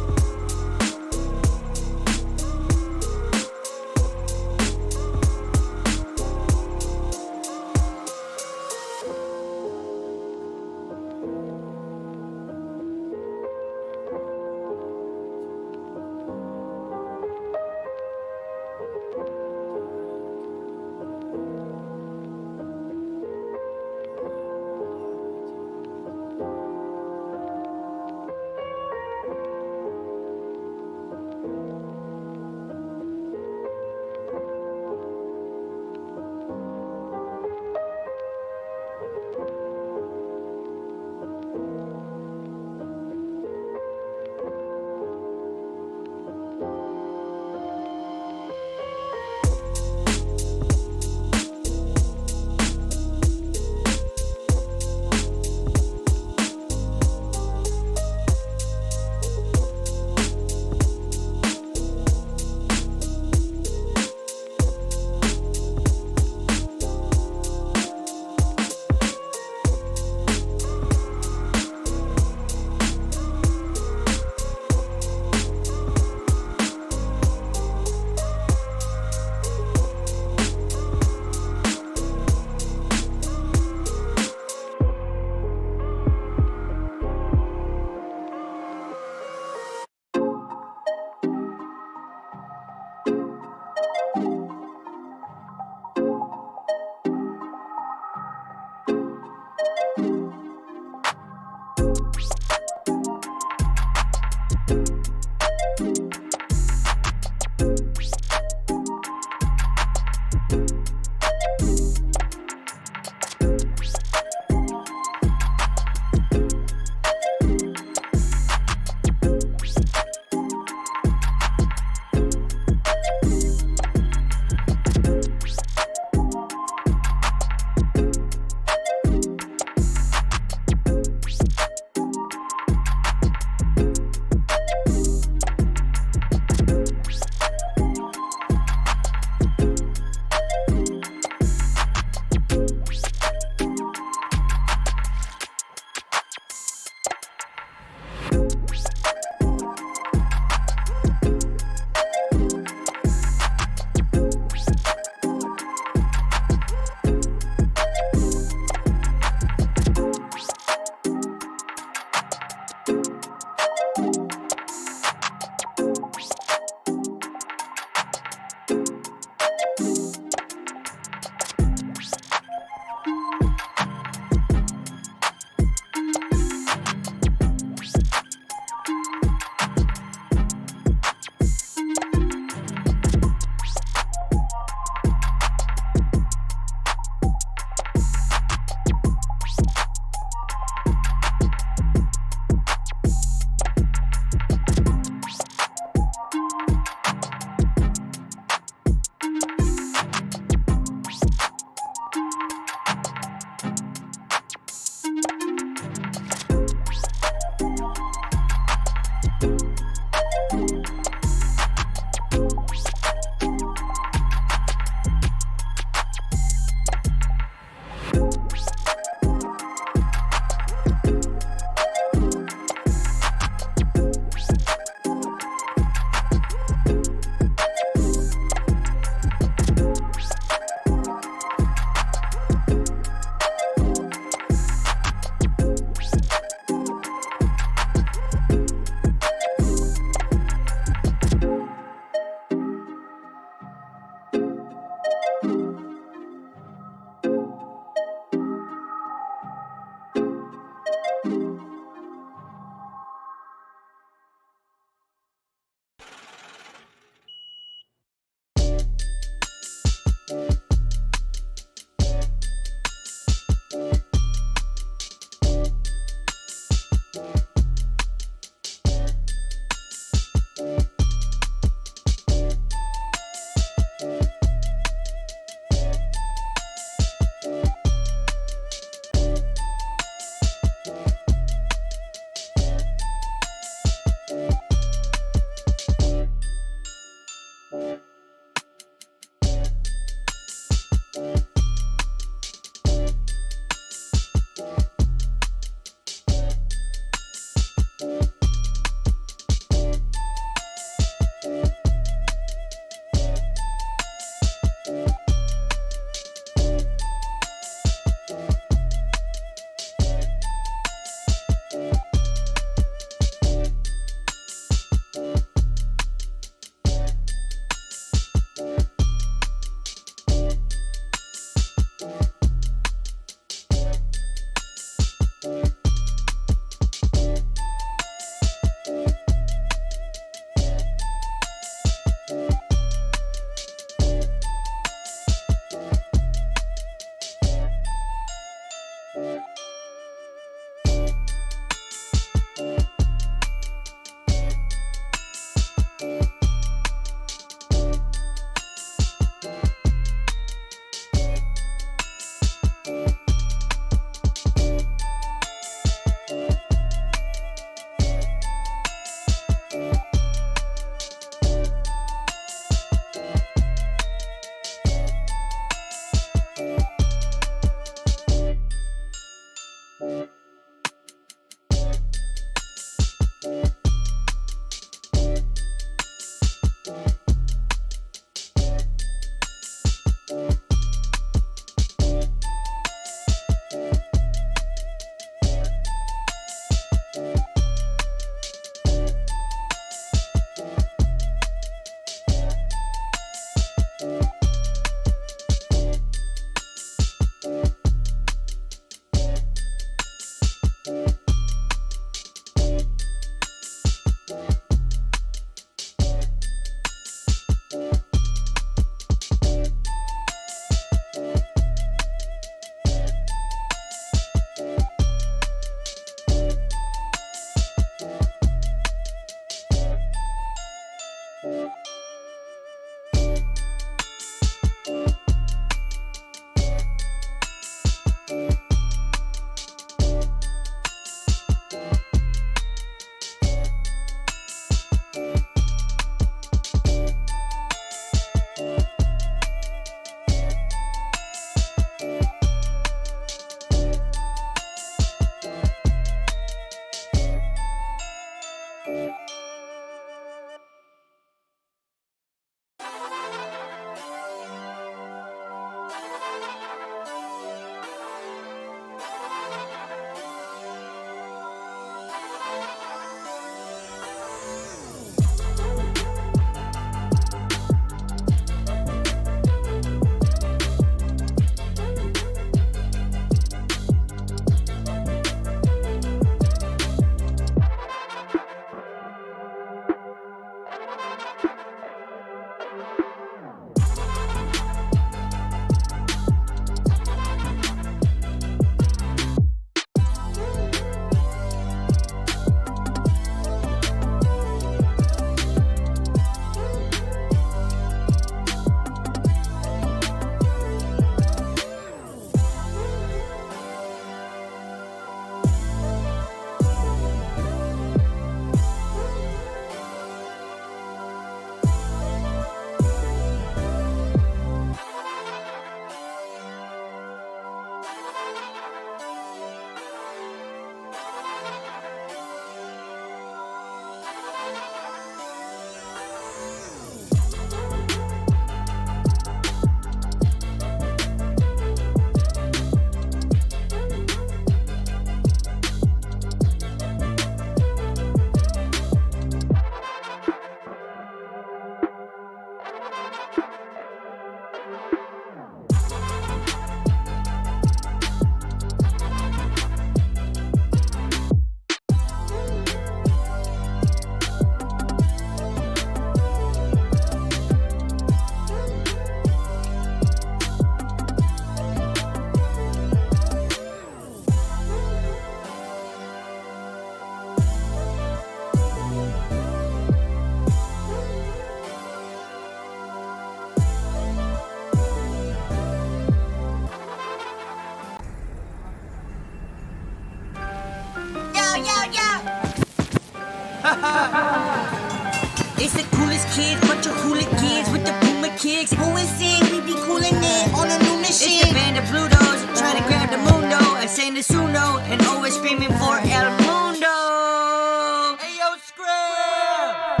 It's the coolest kids, bunch of hooligans with the Puma kicks. Who is saying we be coolin' it on a new machine? It's the band of Plutos trying to grab the mundo. I say Nasuno and always screaming for El Mundo. Hey yo, Scrub!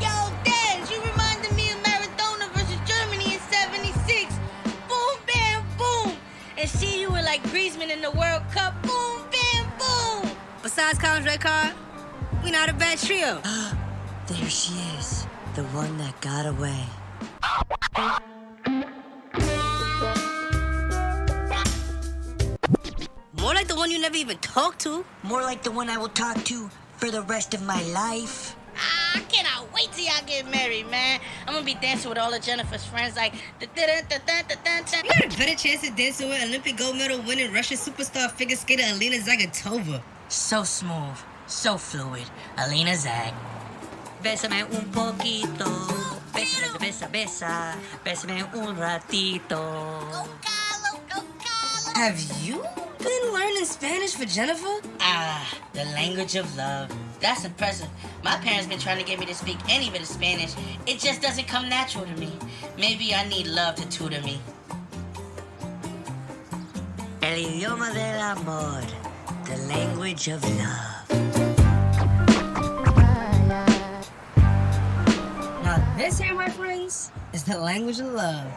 Yo, Daz, you reminded me of Maradona versus Germany in '76. Boom, bam, boom. And see, you were like Griezmann in the World Cup. Boom, bam, boom. Besides Collins Red Card, we not a bad trio. There she is, the one that got away. More like the one you never even talked to. More like the one I will talk to for the rest of my life. I cannot wait till y'all get married, man. I'm gonna be dancing with all of Jennifer's friends like You got a better chance of dancing with Olympic gold medal winning Russian superstar figure skater Alina Zagitova. So smooth, so fluid. Alina Zag. Bésame un poquito. Besa, besa, besa. Bésame un ratito. Go Carlo, go Carlo. Have you been learning Spanish for Jennifer? The language of love. That's impressive. My parents been trying to get me to speak any bit of Spanish. It just doesn't come natural to me. Maybe I need love to tutor me. El idioma del amor. The language of love. Now this here, my friends, is the language of love.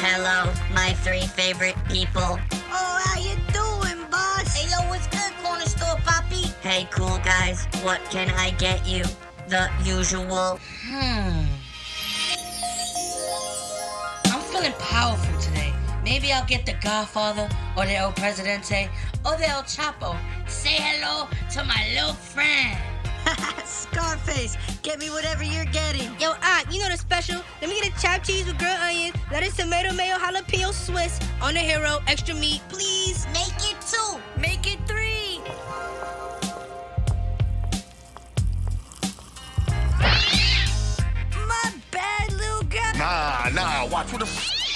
Hello, my 3 favorite people. Oh, how you doing, boss? Hey, yo, what's good, corner store poppy? Hey, cool guys, what can I get you? The usual. I'm feeling powerful today. Maybe I'll get the Godfather or the El Presidente or the El Chapo. Say hello to my little friend. Scarface, get me whatever you're getting. Yo, you know the special? Let me get a chopped cheese with grilled onions, lettuce, tomato, mayo, jalapeno, Swiss, on the hero, extra meat, please. Make it 2. Make it 3. My bad, little guy. Nah, watch where the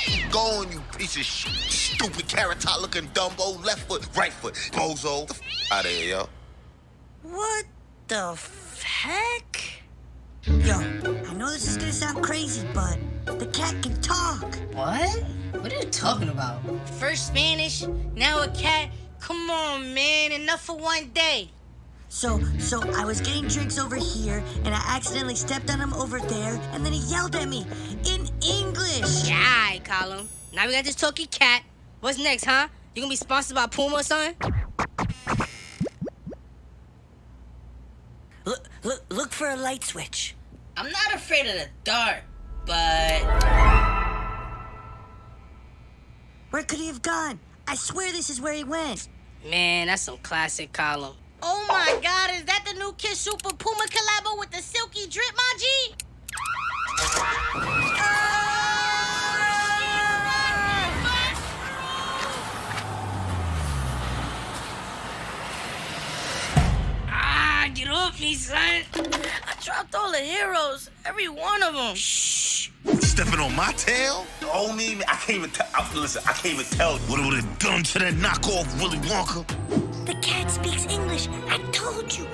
you going, you piece of shit. Stupid carrot top looking Dumbo, left foot, right foot. Bozo, out of here, yo. What the heck? Yo, I know this is gonna sound crazy, but the cat can talk. What? What are you talking about? First Spanish, now a cat. Come on, man, enough for one day. So I was getting drinks over here, and I accidentally stepped on him over there, and then he yelled at me in English. Yeah, all right, Colin. Now we got this talky cat. What's next, huh? You gonna be sponsored by Puma or something? Look for a light switch. I'm not afraid of the dark, but... Where could he have gone? I swear this is where he went. Man, that's some classic column. Oh my God, is that the new Kiss Super Puma collabo with the silky drip, my G? Get off me, son. I dropped all the heroes, every one of them. Shh. Stepping on my tail? Oh, me, I can't even tell. Listen, I can't even tell what it would have done to that knockoff Willy Wonka. The cat speaks English. I told you.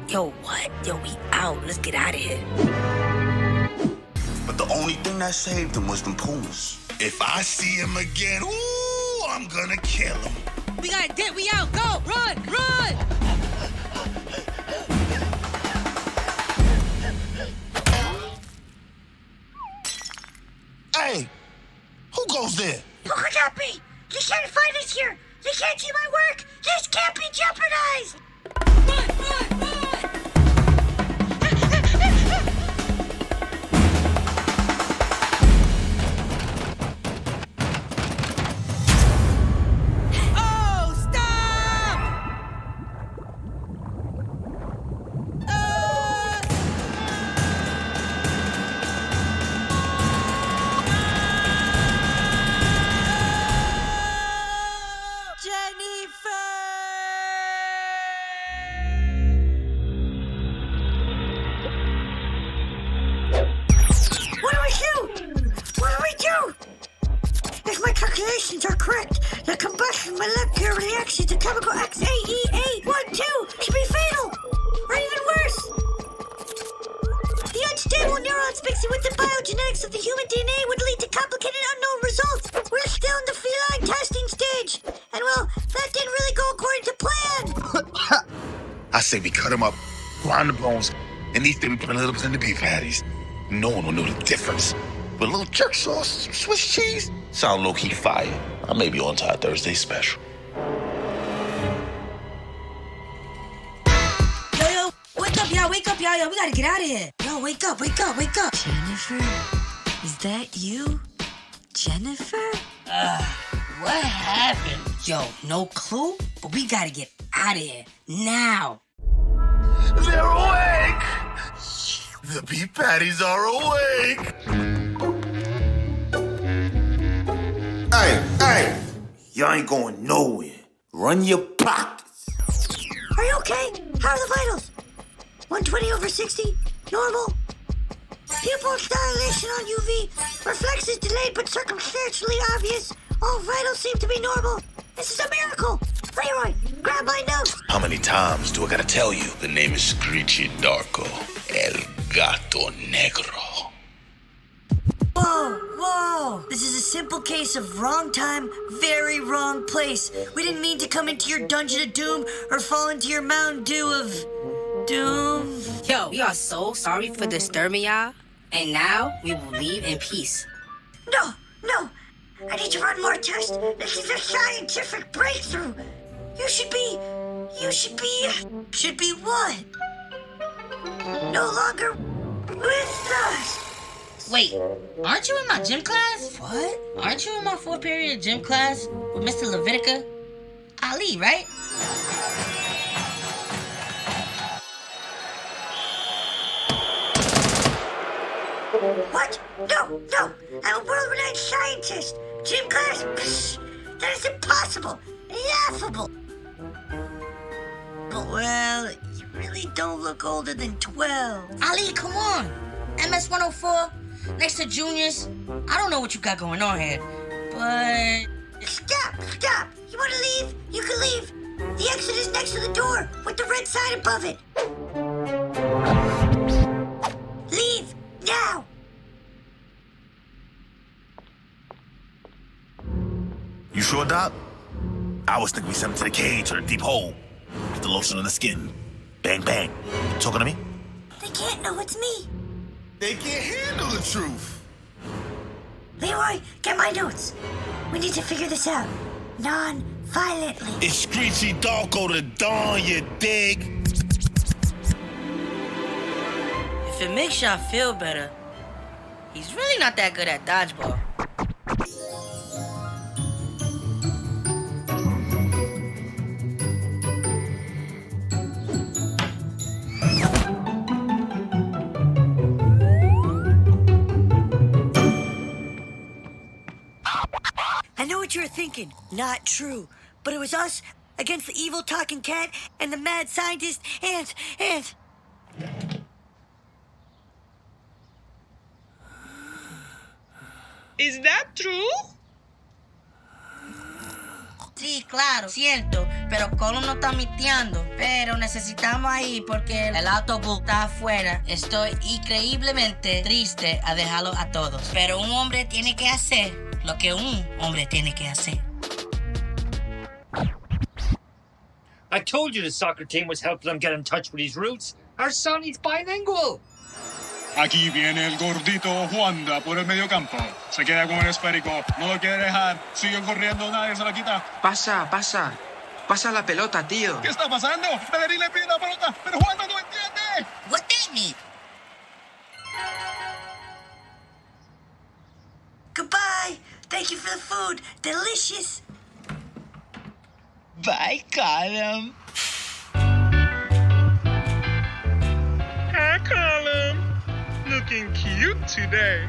Yo, what? Yo, we out. Let's get out of here. But the only thing that saved him was them Pumas. If I see him again, ooh, I'm gonna kill him. We got a dip. We out. Go. Run. Hey, who goes there? Who could that be? You can't find us here. You can't see my work. This can't be jeopardized. Run. Oh, stop! What do we do? If my calculations are correct, The combustion molecular reaction to chemical XAEA12 should be fatal, or even worse. The unstable neurons mixing with the biogenetics of the human DNA would lead to complicated unknown results. We're still in the feline testing stage, and well, that didn't really go according to plan. I say we cut them up, grind the bones, and these things we put a little bit in the beef patties. No one will know the difference. But a little jerk sauce, some Swiss cheese, sound low-key fire. I may be on to our Thursday special. Yo, wake up, y'all, we gotta get out of here. Yo, wake up. Jennifer, is that you? Jennifer? What happened? Yo, no clue, but we gotta get out of here, now. They're awake! The beef patties are awake! Hey! Y'all ain't going nowhere. Run your pockets. Are you okay? How are the vitals? 120/60? Normal? Pupil dilation on UV. Reflexes delayed but circumstantially obvious. All vitals seem to be normal. This is a miracle. Leroy, grab my notes. How many times do I gotta tell you? The name is Screechy Darko, El Gato Negro. Whoa. This is a simple case of wrong time, very wrong place. We didn't mean to come into your dungeon of doom or fall into your Mountain Dew of doom. Yo, we are so sorry for disturbing y'all, and now we will leave in peace. No. I need to run more tests. This is a scientific breakthrough. You should be what? No longer with us. Wait, aren't you in my gym class? What? Aren't you in my 4th period gym class with Mr. Levitica? Ali, right? What? No. I'm a world-renowned scientist. Gym class? Psh, that is impossible. Laughable. Well, you really don't look older than 12. Ali, come on. MS 104, next to juniors. I don't know what you got going on here, but... Stop. You want to leave? You can leave. The exit is next to the door with the red sign above it. Leave now. You sure, Doc? I was thinking we sent him to the cage or the deep hole. Get the lotion on the skin. Bang, bang. You talking to me? They can't know it's me. They can't handle the truth. Leroy, get my notes. We need to figure this out. Non-violently. It's Screechy Darko the Dawn, you dig? If it makes y'all feel better, he's really not that good at dodgeball. I know what you're thinking. Not true. But it was us against the evil talking cat and the mad scientist and... Is that true? Sí, claro, cierto, pero Colin no está miteando. Pero necesitamos ahí porque el autobús está afuera. Estoy increíblemente triste a dejarlo a todos. Pero un hombre tiene que hacer lo que un hombre tiene que hacer. I told you the soccer team was helping him get in touch with his roots. Our son is bilingual. Aquí viene el gordito Juanda por el medio campo. Se queda con el esférico. No lo quiere dejar. Sigue corriendo. Nadie se la quita. Pasa. Pasa la pelota, tío. ¿Qué está pasando? Debería le pide la pelota, pero Juanda no entiende. What that mean? Goodbye. Thank you for the food. Delicious. Bye, Colin. Hi, Colin. Looking cute today.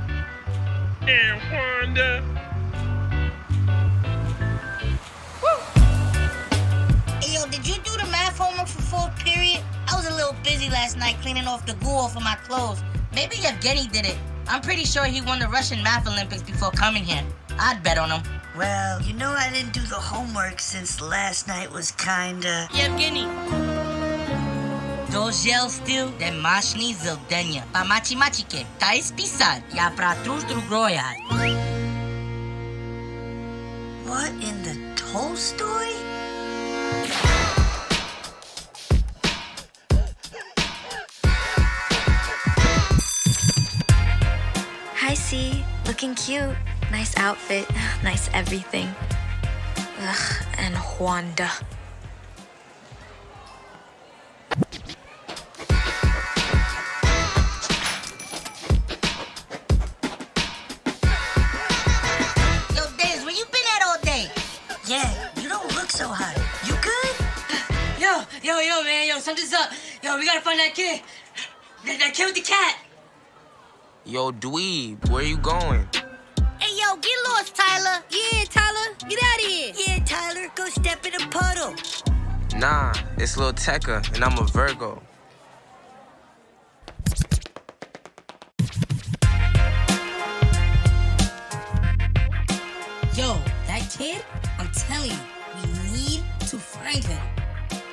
And Wanda. Hey, yo, did you do the math homework for 4th period? I was a little busy last night cleaning off the goo off of my clothes. Maybe Evgeny did it. I'm pretty sure he won the Russian Math Olympics before coming here. I'd bet on him. Well, you know I didn't do the homework since last night was kinda... Yevgeny. Dožel stil de mašni zildenja. Pa mačike, ta ispisat, ja pratrus drugrojat. What in the Tolstoy? Hi, C. Looking cute. Nice outfit. Nice everything. Ugh, and Wanda. Yo, Dez, where you been at all day? Yeah, you don't look so hot. You good? Yo, man, something's up. Yo, we gotta find that kid. That kid with the cat. Yo, dweeb, where you going? Hey, yo, get lost, Tyler. Yeah, Tyler, get out of here. Yeah, Tyler, go step in a puddle. Nah, it's Lil Tekka, and I'm a Virgo. Yo, that kid, I'm telling you, we need to find him.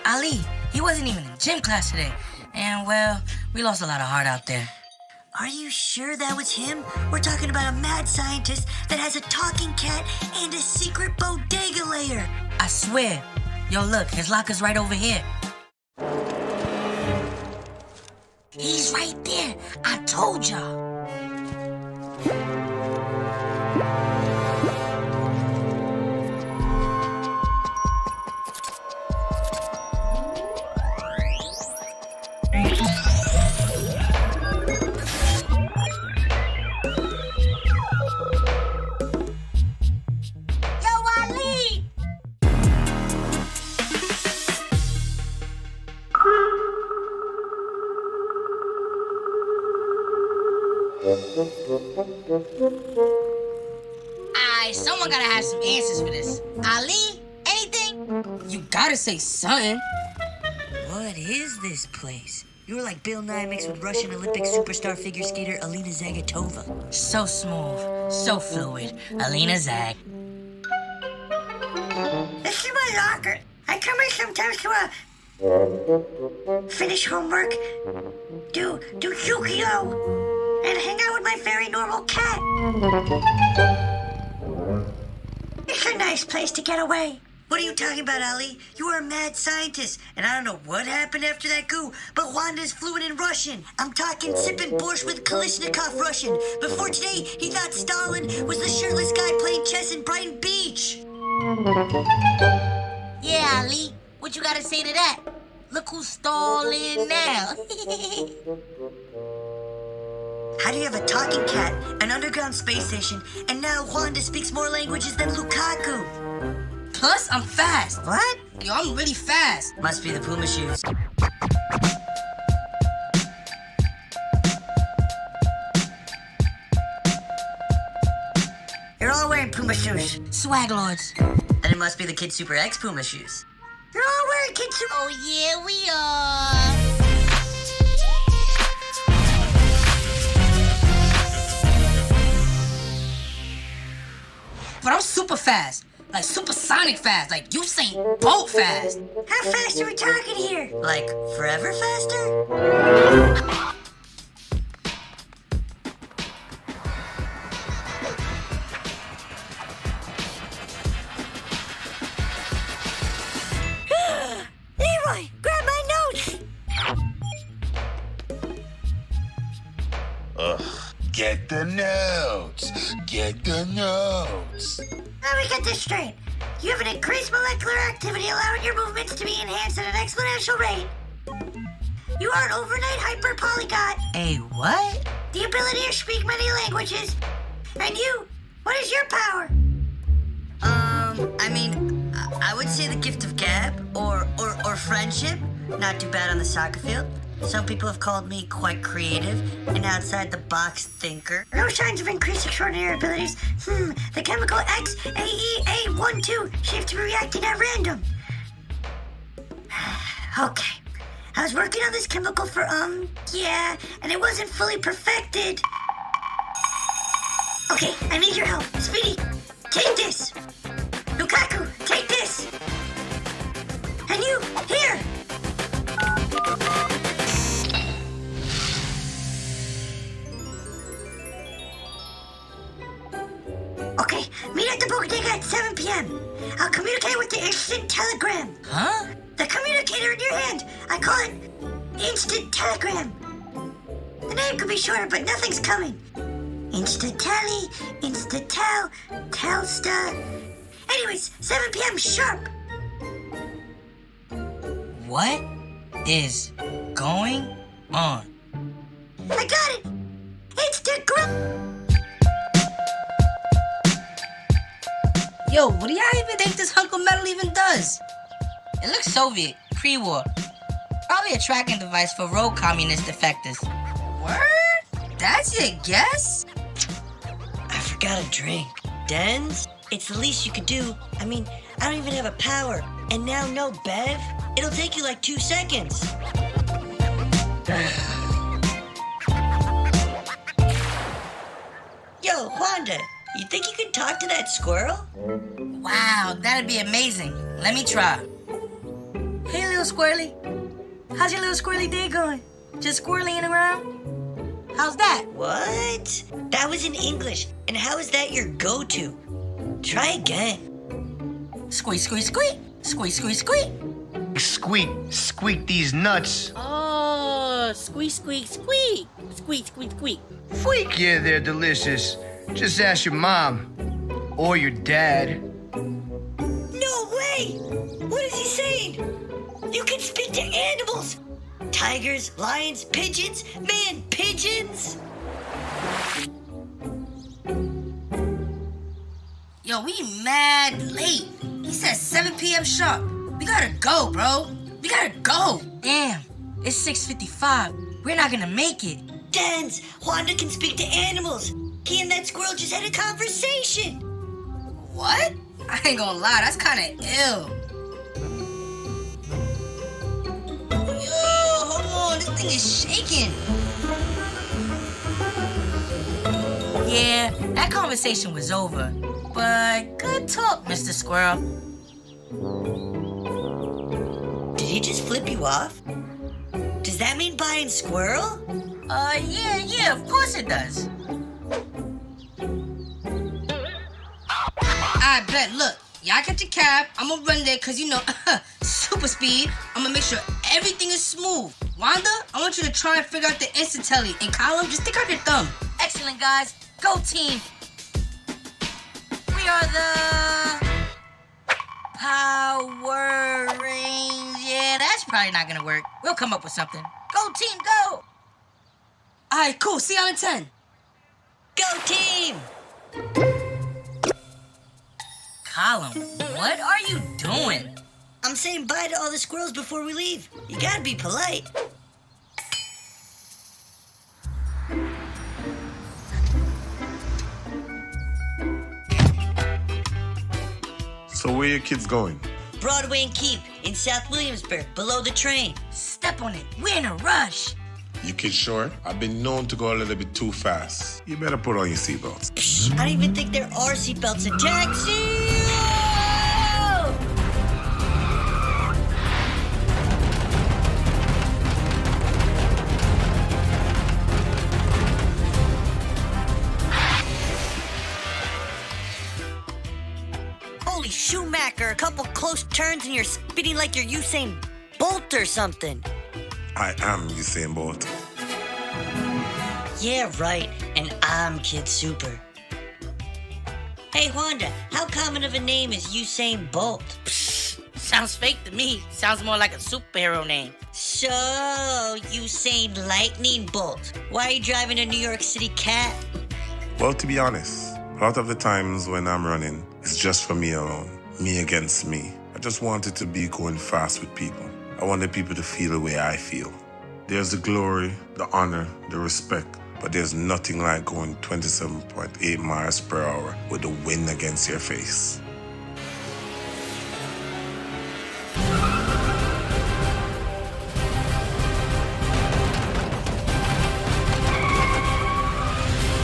Ali, he wasn't even in gym class today. And, well, we lost a lot of heart out there. Are you sure that was him? We're talking about a mad scientist that has a talking cat and a secret bodega layer. I swear. Yo, look, his locker's right over here. He's right there. I told y'all. Someone gotta have some answers for this. Ali, anything? You gotta say something. What is this place? You're like Bill Nye mixed with Russian Olympic superstar figure skater Alina Zagatova. So smooth, so fluid. Alina Zag. This is my locker. I come here sometimes to finish homework, do Yukio, and hang out with my very normal cat. It's a nice place to get away. What are you talking about, Ali? You are a mad scientist, and I don't know what happened after that goo, but Wanda's fluent in Russian. I'm talking sipping borscht with Kalishnikov Russian. Before today, he thought Stalin was the shirtless guy playing chess in Brighton Beach. Yeah, Ali, what you gotta say to that? Look who's stalling now. How do you have a talking cat, an underground space station, and now Wanda speaks more languages than Lukaku? Plus, I'm fast. What? Yo, I'm really fast. Must be the Puma shoes. You're all wearing Puma shoes. Swag lords. Then it must be the Kid Super X Puma shoes. You're all wearing Kid Super... Oh, yeah, we are. But I'm super fast. Like supersonic fast. Like Usain Bolt fast. How fast are we talking here? Like forever faster? Leroy, grab my notes! Ugh. Get the notes. Get the notes. Let me get this straight. You have an increased molecular activity allowing your movements to be enhanced at an exponential rate. You are an overnight hyper-polyglot. A what? The ability to speak many languages. And you, what is your power? I would say the gift of gab or friendship. Not too bad on the soccer field. Some people have called me quite creative, an outside-the-box thinker. No signs of increased extraordinary abilities. The chemical XAEA12 seems to be reacting at random. Okay. I was working on this chemical for, and it wasn't fully perfected. Okay, I need your help. Speedy, take this. PM. I'll communicate with the instant telegram. Huh? The communicator in your hand. I call it instant telegram. The name could be shorter, but nothing's coming. Instant tele, instant tel, telsta. Anyways, 7 p.m. sharp. What is going on? I got it. Instagram. Yo, what do y'all even think this hunk of metal even does? It looks Soviet, pre-war. Probably a tracking device for rogue communist defectors. Word? That's your guess? I forgot a drink. Dens? It's the least you could do. I mean, I don't even have a power. And now no Bev? It'll take you like 2 seconds. Yo, Wanda, you think you could talk to that squirrel? Wow, that'd be amazing. Let me try. Hey, little squirrely. How's your little squirrely day going? Just squirrelying around? How's that? What? That was in English. And how is that your go-to? Try again. Squeak, squeak, squeak. Squeak, squeak, squeak. Squeak, squeak these nuts. Oh, squeak, squeak, squeak. Squeak, squeak, squeak. Freak, yeah, they're delicious. Just ask your mom. Or your dad. No way! What is he saying? You can speak to animals! Tigers, lions, pigeons? Man, pigeons! Yo, we mad late. He said 7 p.m. sharp. We gotta go, bro. We gotta go. Damn, it's 6:55. We're not gonna make it. Dens, Wanda can speak to animals. He and that squirrel just had a conversation. What? I ain't gonna lie, that's kinda ill. Yo, hold on, this thing is shaking. Yeah, that conversation was over. But good talk, Mr. Squirrel. Did he just flip you off? Does that mean buying squirrel? Yeah, of course it does. I bet, look, y'all get your cab. I'm gonna run there cause you know, super speed. I'm gonna make sure everything is smooth. Wanda, I want you to try and figure out the instant telly. And Colin, just stick out your thumb. Excellent, guys. Go team. We are the Power Rangers. Yeah, that's probably not gonna work. We'll come up with something. Go team, go. All right, cool. See y'all in 10. Go team! Colin, what are you doing? I'm saying bye to all the squirrels before we leave. You gotta be polite. So where your kids going? Broadway and Keep in South Williamsburg, below the train. Step on it. We're in a rush. You kids sure? I've been known to go a little bit too fast. You better put on your seatbelts. Psh, I don't even think there are seatbelts in taxi! Holy Schumacher, a couple close turns and you're spinning like you're Usain Bolt or something. I am Usain Bolt. Yeah, right. And I'm Kid Super. Hey, Wanda, how common of a name is Usain Bolt? Psh, sounds fake to me. Sounds more like a superhero name. So, Usain Lightning Bolt. Why are you driving a New York City cat? Well, to be honest, a lot of the times when I'm running, it's just for me alone. Me against me. I just wanted to be going fast with people. I wanted people to feel the way I feel. There's the glory, the honor, the respect, but there's nothing like going 27.8 miles per hour with the wind against your face.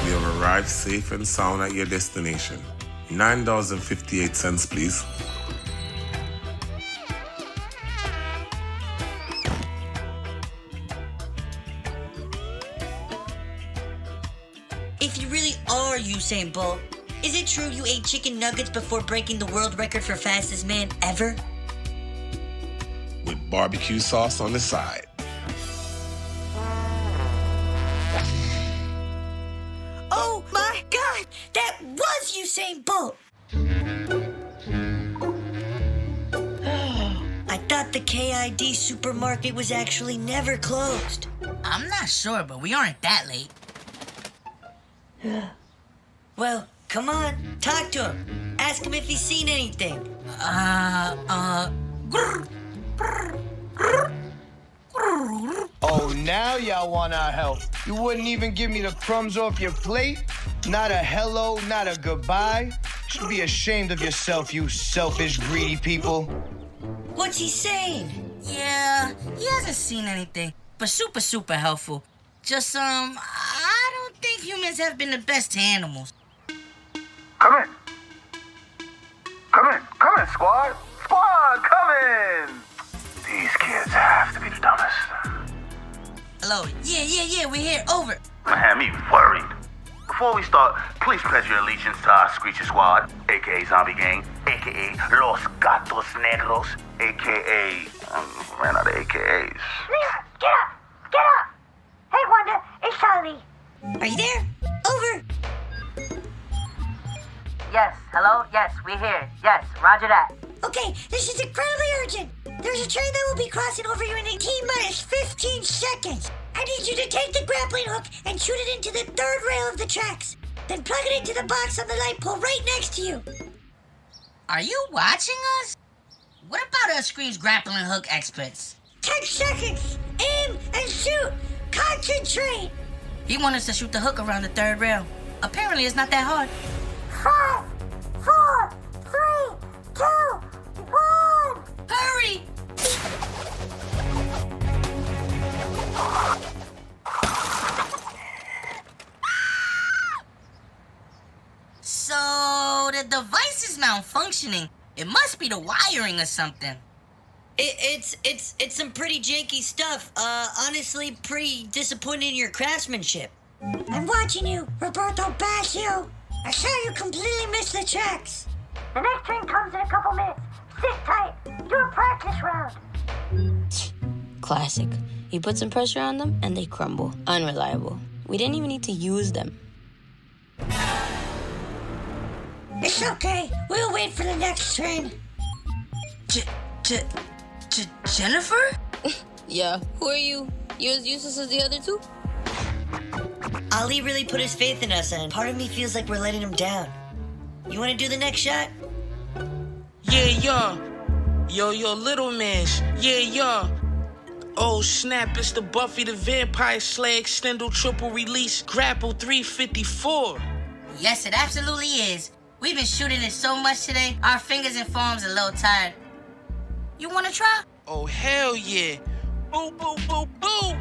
We have arrived safe and sound at your destination. $9.58, please. If you really are Usain Bolt, is it true you ate chicken nuggets before breaking the world record for fastest man ever? With barbecue sauce on the side. Oh my God! That was Usain Bolt! I thought the KID supermarket was actually never closed. I'm not sure, but we aren't that late. Well, come on, talk to him. Ask him if he's seen anything. Oh, now y'all want our help. You wouldn't even give me the crumbs off your plate? Not a hello, not a goodbye? You should be ashamed of yourself, you selfish, greedy people. What's he saying? Yeah, he hasn't seen anything, but super helpful. Just, I don't think humans have been the best to animals. Come in. Come in, squad. Squad, come in. These kids have to be the dumbest. Hello, yeah, we're here, over. Had me worried. Before we start, please pledge your allegiance to our Screechy Squad, aka Zombie Gang, aka Los Gatos Negros, aka... ran out of AKAs. Leah, get up! Hey, Wanda, it's Charlie. Are you there? Over. Yes, hello, yes, we're here. Yes, roger that. Okay, this is incredibly urgent. There's a train that will be crossing over you in T-minus 15 seconds. I need you to take the grappling hook and shoot it into the third rail of the tracks. Then plug it into the box on the light pole right next to you. Are you watching us? What about us Scream's grappling hook experts? 10 seconds. Aim and shoot. Concentrate. He wants us to shoot the hook around the third rail. Apparently, it's not that hard. 5, 4, 3, 2, 1. Hurry! So the device is malfunctioning. It must be the wiring or something. It's some pretty janky stuff. Honestly, pretty disappointed in your craftsmanship. I'm watching you, Roberto Baggio. I saw you completely miss the tracks. The next train comes in a couple minutes. Sit tight. Do a practice round. Classic. You put some pressure on them and they crumble. Unreliable. We didn't even need to use them. It's okay. We'll wait for the next train. Jennifer? Yeah. Who are you? You're as useless as the other two? Ali really put his faith in us, and part of me feels like we're letting him down. You want to do the next shot? Yeah. Yo, little mans. Yeah. Oh, snap, it's the Buffy the Vampire Slayer Extendo Triple Release Grapple 354. Yes, it absolutely is. We've been shooting it so much today, our fingers and forearms are a little tired. You want to try? Oh, hell yeah. Boo, boo, boo, boo.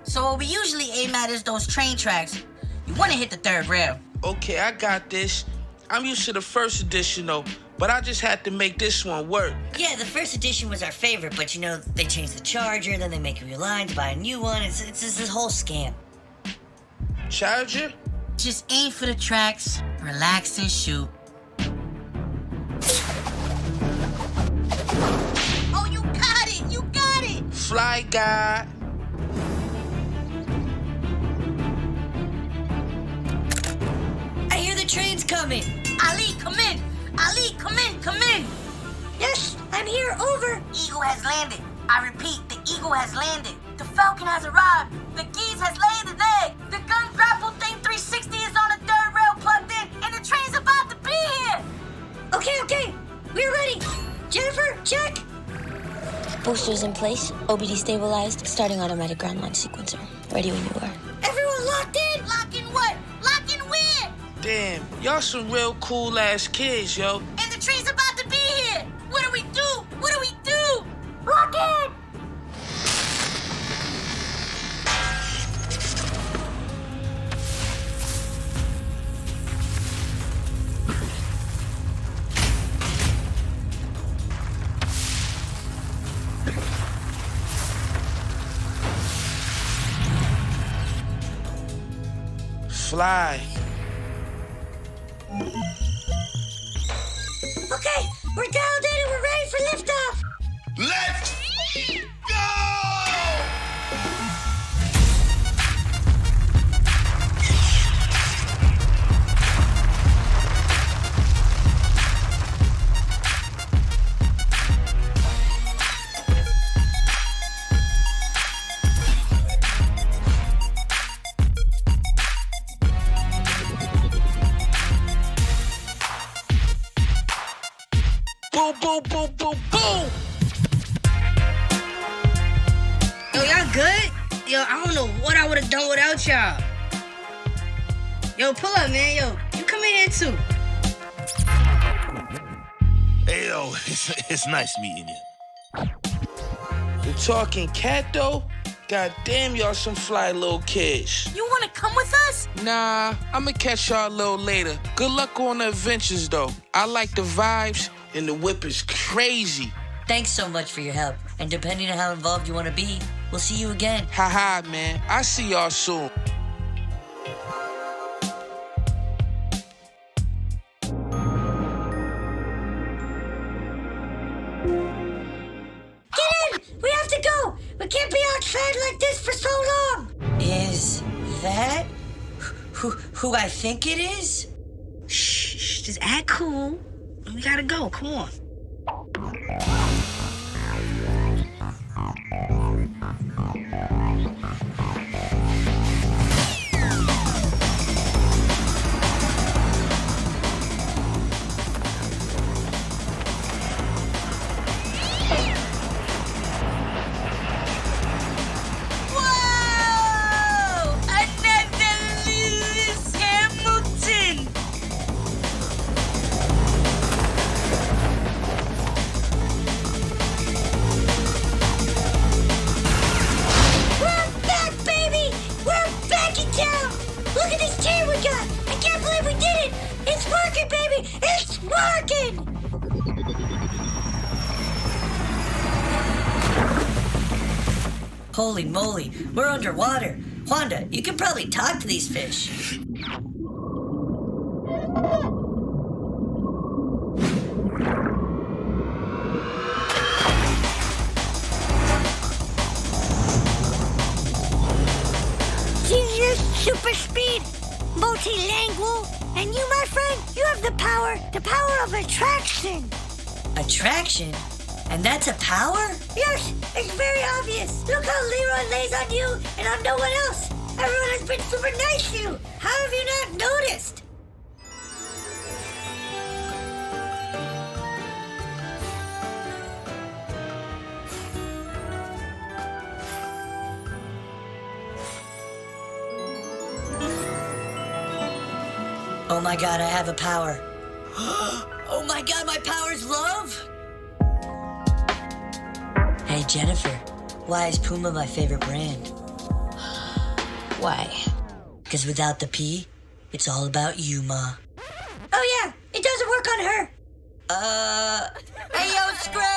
So what we usually aim at is those train tracks. You want to hit the third rail. Okay, I got this. I'm used to the first edition, though, but I just had to make this one work. Yeah, the first edition was our favorite, but they changed the charger, then they make you reline to buy a new one. It's this whole scam. Charger? Just aim for the tracks, relax and shoot. Oh, you got it! Fly guy. I hear the train's coming. Ali, come in! Yes, I'm here, over. Eagle has landed. I repeat, the Eagle has landed. The Falcon has arrived. The Geese has laid the egg. The gun grapple thing 360 is on the third rail plugged in, and the train's about to be here. Okay, we're ready. Jennifer, check. Boosters in place, OBD stabilized, starting automatic ground launch sequencer. Ready when you are. Everyone locked in? Lock in what? Lock in where? Damn, y'all some real cool-ass kids, yo. And the train's about to be here. What do we do? Lock in. Fly. Okay, we're dialed in and we're ready for liftoff. Let's go! Boom, boom, boom, boom, boom. Yo, y'all good? Yo, I don't know what I would have done without y'all. Yo, pull up, man. Yo, you come in here too. Hey, yo, it's nice meeting you. You talking cat though? God damn, y'all some fly little kids. You wanna come with us? Nah, I'ma catch y'all a little later. Good luck on the adventures though. I like the vibes and the whip is crazy. Thanks so much for your help. And depending on how involved you wanna be, we'll see you again. Haha, man. I see y'all soon. Get in! We have to go! We can't be outside like this for so long! Is that who I think it is? Shh, just act cool. We gotta go, come on. Whoa! Another Lewis Hamilton! We're back, baby! We're back in town! Look at this team we got! I can't believe we did it! It's working, baby! It's working! Holy moly, we're underwater. Wanda, you can probably talk to these fish. Genius, super speed, multilingual, and you, my friend, you have the power of attraction. Attraction? And that's a power? Yes, it's very obvious. Look how Leroy lays on you and on no one else. Everyone has been super nice to you. How have you not noticed? Oh my god, I have a power. Oh my god, my power is love? Hey, Jennifer, why is Puma my favorite brand? Why? Because without the P, it's all about you, Ma. Oh yeah, it doesn't work on her. Hey, yo, Scrap!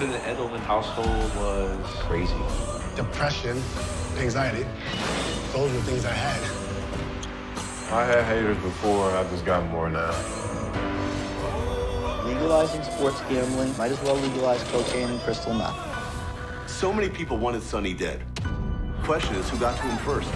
in the Edelman household was crazy. Depression, anxiety, those were things I had. I had haters before, I just got more now. Legalizing sports gambling, might as well legalize cocaine and crystal meth. So many people wanted Sonny dead. Question is, who got to him first?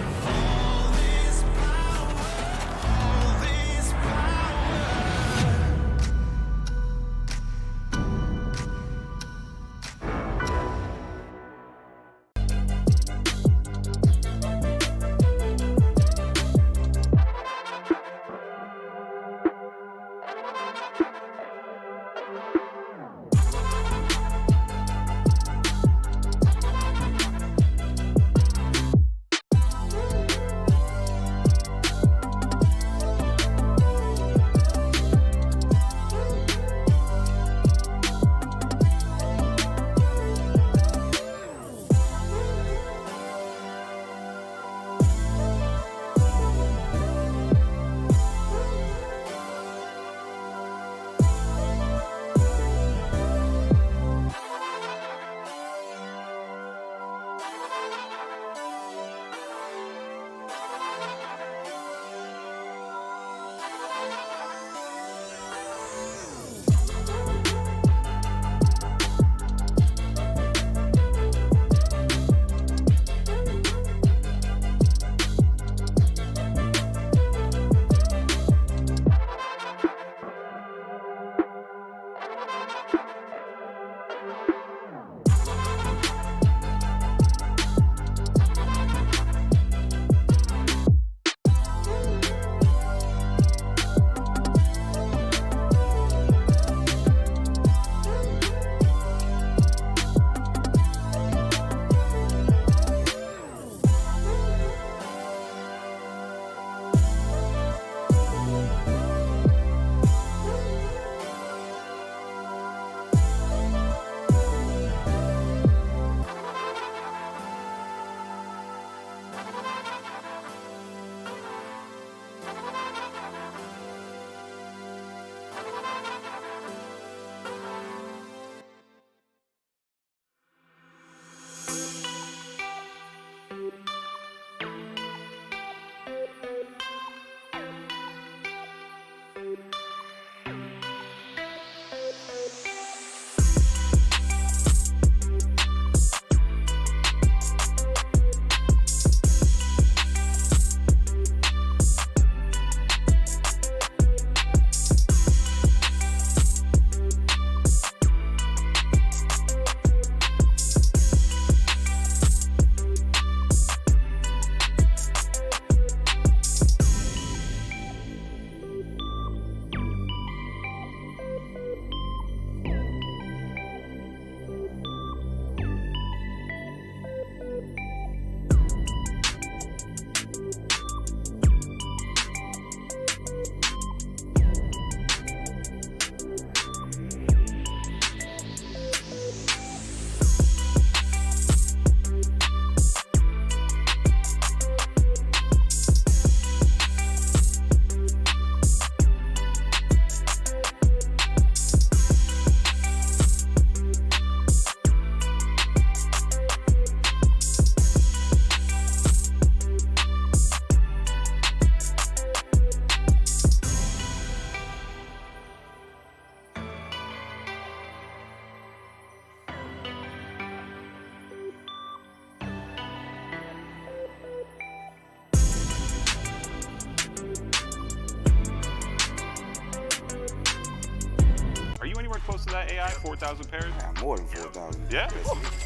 Are you anywhere close to that AI, 4,000 pairs? Yeah, more than 4,000. Yeah?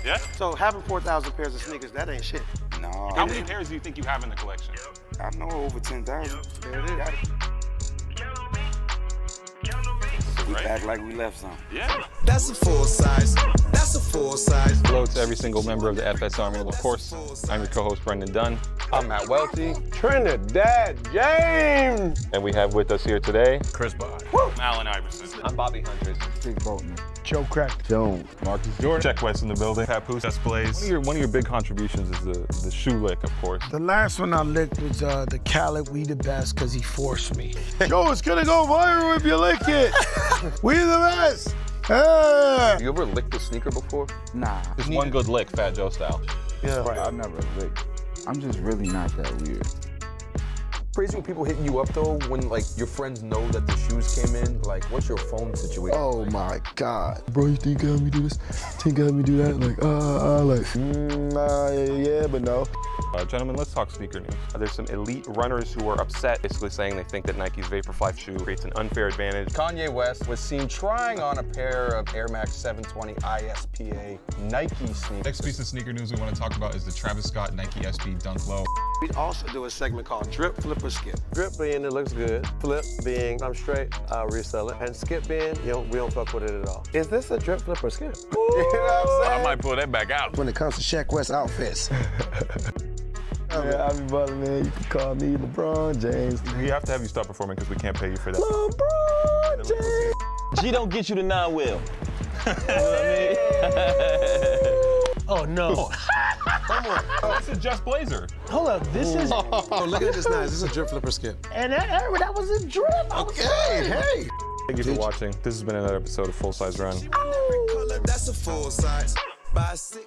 Yeah? So having 4,000 pairs of sneakers, that ain't shit. No. How many pairs do you think you have in the collection? I know over 10,000. There it is. We act like we left some. Yeah. That's a full size. That's a full size. Hello to every single member of the FS Army. Of course, I'm your co-host, Brendan Dunn. I'm Matt Welty. Trinidad James. And we have with us here today, Chris Bond. Allen Iverson. I'm Bobby Huntress. Steve Bolton. Joe Crack. Jones. Marcus Jordan. Check West in the building. Papoose displays. One of your big contributions is the shoe lick, of course. The last one I licked was the Khaled We the Best because he forced me. Yo, it's gonna go viral if you lick it. We the best. You ever licked a sneaker before? Nah. Just one good lick, Fat Joe style. Yeah. Right, I've never licked. I'm just really not that weird. Crazy when people hitting you up though, when like your friends know that the shoes came in. Like, what's your phone situation? Oh my God, bro, you think you got me do this? Think you got me do that? Yeah, but no. Gentlemen, let's talk sneaker news. There's some elite runners who are upset, basically saying they think that Nike's Vaporfly shoe creates an unfair advantage. Kanye West was seen trying on a pair of Air Max 720 ISPA Nike sneakers. Next piece of sneaker news we want to talk about is the Travis Scott Nike SB Dunk Low. We also do a segment called Drip, Flip, or Skip. Drip being it looks good. Flip being I'm straight, I'll resell it. And skip being, we don't fuck with it at all. Is this a drip, flip, or skip? You know what I'm saying? I might pull that back out. When it comes to Shaq West outfits. Yeah, I be balling, man. You can call me LeBron James. We have to have you stop performing because we can't pay you for that. LeBron James. G don't get you to non-will. You know what I mean? Oh, no. Oh, it's a Just Blazer. Hold up, this is... Oh, look at this nice. This is a drip, flip, or skip. And that was a drip. Okay, hey. Thank you for watching. This has been another episode of Full Size Run. That's a full size. By 6.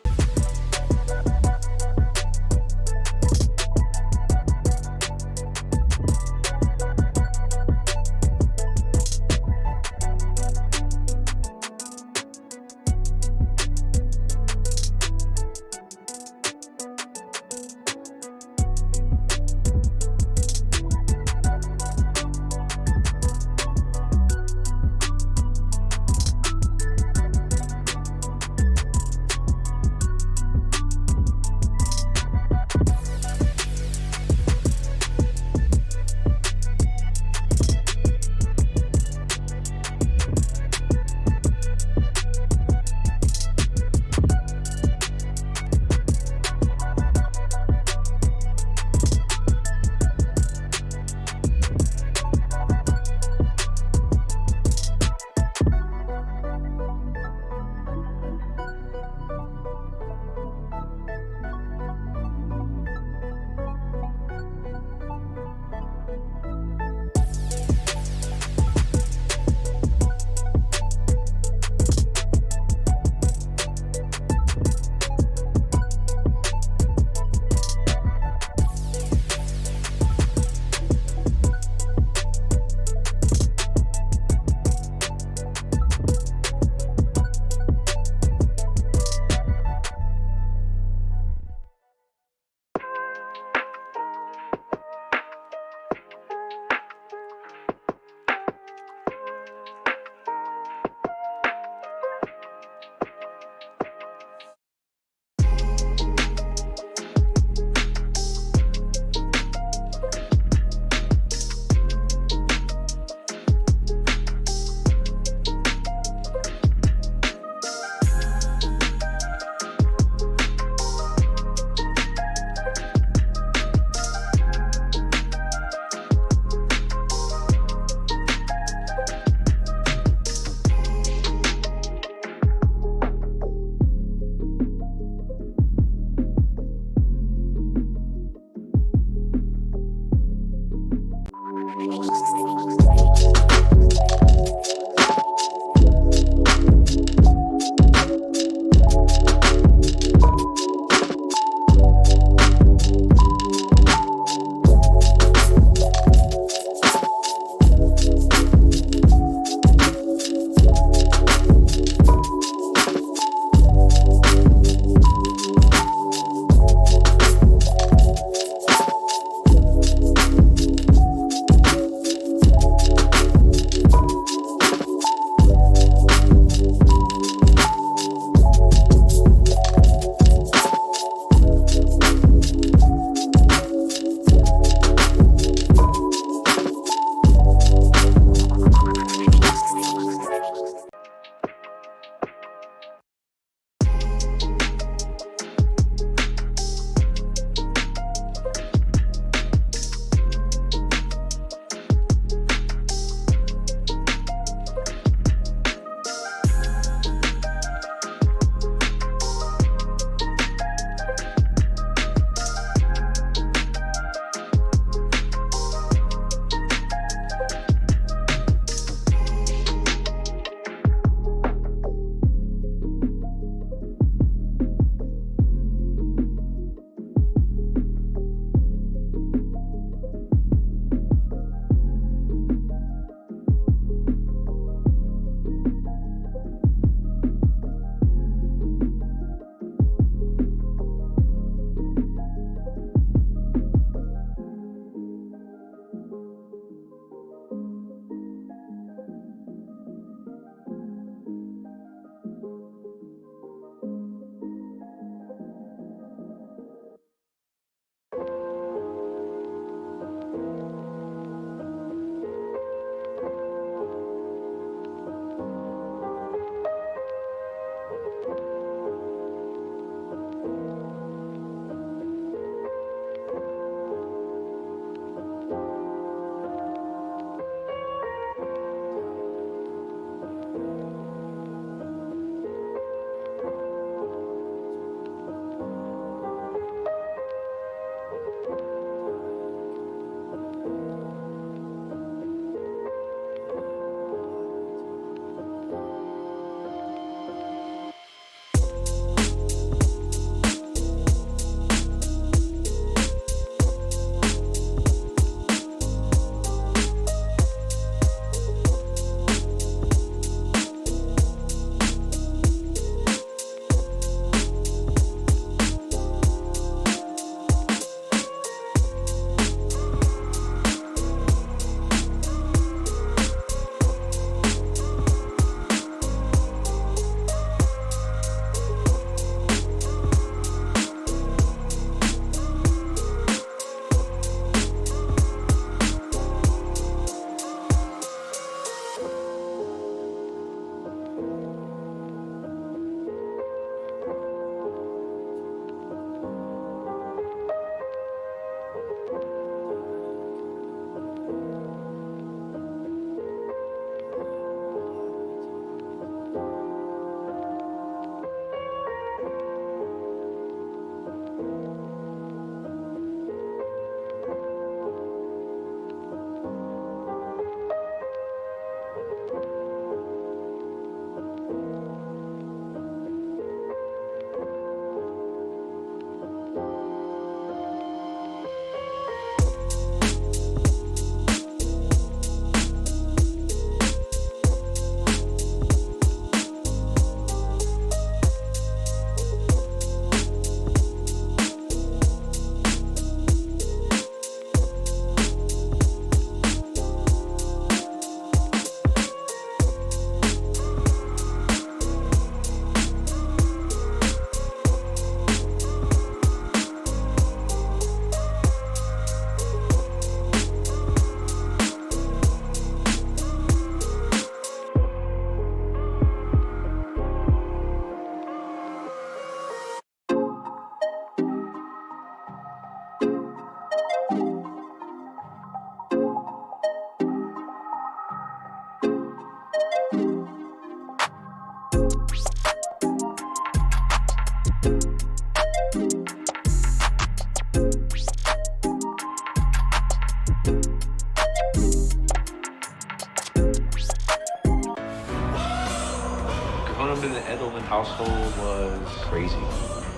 up in the Edelman household was crazy.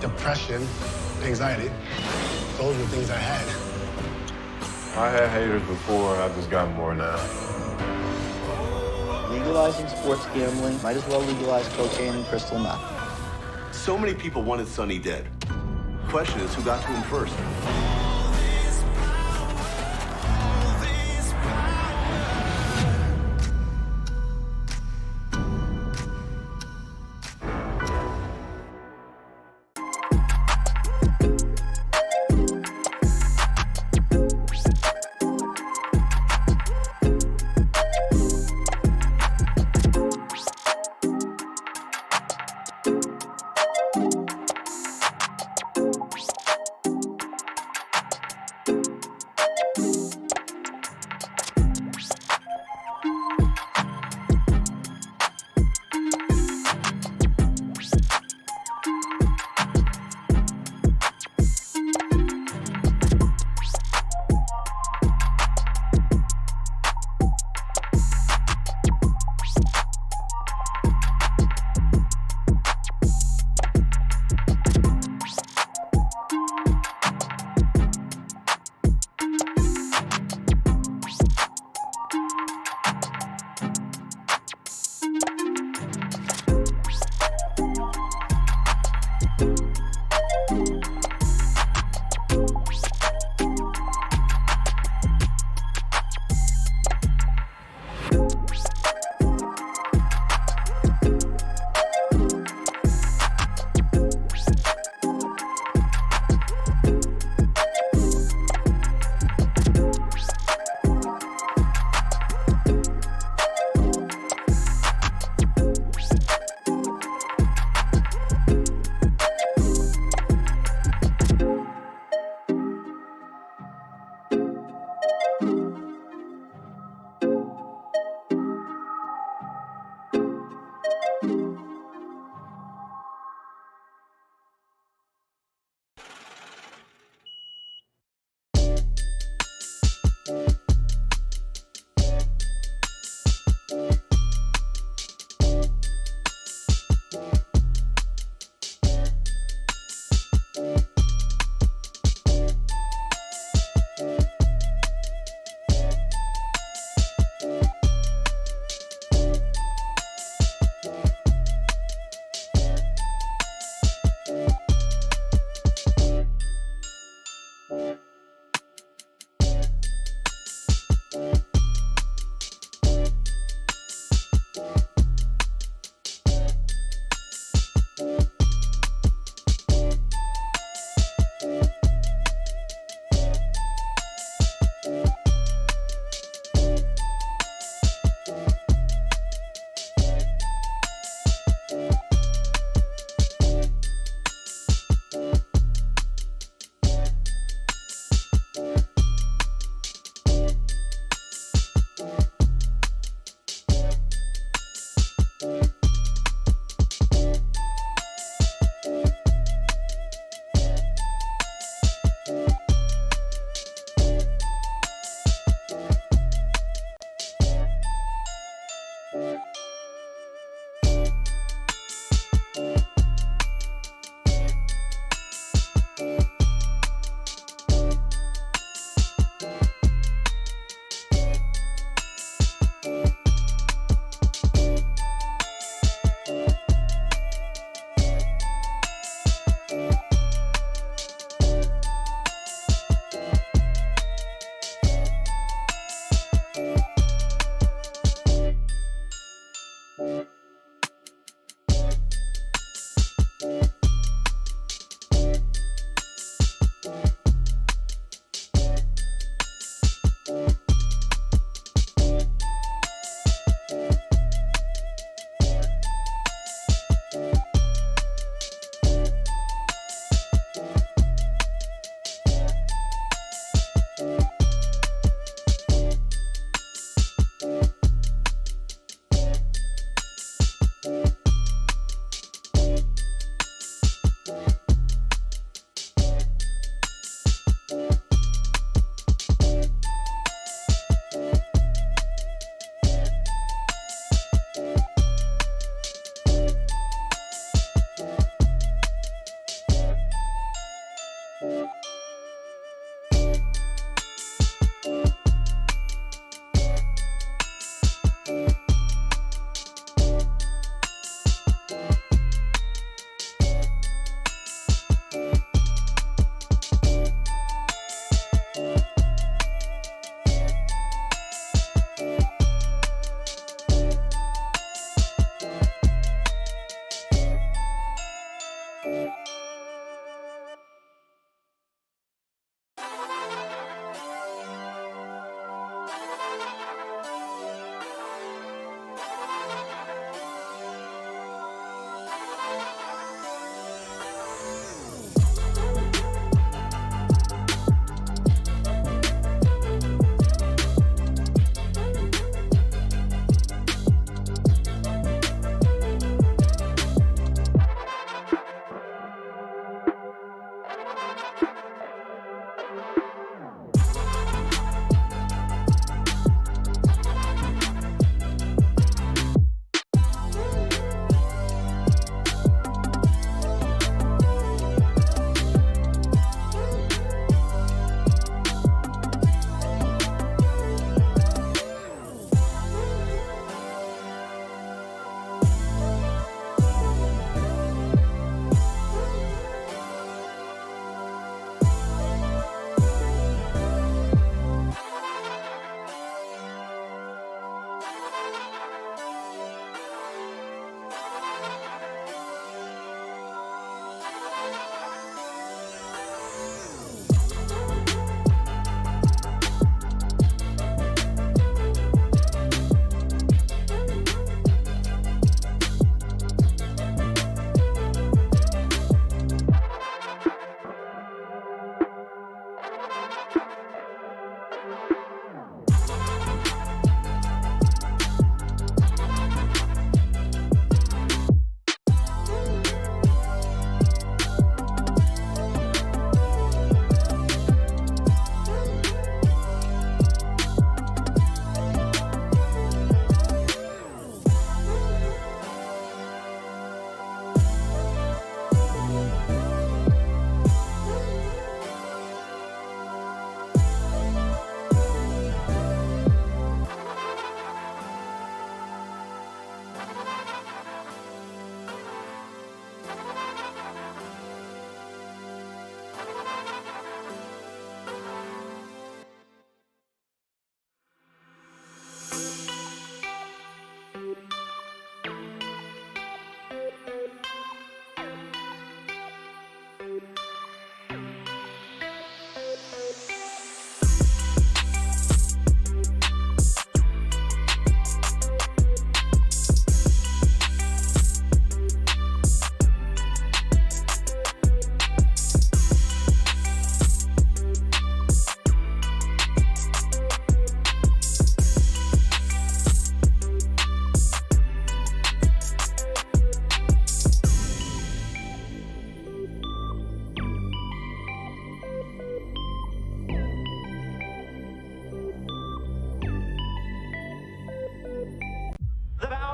Depression, anxiety, those were things I had. I had haters before, I just got more now. Legalizing sports gambling, might as well legalize cocaine and crystal meth. So many people wanted Sonny dead. Question is, who got to him first?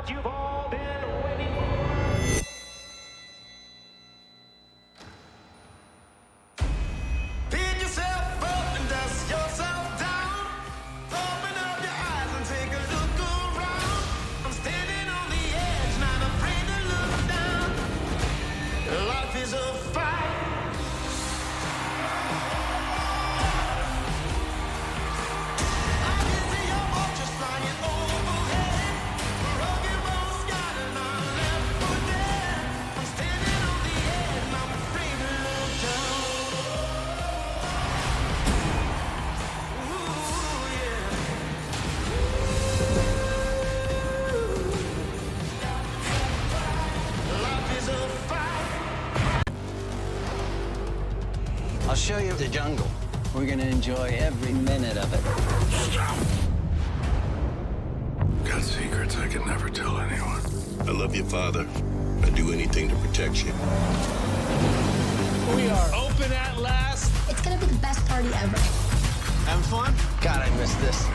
sound you've all been waiting for. Pick yourself up and dust yourself down. Open up your eyes and take a look around. I'm standing on the edge, not afraid to look down. Life is a fight. I can see your vultures flying overhead. Rugged bones scattered on left foot dead. I'm standing on the edge, not afraid to look down. I'll show you the jungle. We're gonna enjoy every minute of it. Got secrets I can never tell anyone. I love your father. I'd do anything to protect you. We are open at last. It's gonna be the best party ever. Having fun? God, I missed this.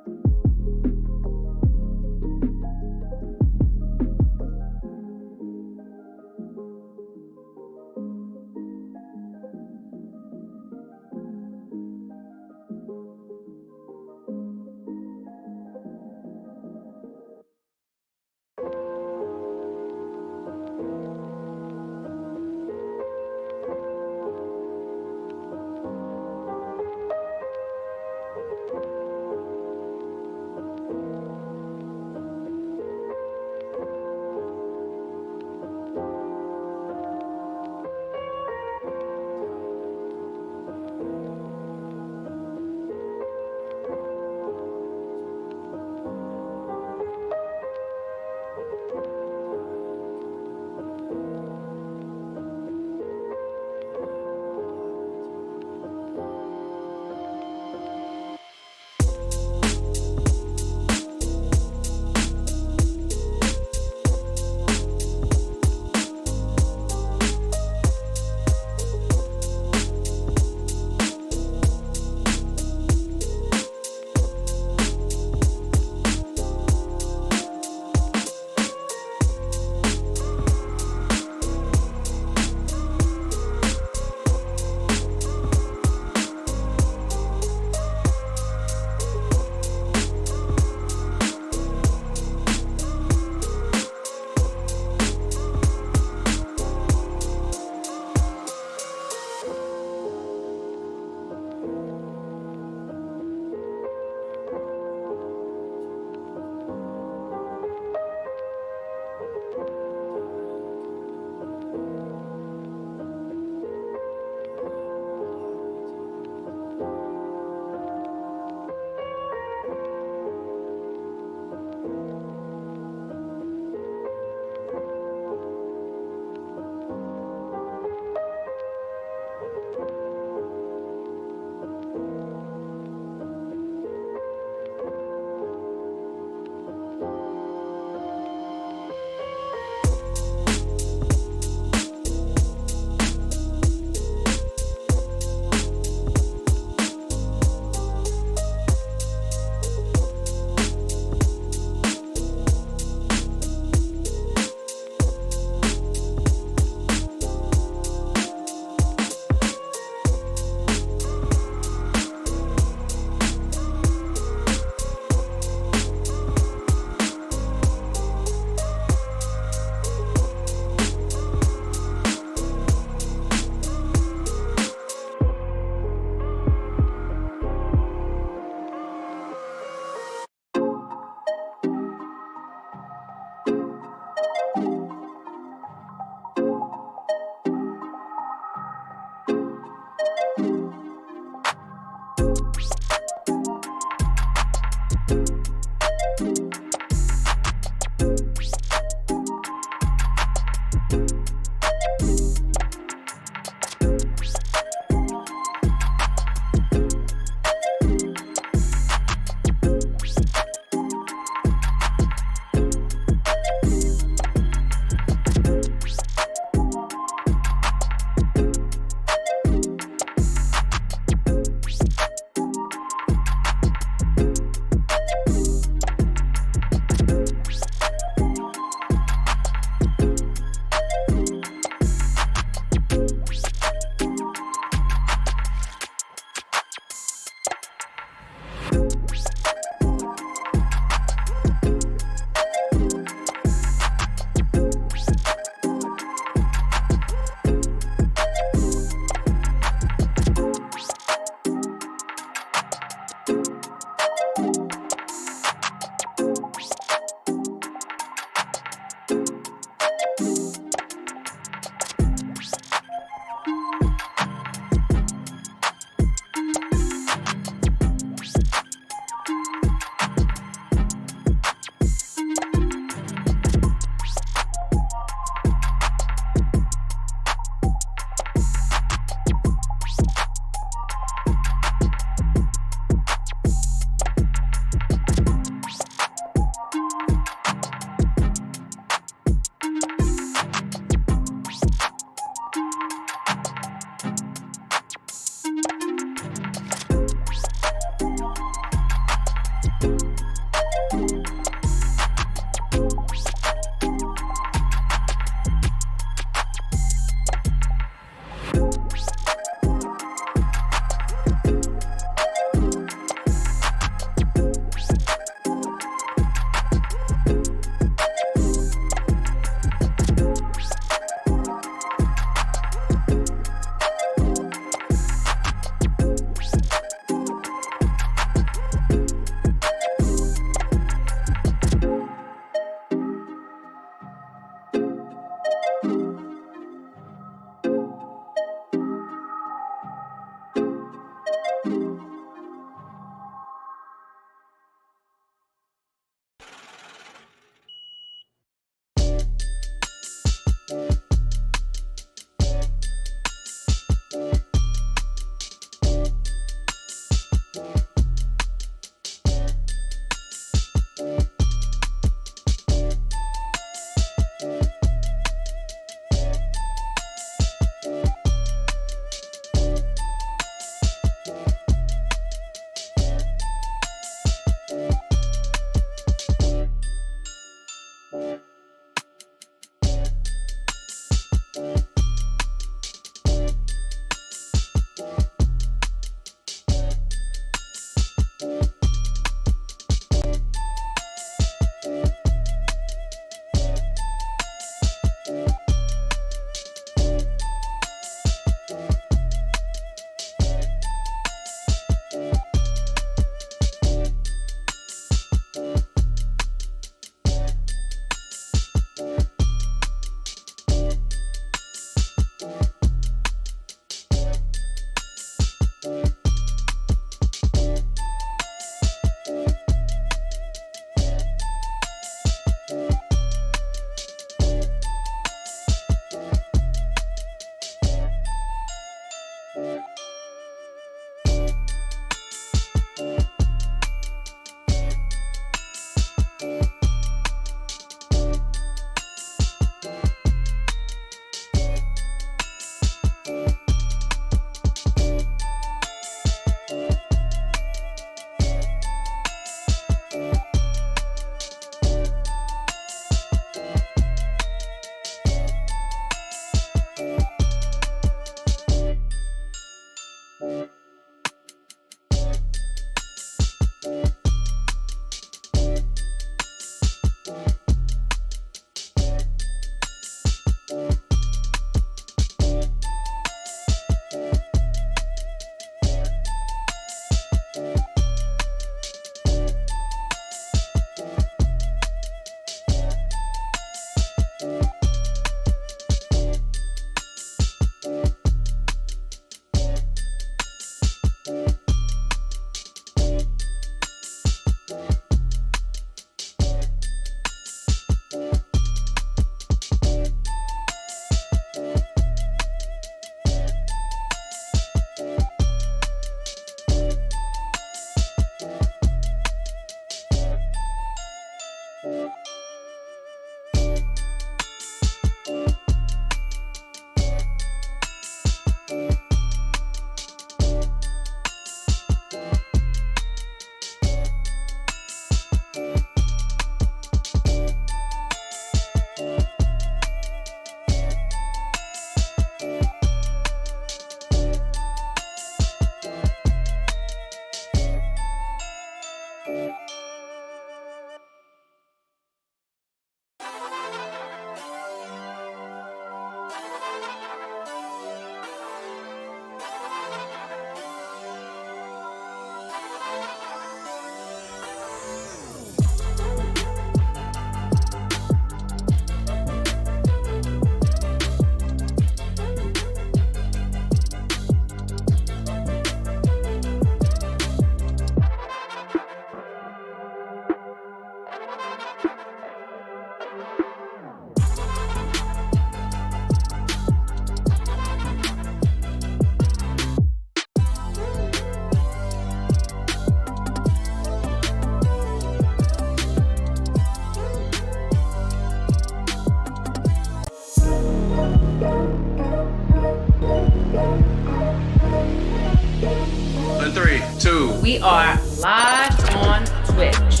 In 3, 2. We are live on Twitch.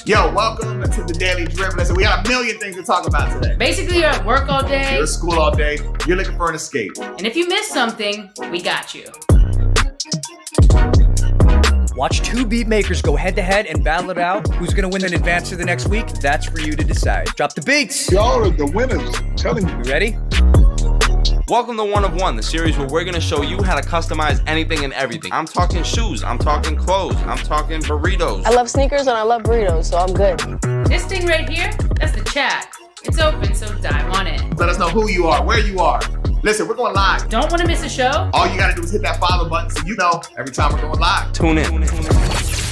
Yo, welcome to the Daily Drip. Listen, we got a million things to talk about today. Basically, you're at work all day. You're at school all day. You're looking for an escape. And if you miss something, we got you. Watch two beat makers go head to head and battle it out. Who's gonna win and advance to the next week? That's for you to decide. Drop the beats. Y'all are the winners. Telling you. You ready? Welcome to One of One, the series where we're gonna show you how to customize anything and everything. I'm talking shoes, I'm talking clothes, I'm talking burritos. I love sneakers and I love burritos, so I'm good. This thing right here, that's the chat. It's open, so dive on in. Let us know who you are, where you are. Listen, we're going live. Don't want to miss a show? All you gotta do is hit that follow button so you know every time we're going live. Tune in.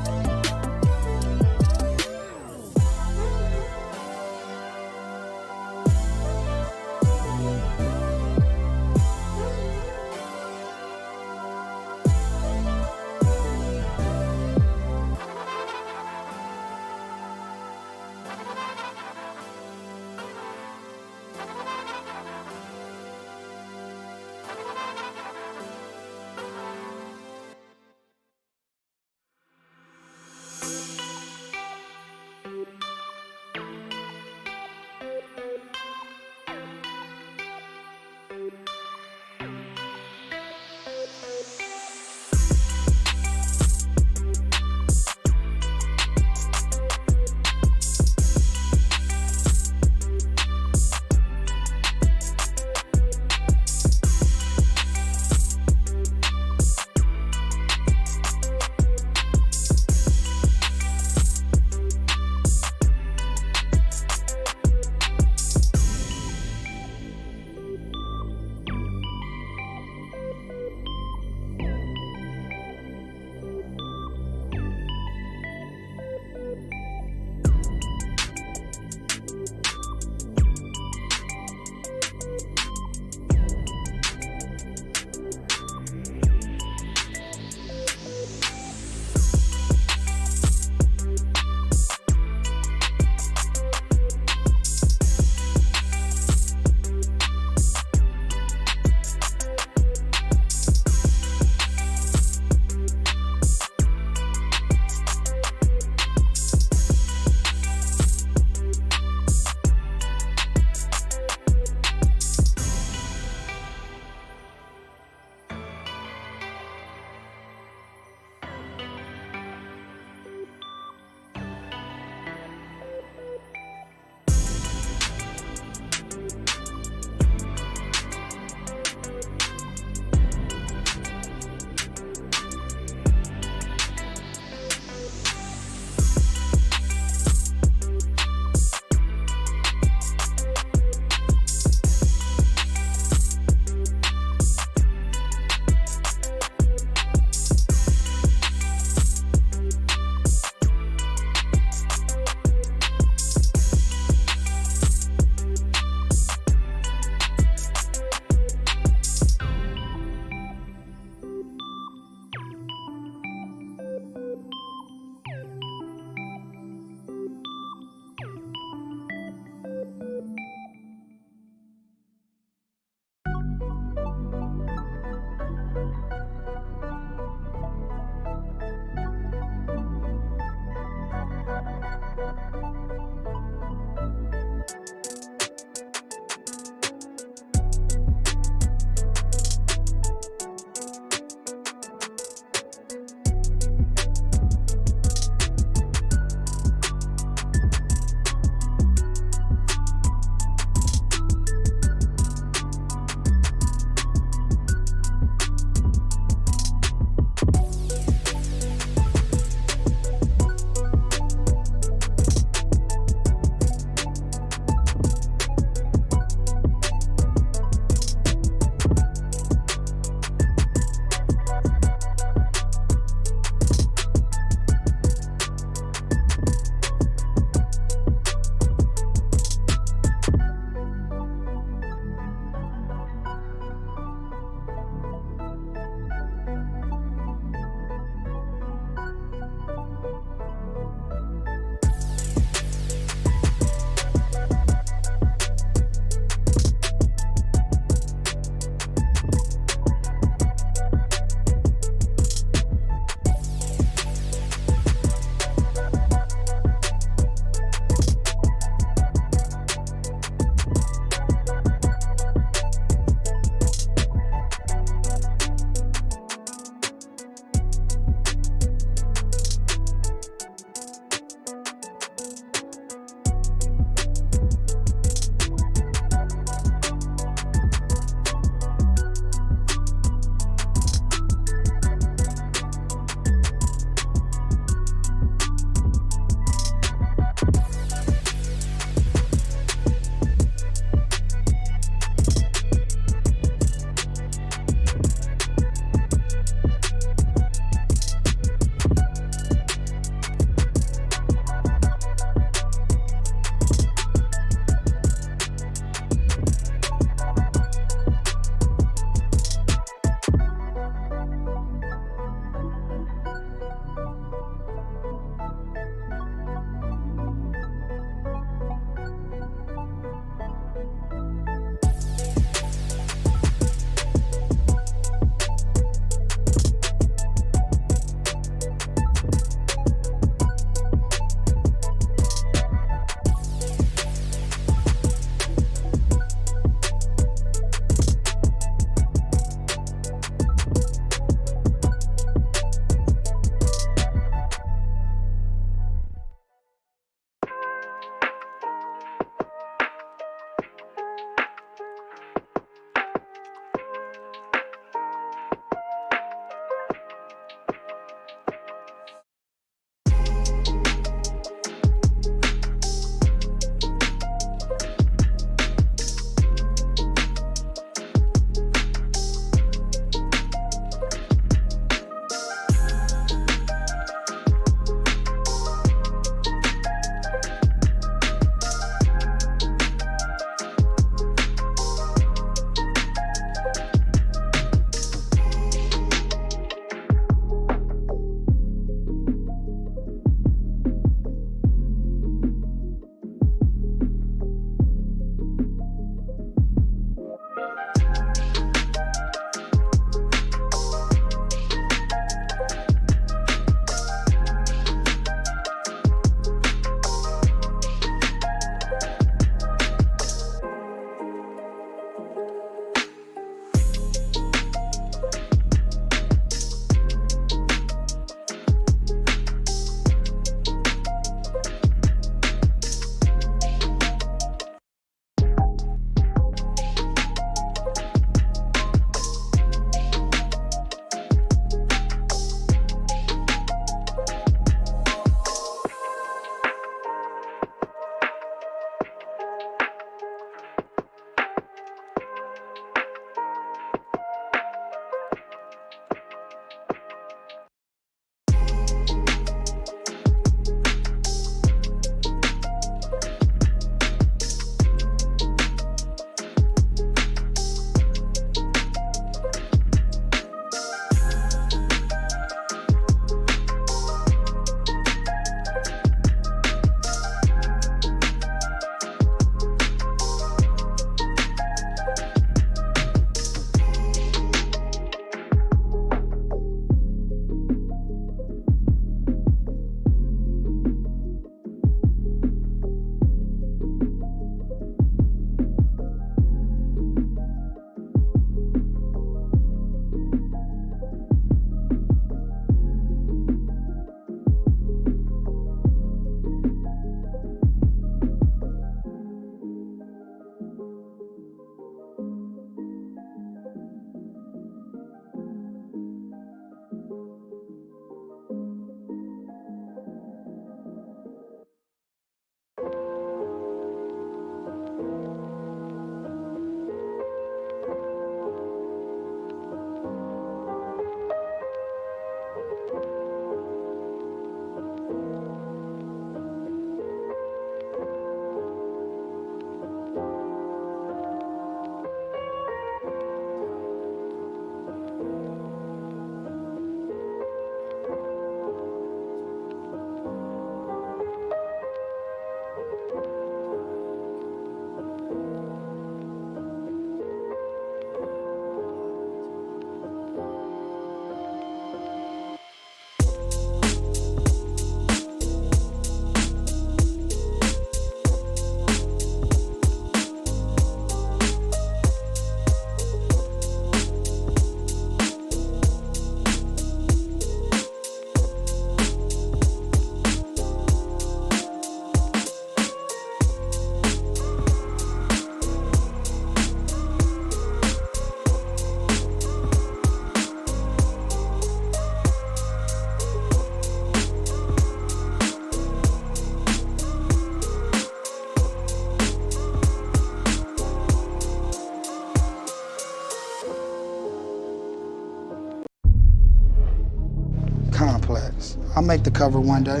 I'll make the cover one day.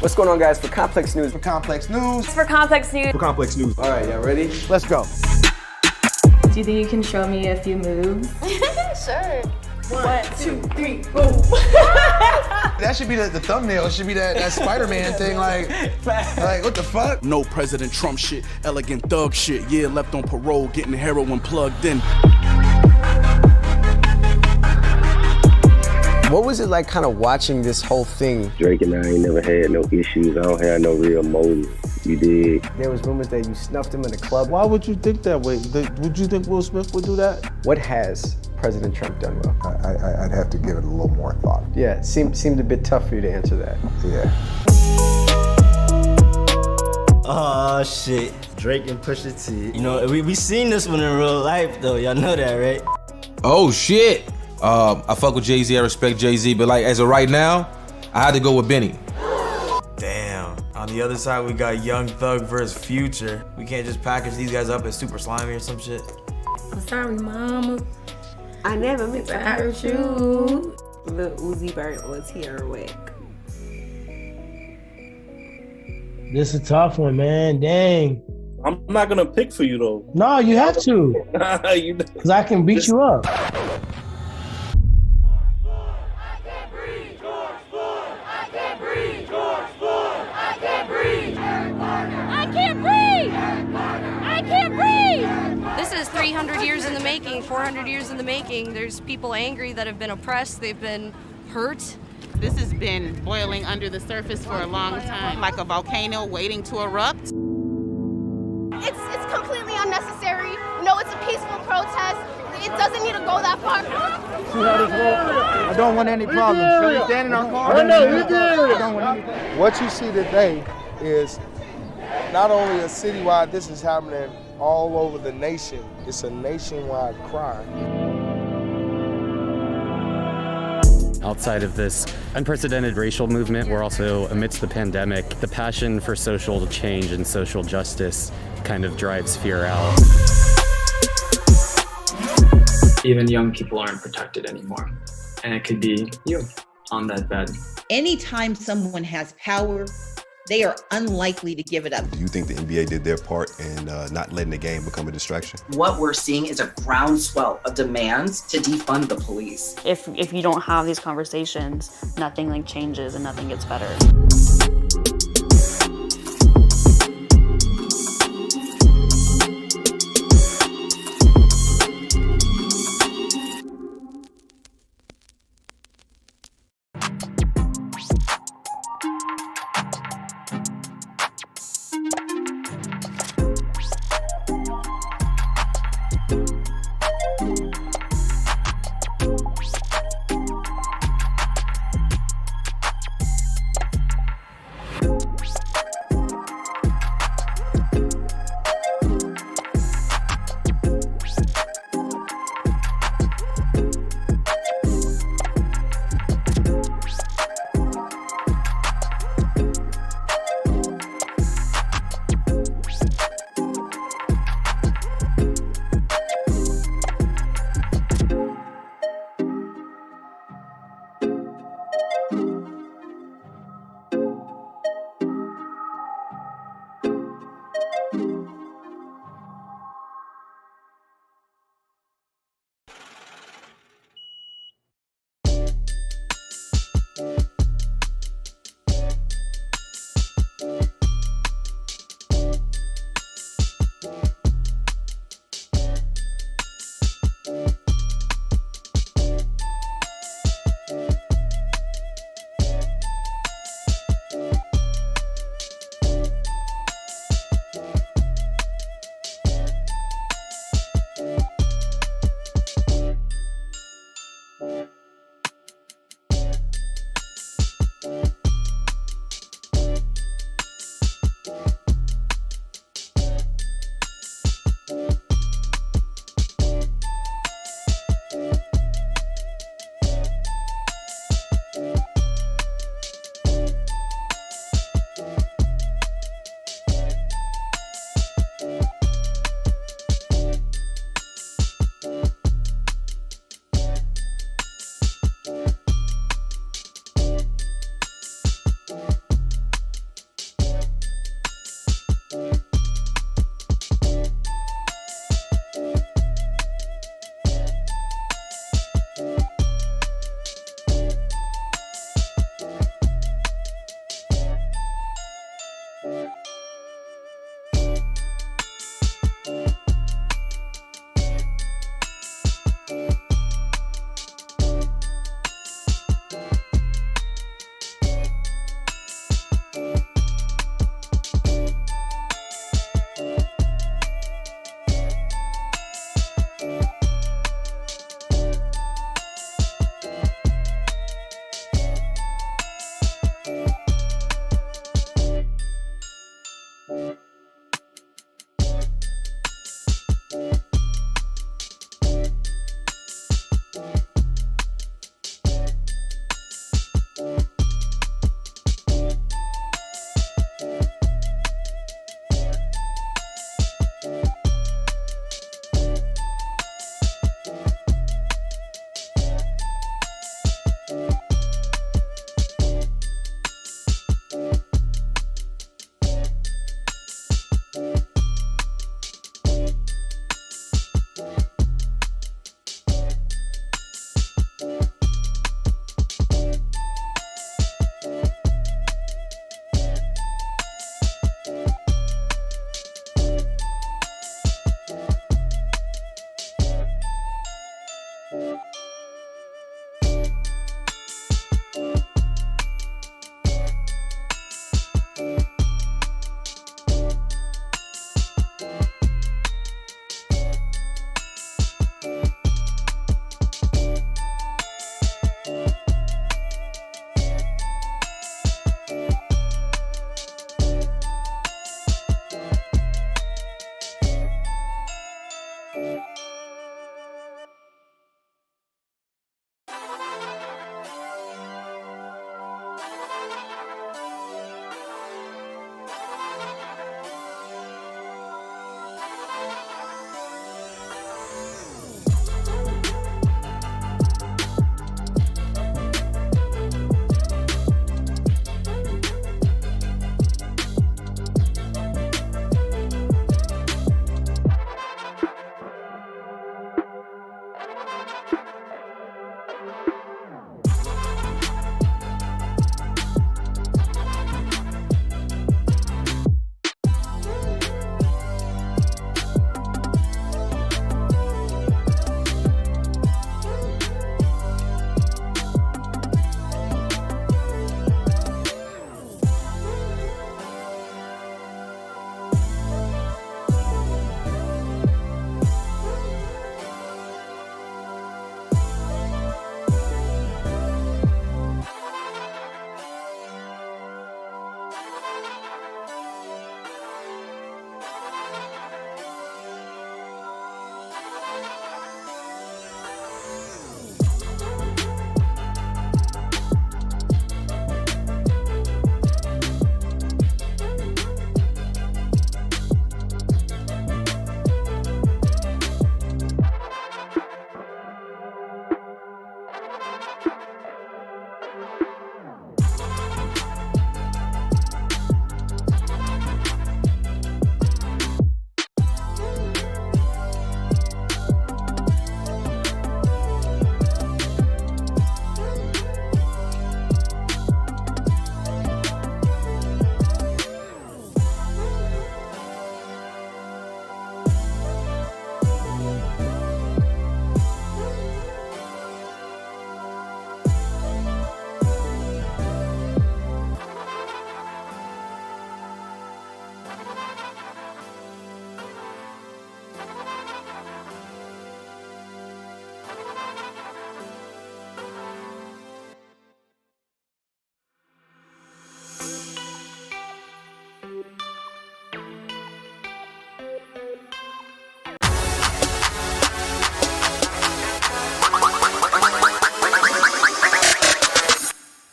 What's going on, guys? For Complex News. For Complex News. For Complex News. For Complex News. All right, y'all ready? Let's go. Do you think you can show me a few moves? Sure. 1, 2, 3, boom. That should be the thumbnail. It should be that Spider-Man thing. Like, what the fuck? No President Trump shit, elegant thug shit. Yeah, left on parole, getting heroin plugged in. What was it like kind of watching this whole thing? Drake and I ain't never had no issues. I don't have no real motive. You did. There was rumors that you snuffed him in the club. Why would you think that way? Would you think Will Smith would do that? What has President Trump done well? I'd have to give it a little more thought. Yeah, it seemed a bit tough for you to answer that. Yeah. Oh shit, Drake and Pusha T. You know, we seen this one in real life though, y'all know that, right? Oh shit. I fuck with Jay-Z, I respect Jay-Z, but like as of right now, I had to go with Benny. Damn. On the other side, we got Young Thug versus Future. We can't just package these guys up as super slimy or some shit. I'm sorry, mama. I never meant to hurt you. Lil Uzi Vert was here with. This is a tough one, man. Dang. I'm not gonna pick for you though. No, you have to. Because I can beat you up. This is 300 years in the making, 400 years in the making. There's people angry that have been oppressed, they've been hurt. This has been boiling under the surface for a long time, like a volcano waiting to erupt. It's completely unnecessary. No, it's a peaceful protest. It doesn't need to go that far. I don't want any problems. Should we stand in our car? I don't want anything. What you see today is not only a citywide, this is happening all over the nation. It's a nationwide crime. Outside of this unprecedented racial movement, we're also amidst the pandemic. The passion for social change and social justice kind of drives fear out. Even young people aren't protected anymore. And it could be you on that bed. Anytime someone has power, they are unlikely to give it up. Do you think the NBA did their part in not letting the game become a distraction? What we're seeing is a groundswell of demands to defund the police. If you don't have these conversations, nothing changes and nothing gets better.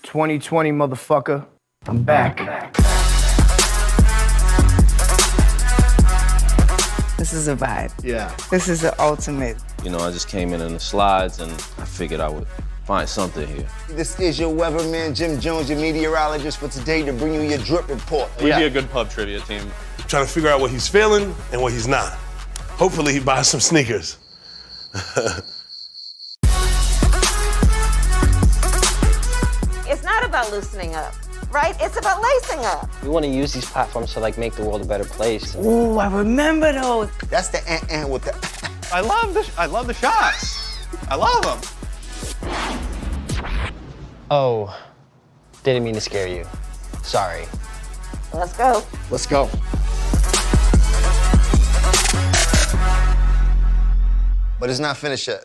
2020, motherfucker. I'm back. This is a vibe. Yeah. This is the ultimate. You know, I just came in the slides and I figured I would find something here. This is your weatherman, Jim Jones, your meteorologist for today to bring you your drip report. We'd be a good pub trivia team. Trying to figure out what he's feeling and what he's not. Hopefully he buys some sneakers. It's not about loosening up, right? It's about lacing up. We want to use these platforms to make the world a better place. Ooh, I remember those. That's the ant with the. I love the shots. I love them. Oh, didn't mean to scare you. Sorry. Let's go. Let's go. But it's not finished yet.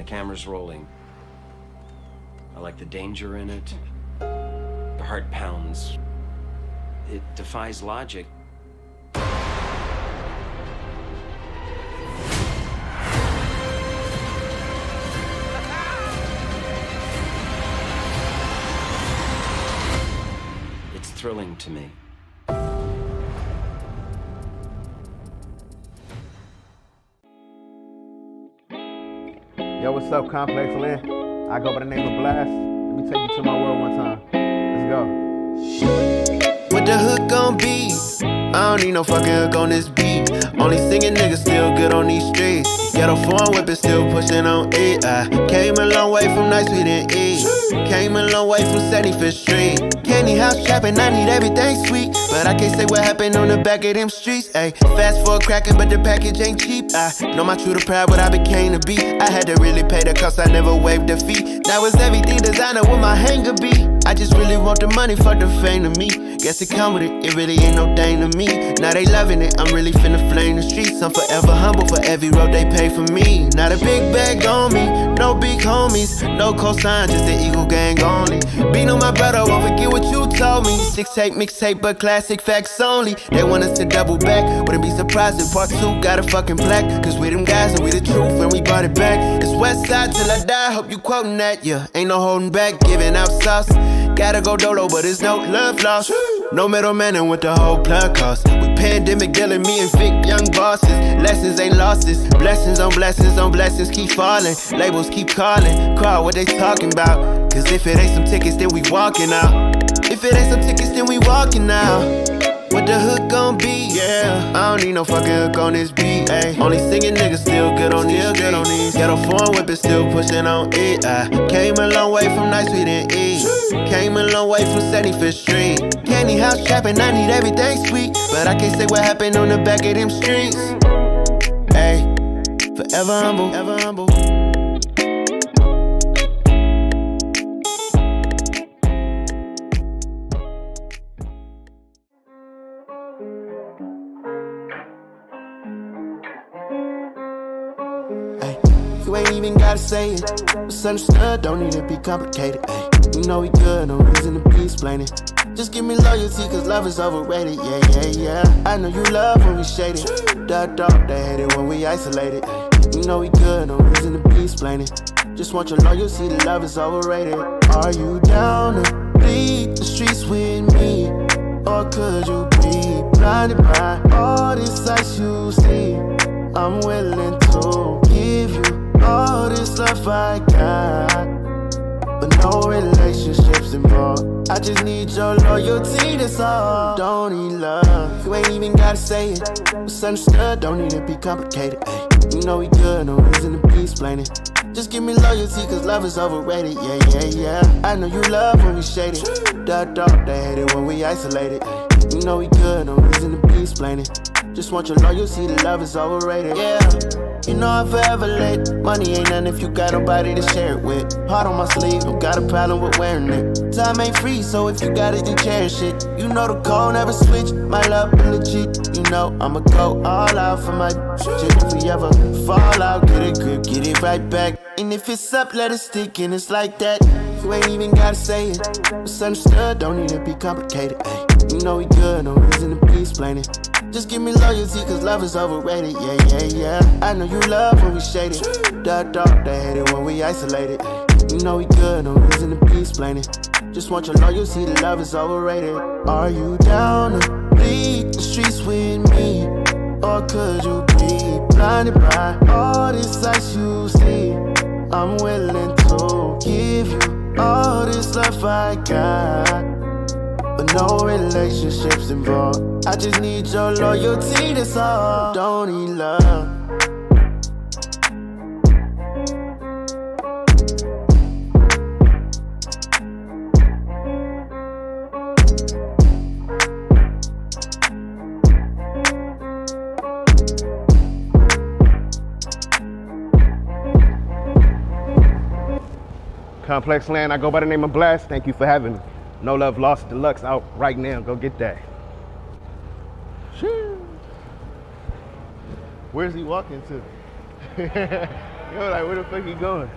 camera's rolling. I like the danger in it. The heart pounds. It defies logic. It's thrilling to me. Yo, what's up, ComplexLand? I go by the name of Blast. Let me take you to my world one time. Let's go. What the hook gon' be? I don't need no fucking hook on this beat. Only singing niggas still good on these streets. Ghetto foreign whippin' still pushing on it. I came a long way from nights we didn't eat. Came a long way from 75th Street. Candy house trapping, I need everything sweet. But I can't say what happened on the back of them streets. Ayy, fast forward cracking, but the package ain't cheap. I know my true to pride, what I became to be. I had to really pay the cost, I never waived the fee. Now it's everything designer with my hanger be. I just really want the money for the fame to me. Guess it come with it, it really ain't no thing to me. Now they loving it, I'm really finna flame the streets. I'm forever humble for every road they pay for me. Not a big bag on me, no big homies, no cosign, just the Eagle gang only. Beat on my brother, won't forget what you told me. 6-tape, mixtape, but classic facts only. They want us to double back, wouldn't be surprised if part 2 got a fucking plaque. Cause we them guys and we the truth and we brought it back. It's West Side till I die, hope you quoting that, yeah. Ain't no holding back, giving out sauce. Gotta go dolo, but it's no love lost. No middleman and what the whole plug cost. We pandemic dealing, me and Vic, young bosses. Lessons ain't losses. Blessings on blessings on blessings keep falling. Labels keep calling. Call what they talking about. Cause if it ain't some tickets, then we walking out. If it ain't some tickets, then we walking out. What the hook gon' be? Yeah, I don't need no fucking hook on this beat. Ay. Only singing niggas still good on these. Ghetto foreign whippin' still pushing on it. I came a long way from nights we didn't eat. Came a long way from 75th Street. Candy house trapping, I need everything sweet. But I can't say what happened on the back of them streets. Ay, forever humble, ever humble. You ain't even gotta say it. Misunderstood, don't need to be complicated. Ay, you know we good, no reason to be explaining. Just give me loyalty, cause love is overrated. Yeah, yeah, yeah. I know you love when we shaded. Dog, they hate it when we isolated. Ay, you know we good, no reason to be explaining. Just want your loyalty, the love is overrated. Are you down to bleed the streets with me? Or could you be blinded by all this sights you see? I'm willing to give you all this love I got, but no relationships involved. I just need your loyalty, that's all. Don't need love, you ain't even gotta say it. Misunderstood, don't need to be complicated. Ay, you know we good, no reason to be explaining. Just give me loyalty, cause love is overrated. Yeah, yeah, yeah. I know you love when we shaded. Dog, they hate it when we isolated. Ay, you know we good, no reason to be explaining. Just want your loyalty, the love is overrated. Yeah, you know I'm forever late. Money ain't nothing if you got nobody to share it with. Heart on my sleeve, don't got a problem with wearing it. Time ain't free, so if you got it, then cherish it. You know the code never switch, my love legit. You know I'ma go all out for my shit. If we ever fall out, get it grip, get it right back. And if it's up, let it stick, and it's like that. You ain't even gotta say it. Misunderstood, don't need to be complicated. Ay, you know we good, no reason to be explaining. Just give me loyalty, cause love is overrated. Yeah, yeah, yeah. I know you love when we shaded. Dog, they hate it when we isolated. You know we good, no reason to be explaining. Just want your loyalty, the love is overrated. Are you down to bleed the streets with me? Or could you be blinded by all this sights you see? I'm willing to give you all this love I got, but no relationships involved. I just need your loyalty, that's all. Don't need love. ComplexLand, I go by the name of Blast. Thank you for having me. No Love Lost Deluxe out right now. Go get that. Where's he walking to? Yo, like, where the fuck you going?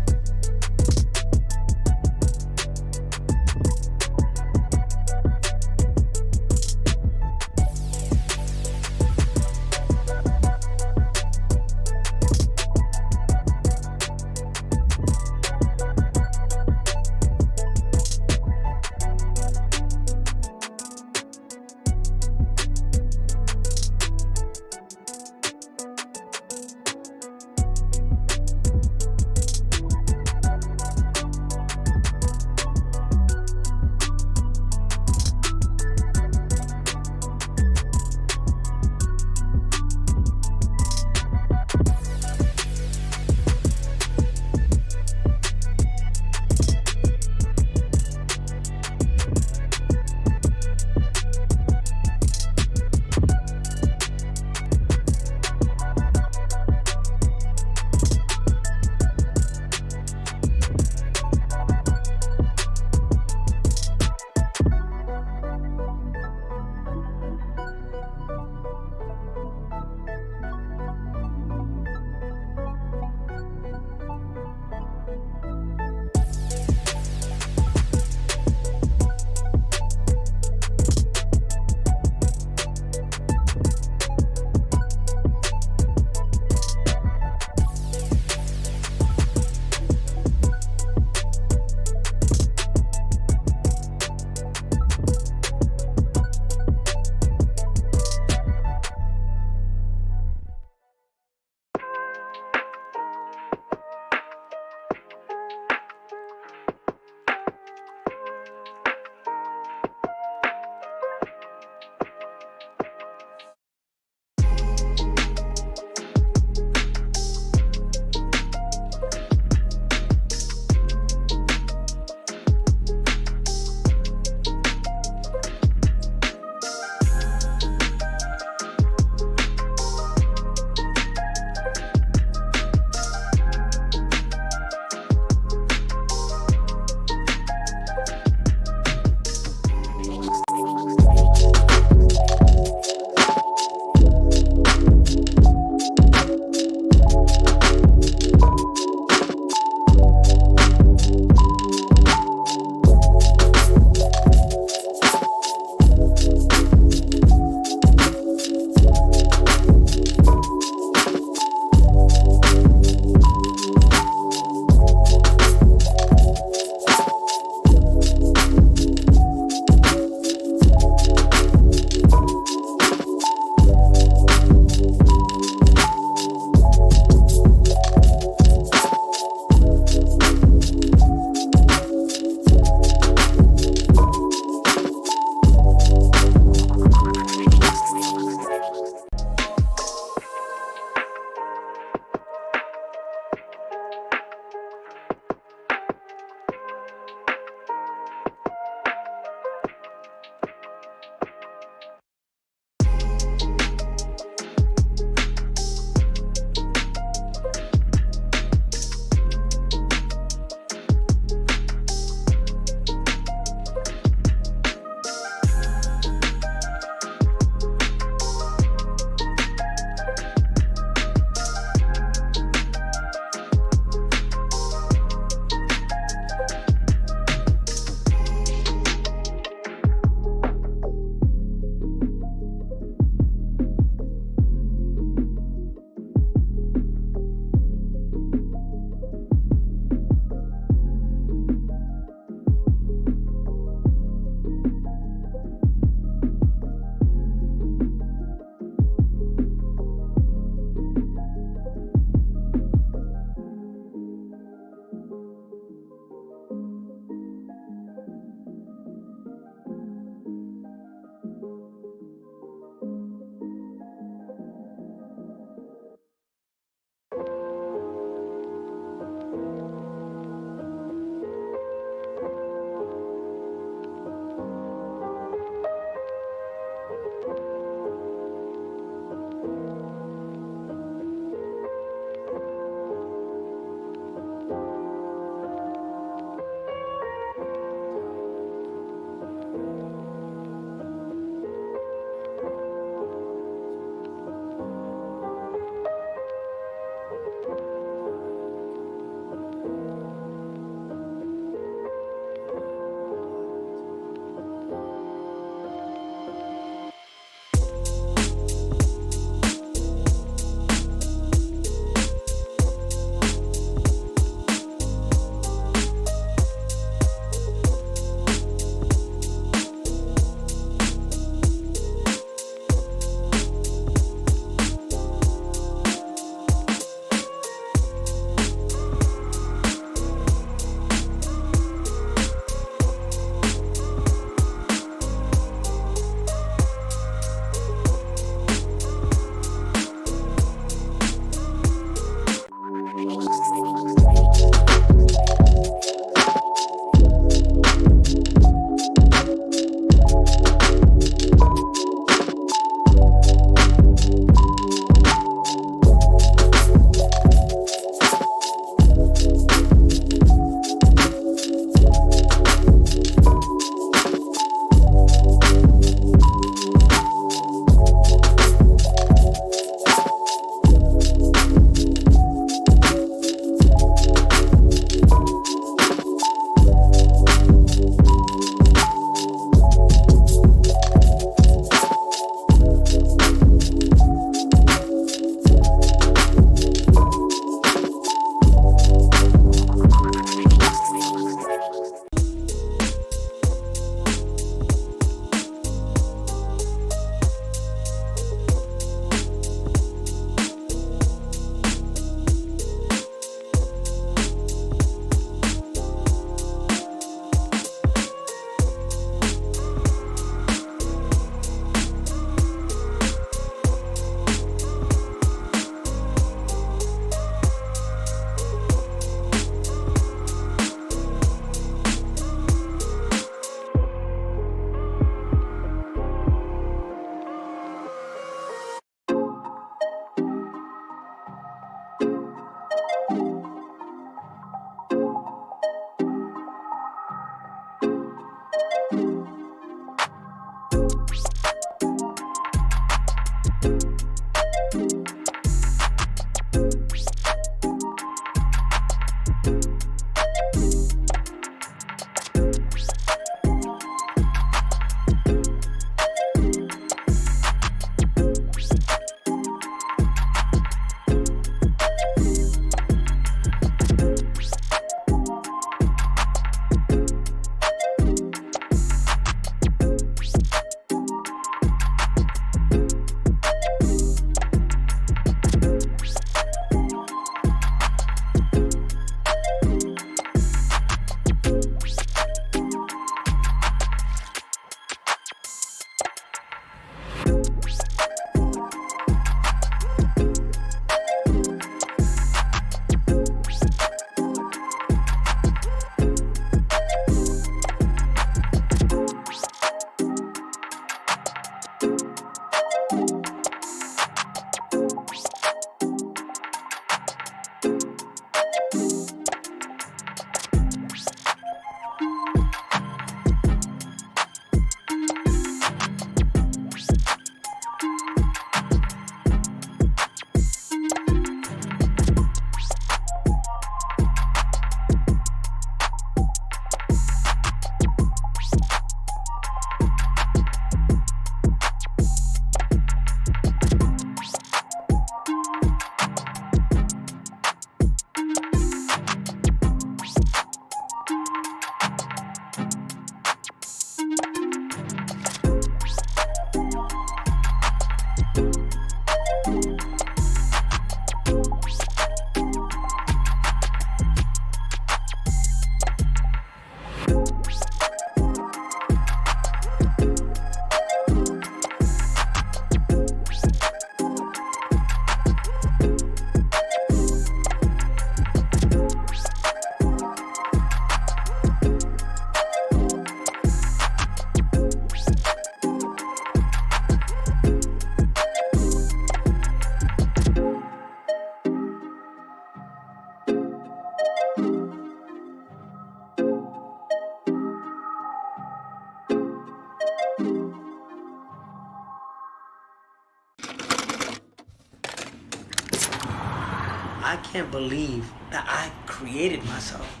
can't believe that I created myself.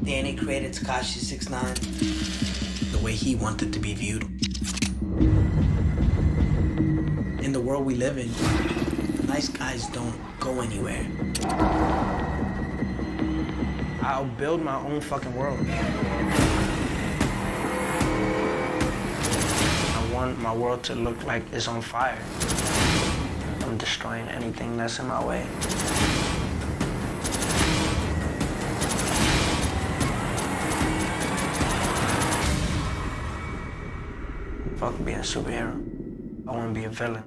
Danny created Tekashi 6ix9ine the way he wanted to be viewed. In the world we live in, nice guys don't go anywhere. I'll build my own fucking world. I want my world to look like it's on fire. I'm destroying anything that's in my way. Fuck being a superhero. I want to be a villain.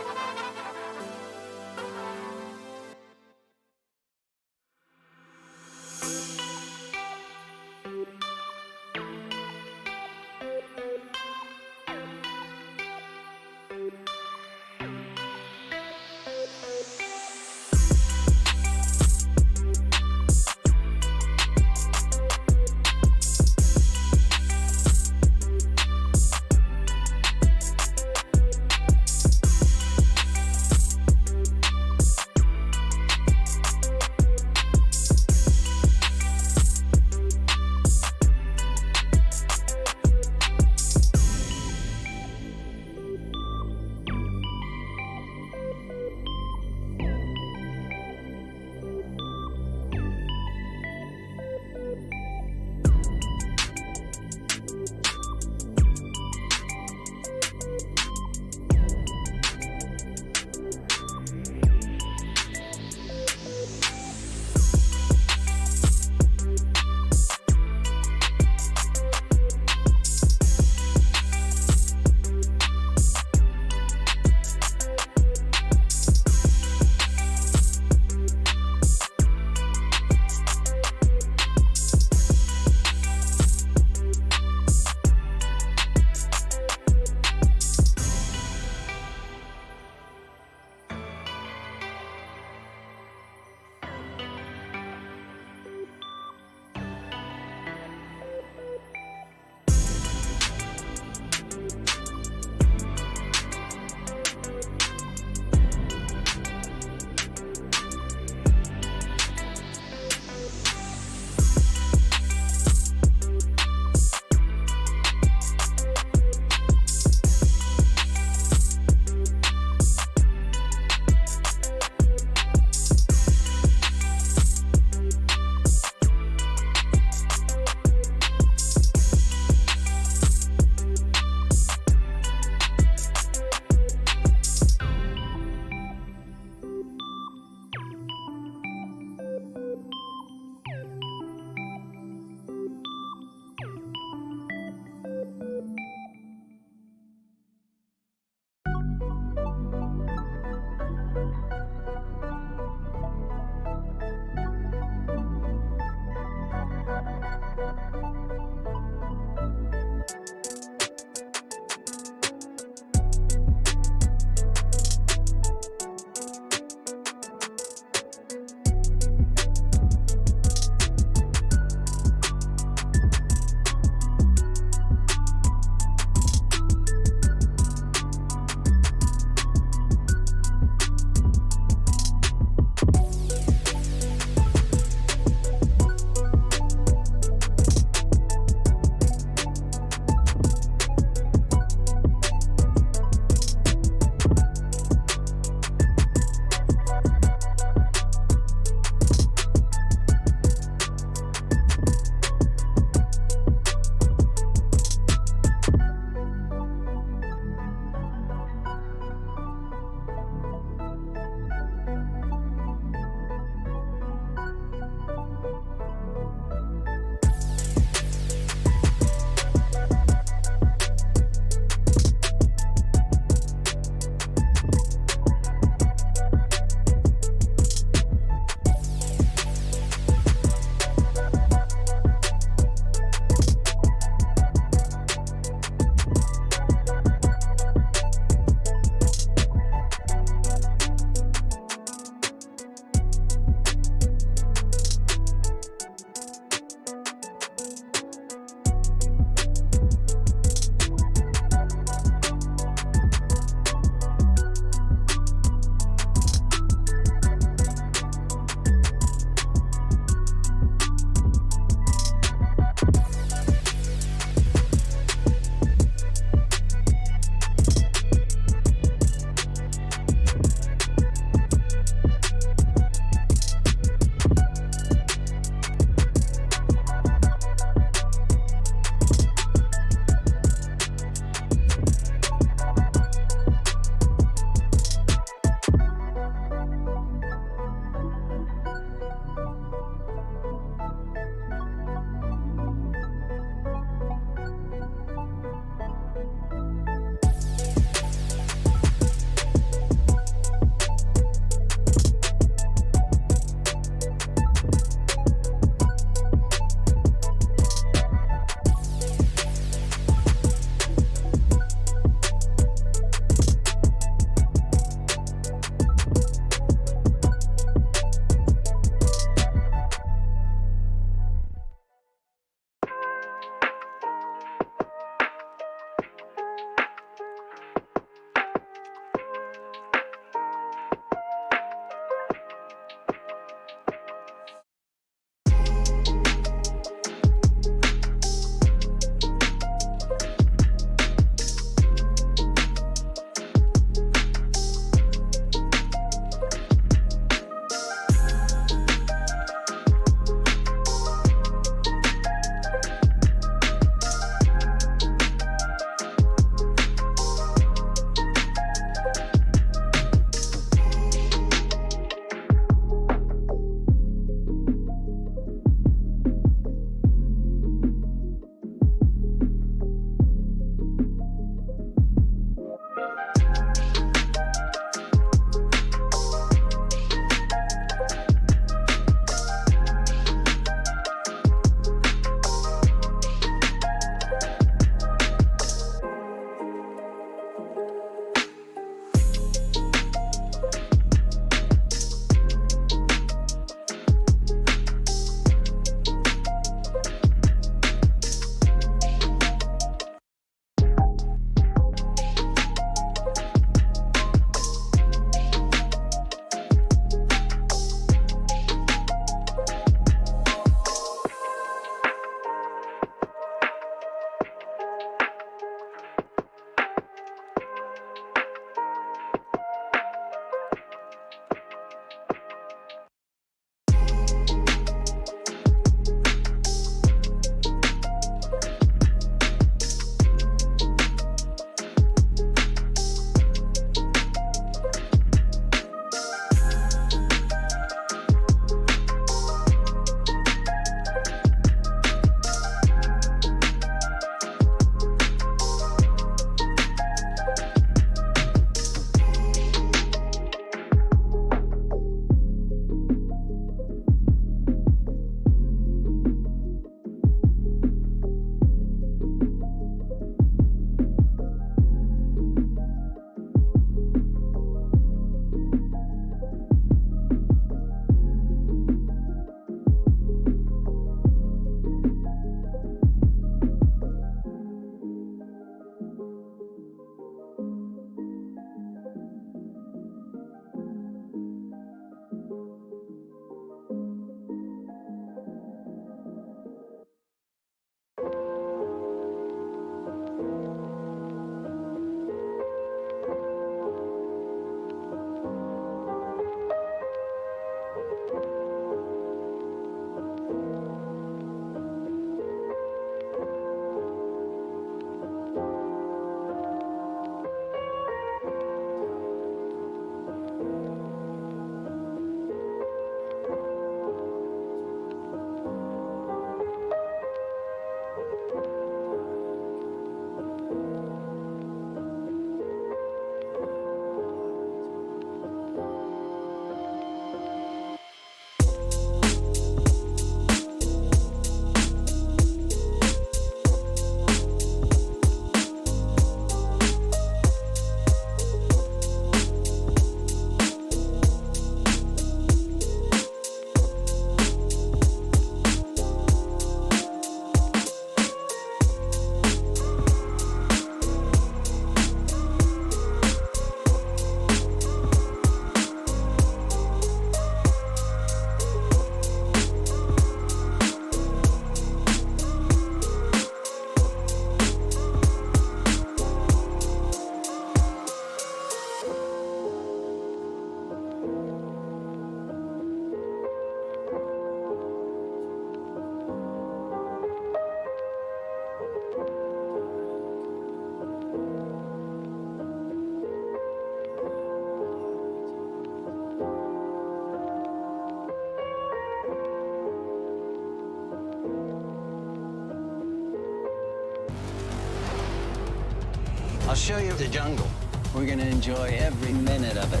show you the jungle. We're gonna enjoy every minute of it.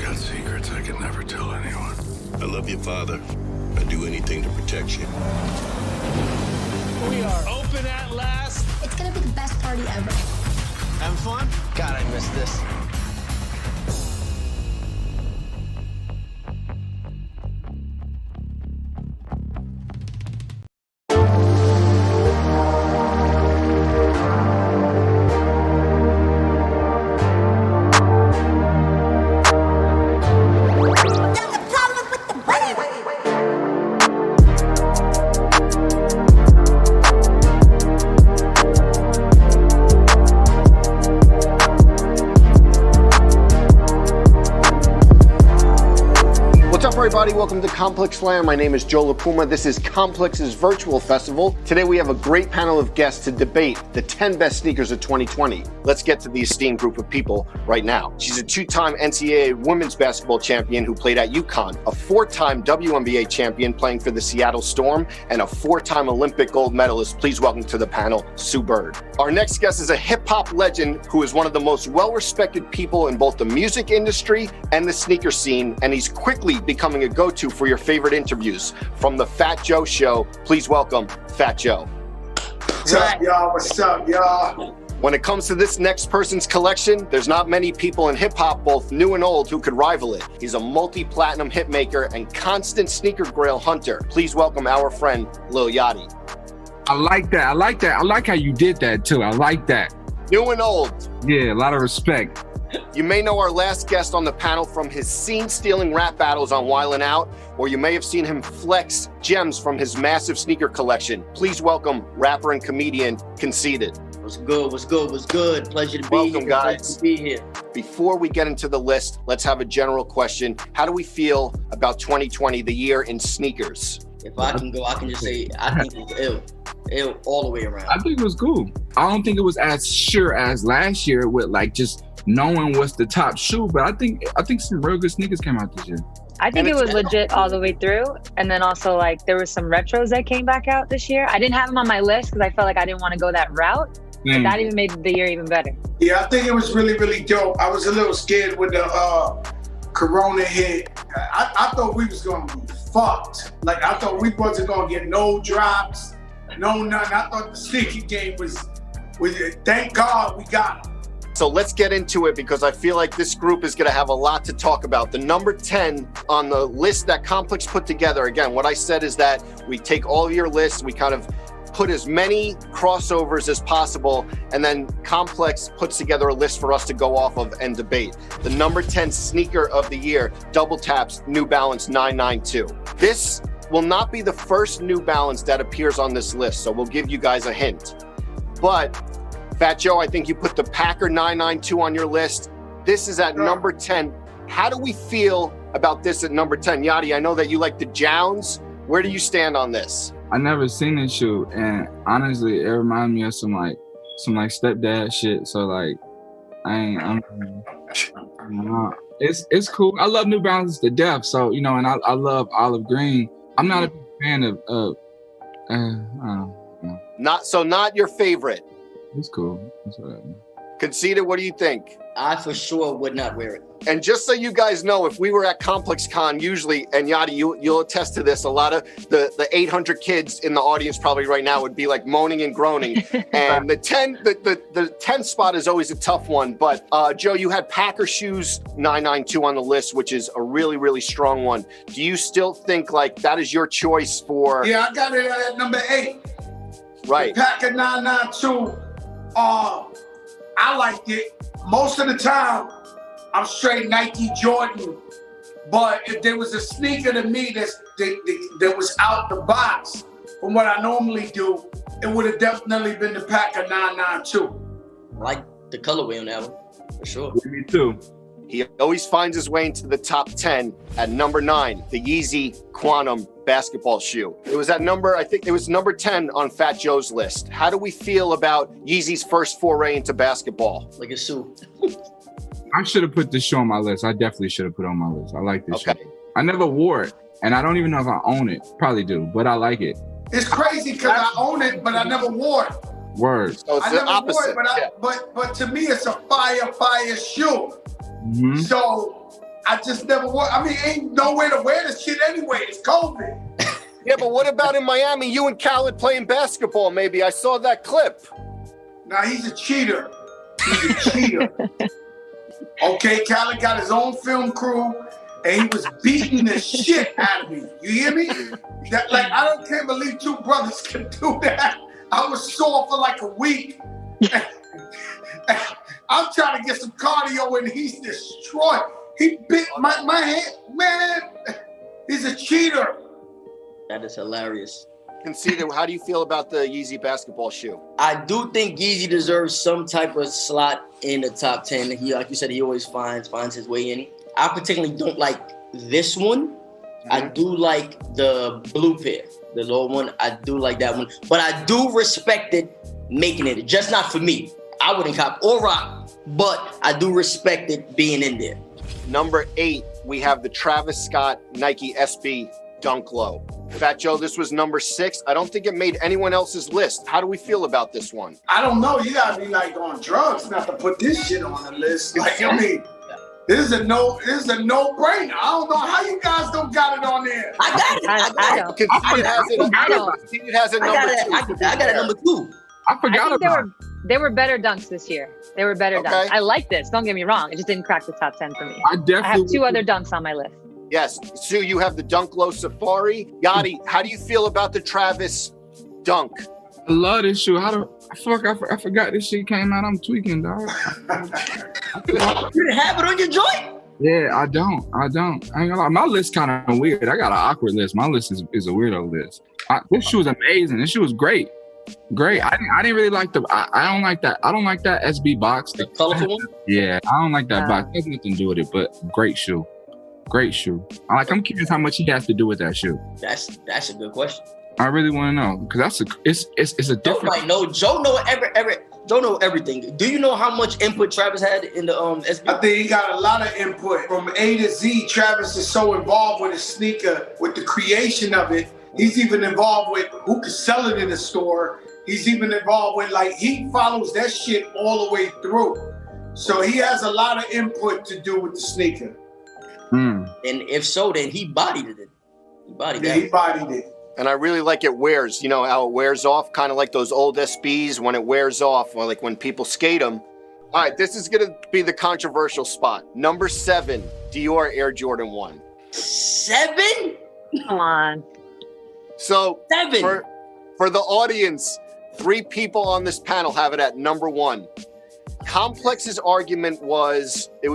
Got secrets I can never tell anyone. I love your father. I'd do anything to protect you. We are open at last. It's gonna be the best party ever. Having fun? God, I missed this. Everybody, welcome to ComplexLand. My name is Joe LaPuma. This is Complex's virtual festival. Today we have a great panel of guests to debate the 10 best sneakers of 2020. Let's get to the esteemed group of people right now. She's a two-time NCAA women's basketball champion who played at UConn, a four-time WNBA champion playing for the Seattle Storm, and a four-time Olympic gold medalist. Please welcome to the panel, Sue Bird. Our next guest is a hip-hop legend who is one of the most well-respected people in both the music industry and the sneaker scene, and he's quickly becoming a go-to for your favorite interviews. From the Fat Joe Show, please welcome Fat Joe. What's up, y'all? What's up, y'all? When it comes to this next person's collection, there's not many people in hip-hop, both new and old, who could rival it. He's a multi-platinum hitmaker and constant sneaker grail hunter. Please welcome our friend, Lil Yachty. I like that. I like that. I like how you did that, too. I like that. New and old. Yeah, a lot of respect. You may know our last guest on the panel from his scene-stealing rap battles on Wildin' Out, or you may have seen him flex gems from his massive sneaker collection. Please welcome rapper and comedian Conceited. What's good? What's good? What's good? Pleasure to be here. Welcome, guys. Pleasure to be here. Before we get into the list, let's have a general question. How do we feel about 2020, the year in sneakers? If I can go, I can just say I think it was ill. Ill all the way around. I think it was cool. I don't think it was as sure as last year with like just knowing what's the top shoe, but I think some real good sneakers came out this year. I think it was legit all the way through. And then also like there was some retros that came back out this year. I didn't have them on my list because I felt like I didn't want to go that route. But that even made the year even better. Yeah, I think it was really, really dope. I was a little scared when the Corona hit. I thought we was gonna be fucked. Like I thought we wasn't gonna get no drops, no nothing. I thought the sneaker game was thank God we got them. So let's get into it because I feel like this group is going to have a lot to talk about. The number 10 on the list that Complex put together, again, what I said is that we take all of your lists, we kind of put as many crossovers as possible, and then Complex puts together a list for us to go off of and debate. The number 10 sneaker of the year, Double Tap's New Balance 992. This will not be the first New Balance that appears on this list, so we'll give you guys a hint. But Fat Joe, I think you put the Packer 992 on your list. This is at number 10. How do we feel about this at number 10? Yachty, I know that you like the Jowns. Where do you stand on this? I never seen this shoe, and honestly, it reminded me of some stepdad shit. So like, it's cool. I love New Balance to death. So and I love olive green. I'm not a big fan of Not your favorite. It's cool. It's whatever. Conceited, what do you think? I for sure would not wear it. And just so you guys know, if we were at ComplexCon, usually, and Yachty, you'll attest to this, a lot of the 800 kids in the audience probably right now would be like moaning and groaning. And the 10th spot is always a tough one. But Joe, you had Packer shoes 992 on the list, which is a really, really strong one. Do you still think like that is your choice for? Yeah, I got it at number 8. Right. The Packer 992. I liked it. Most of the time, I'm straight Nike Jordan. But if there was a sneaker to me that was out the box from what I normally do, it would have definitely been the Packer 992. I like the colorway on that one, for sure. Me too. He always finds his way into the top 10 at number 9, the Yeezy Quantum basketball shoe. It was at I think it was number 10 on Fat Joe's list. How do we feel about Yeezy's first foray into basketball? Like a shoe. I should have put this shoe on my list. I definitely should have put it on my list. I like this shoe. I never wore it, and I don't even know if I own it. Probably do, but I like it. It's crazy because I own it, but I never wore it. Word. So it's I the never opposite. wore it, but to me, it's a fire shoe. Mm-hmm. So I just never wore. I mean, ain't nowhere to wear this shit anyway. It's COVID. Yeah, but what about in Miami? You and Khaled playing basketball? Maybe I saw that clip. Now he's a cheater. He's a cheater. Okay, Khaled got his own film crew, and he was beating the shit out of me. You hear me? I can't believe two brothers can do that. I was sore for like a week. I'm trying to get some cardio, and he's destroyed. He bit my hand, man. He's a cheater. That is hilarious. Conceited, how do you feel about the Yeezy basketball shoe? I do think Yeezy deserves some type of slot in the top 10. He, like you said, he always finds his way in. I particularly don't like this one. Mm-hmm. I do like the blue pair, the low one. I do like that one, but I do respect it making it. Just not for me. I wouldn't cop or rock, but I do respect it being in there. Number 8, we have the Travis Scott Nike SB Dunk Low. Fat Joe, this was number 6. I don't think it made anyone else's list. How do we feel about this one? I don't know. You gotta be like on drugs not to put this shit on the list. Like, I mean, this is a no-brainer. I don't know how you guys don't got it on there. I got it. I don't. Conceited has it number 2. I got it number 2. I forgot about it. They were better dunks this year. They were better dunks. I like this. Don't get me wrong. It just didn't crack the top 10 for me. I have 2 other dunks on my list. Yes. Sue, you have the Dunk Low Safari. Yachty, how do you feel about the Travis Dunk? I love this shoe. I forgot this shit came out. I'm tweaking, dog. You didn't have it on your joint? Yeah, I don't. I ain't gonna lie. My list kind of weird. I got an awkward list. My list is a weirdo list. This shoe is amazing. This shoe is great. Great. I didn't really like I don't like that. I don't like that SB box. The colorful one? Yeah, I don't like that box. It has nothing to do with it, but great shoe. Great shoe. I'm curious how much he has to do with that shoe. That's a good question. I really want to know because it's a different. Right, no, Joe know everything. Do you know how much input Travis had in the SB? I think he got a lot of input from A to Z. Travis is so involved with his sneaker, with the creation of it. He's even involved with who can sell it in the store. He's even involved with he follows that shit all the way through. So he has a lot of input to do with the sneaker. Mm. And if so, then he bodied it. He bodied it. And I really like it wears. You know how it wears off, kind of like those old SBs when it wears off, or like when people skate them. All right, this is gonna be the controversial spot. Number 7, Dior Air Jordan 1. 7? Come on. So 7. For the audience, 3 people on this panel have it at number 1. Complex's argument was it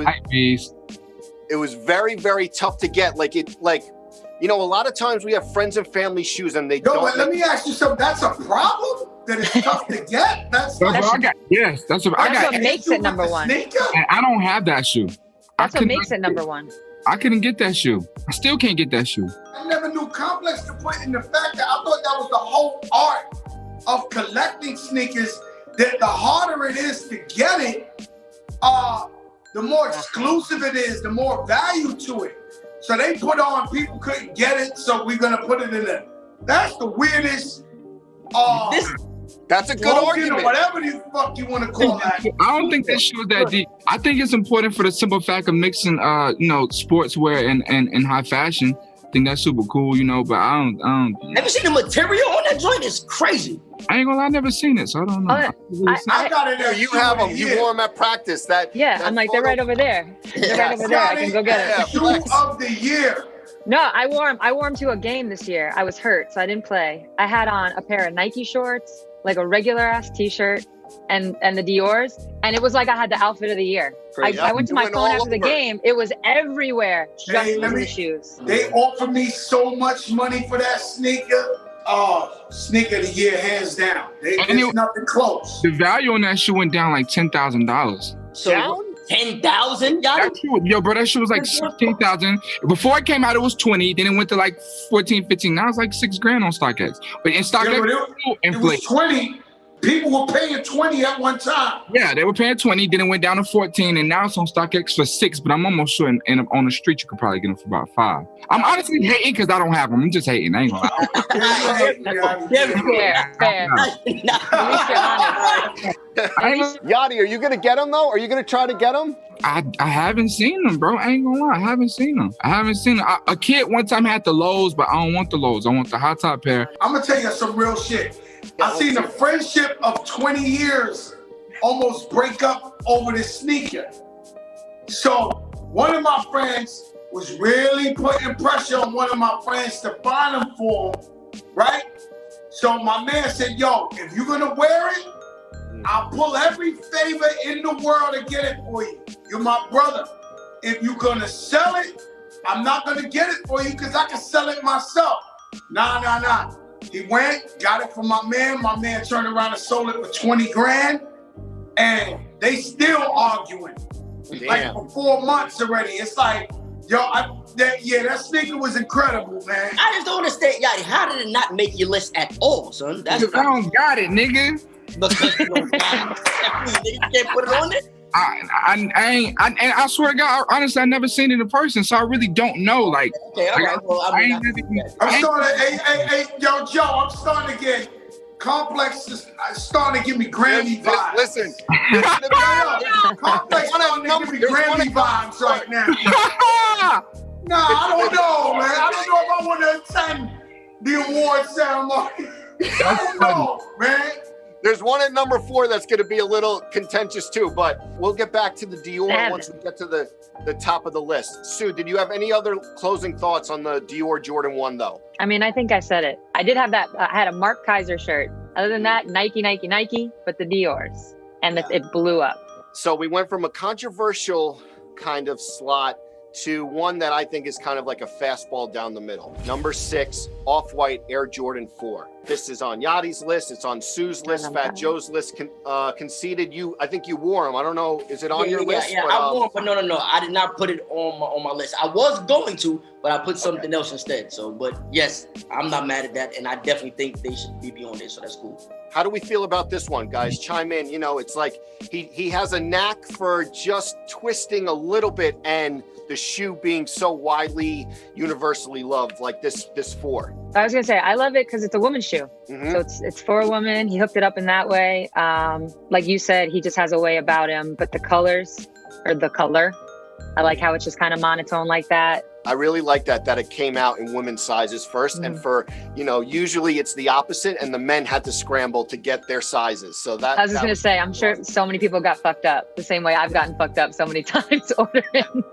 was very, very tough to get. A lot of times we have friends and family shoes and they don't. But let me ask you something. That's a problem? That it's tough to get? That's what makes it number 1. And I don't have that shoe. That's what makes it number 1. I couldn't get that shoe. I still can't get that shoe. I never knew Complex to put in the fact that I thought that was the whole art of collecting sneakers, that the harder it is to get it, the more exclusive it is, the more value to it. So they put on, people couldn't get it, so we're gonna put it in there. That's the weirdest, that's a good argument. Or whatever the fuck you want to call that. I don't think that shoe is that deep. I think it's important for the simple fact of mixing, sportswear and high fashion. I think that's super cool, but I don't. Have you seen the material on that joint? It's crazy. I ain't gonna lie, I never seen it, so I don't know. I got it there. You have them. You wore them at practice. I'm like, they're right over there. They're right over there. I can go get it. Shoe of the year. No, I wore them to a game this year. I was hurt, so I didn't play. I had on a pair of Nike shorts, like a regular ass t-shirt, and the Dior's, and it was like I had the outfit of the year. I went to my phone after the game. It was everywhere, just the shoes. They offered me so much money for that sneaker. Sneaker of the year, hands down. There's nothing close. The value on that shoe went down like $10,000. So down? 10,000? Yo, bro, that shoe was like 16,000. Before it came out, it was 20. Then it went to like 14, 15. Now it's like $6,000 on StockX. But in StockX, it was 20. People were paying 20 at one time. Yeah, they were paying 20, then it went down to 14, and now it's on StockX for 6, but I'm almost sure on the street you could probably get them for about 5. I'm honestly hating because I don't have them. I'm just hating. I ain't gonna lie. Fair. Yachty, are you gonna get them though? Are you gonna try to get them? I haven't seen them, bro. I ain't gonna lie. I haven't seen them. A kid one time had the lows, but I don't want the lows. I want the high top pair. I'm gonna tell you some real shit. I seen a friendship of 20 years almost break up over this sneaker. So one of my friends was really putting pressure on one of my friends to find them for him, right? So my man said, yo, if you're gonna wear it, I'll pull every favor in the world to get it for you. You're my brother. If you're gonna sell it, I'm not gonna get it for you because I can sell it myself. Nah. He went, got it from my man. My man turned around and sold it for 20 grand. And they still arguing. Damn. Like for 4 months already. It's like, yo, that sneaker was incredible, man. I just don't understand, Yachty. How did it not make your list at all, son? That's I don't got it, nigga. Because you don't got it. You can't put it on there? I swear to God, honestly, I never seen it in person, so I really don't know. Like, okay, all right. Well, I'm starting. Hey, yo, Joe, I'm starting to get Complex. Is starting to give me Grammy vibes. Listen, Complex starting to give me Grammy vibes right now. Nah, I don't know, man. I don't know if I want to attend the award ceremony. I don't know, man. There's one at number 4 that's going to be a little contentious too, but we'll get back to the Dior once we get to the top of the list. Sue, did you have any other closing thoughts on the Dior Jordan 1 though? I mean, I think I said it. I did have that. I had a Mark Kaiser shirt. Other than that, Nike, but the Dior's. And it blew up. So we went from a controversial kind of slot to one that I think is kind of like a fastball down the middle. Number 6, Off-White Air Jordan 4. This is on Yachty's list. It's on Sue's list. Fat Joe's list. Conceded. I think you wore them. I don't know. Is it on your list? Yeah, I wore them, but no. I did not put it on my list. I was going to, but I put something else instead. So, but yes, I'm not mad at that, and I definitely think they should be on there. So that's cool. How do we feel about this one, guys? Chime in. You know, it's like he has a knack for just twisting a little bit, and the shoe being so widely, universally loved, like this 4. I was gonna say I love it because it's a woman's shoe, so it's for a woman. He hooked it up in that way. Like you said, he just has a way about him. But the colors, or the color, I like how it's just kind of monotone like that. I really like that it came out in women's sizes first, and for usually it's the opposite, and the men had to scramble to get their sizes. So that I was just gonna say, I'm sure so many people got fucked up the same way I've gotten fucked up so many times ordering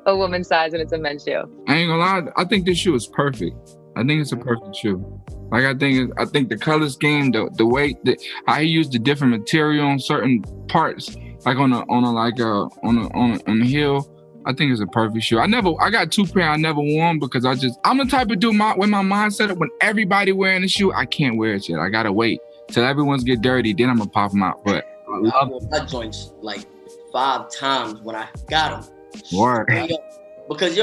a woman's size and it's a men's shoe. I ain't gonna lie, I think this shoe is perfect. I think it's a perfect shoe. Like I think the color scheme, the way that how he used the different material on certain parts, like on the heel. I think it's a perfect shoe. I got 2 pair I never worn because I'm the type of dude when my mindset up when everybody wearing a shoe, I can't wear it yet. I gotta wait till everyone's get dirty, then I'm gonna pop them out. But I love my joints like 5 times when I got them. Word. Because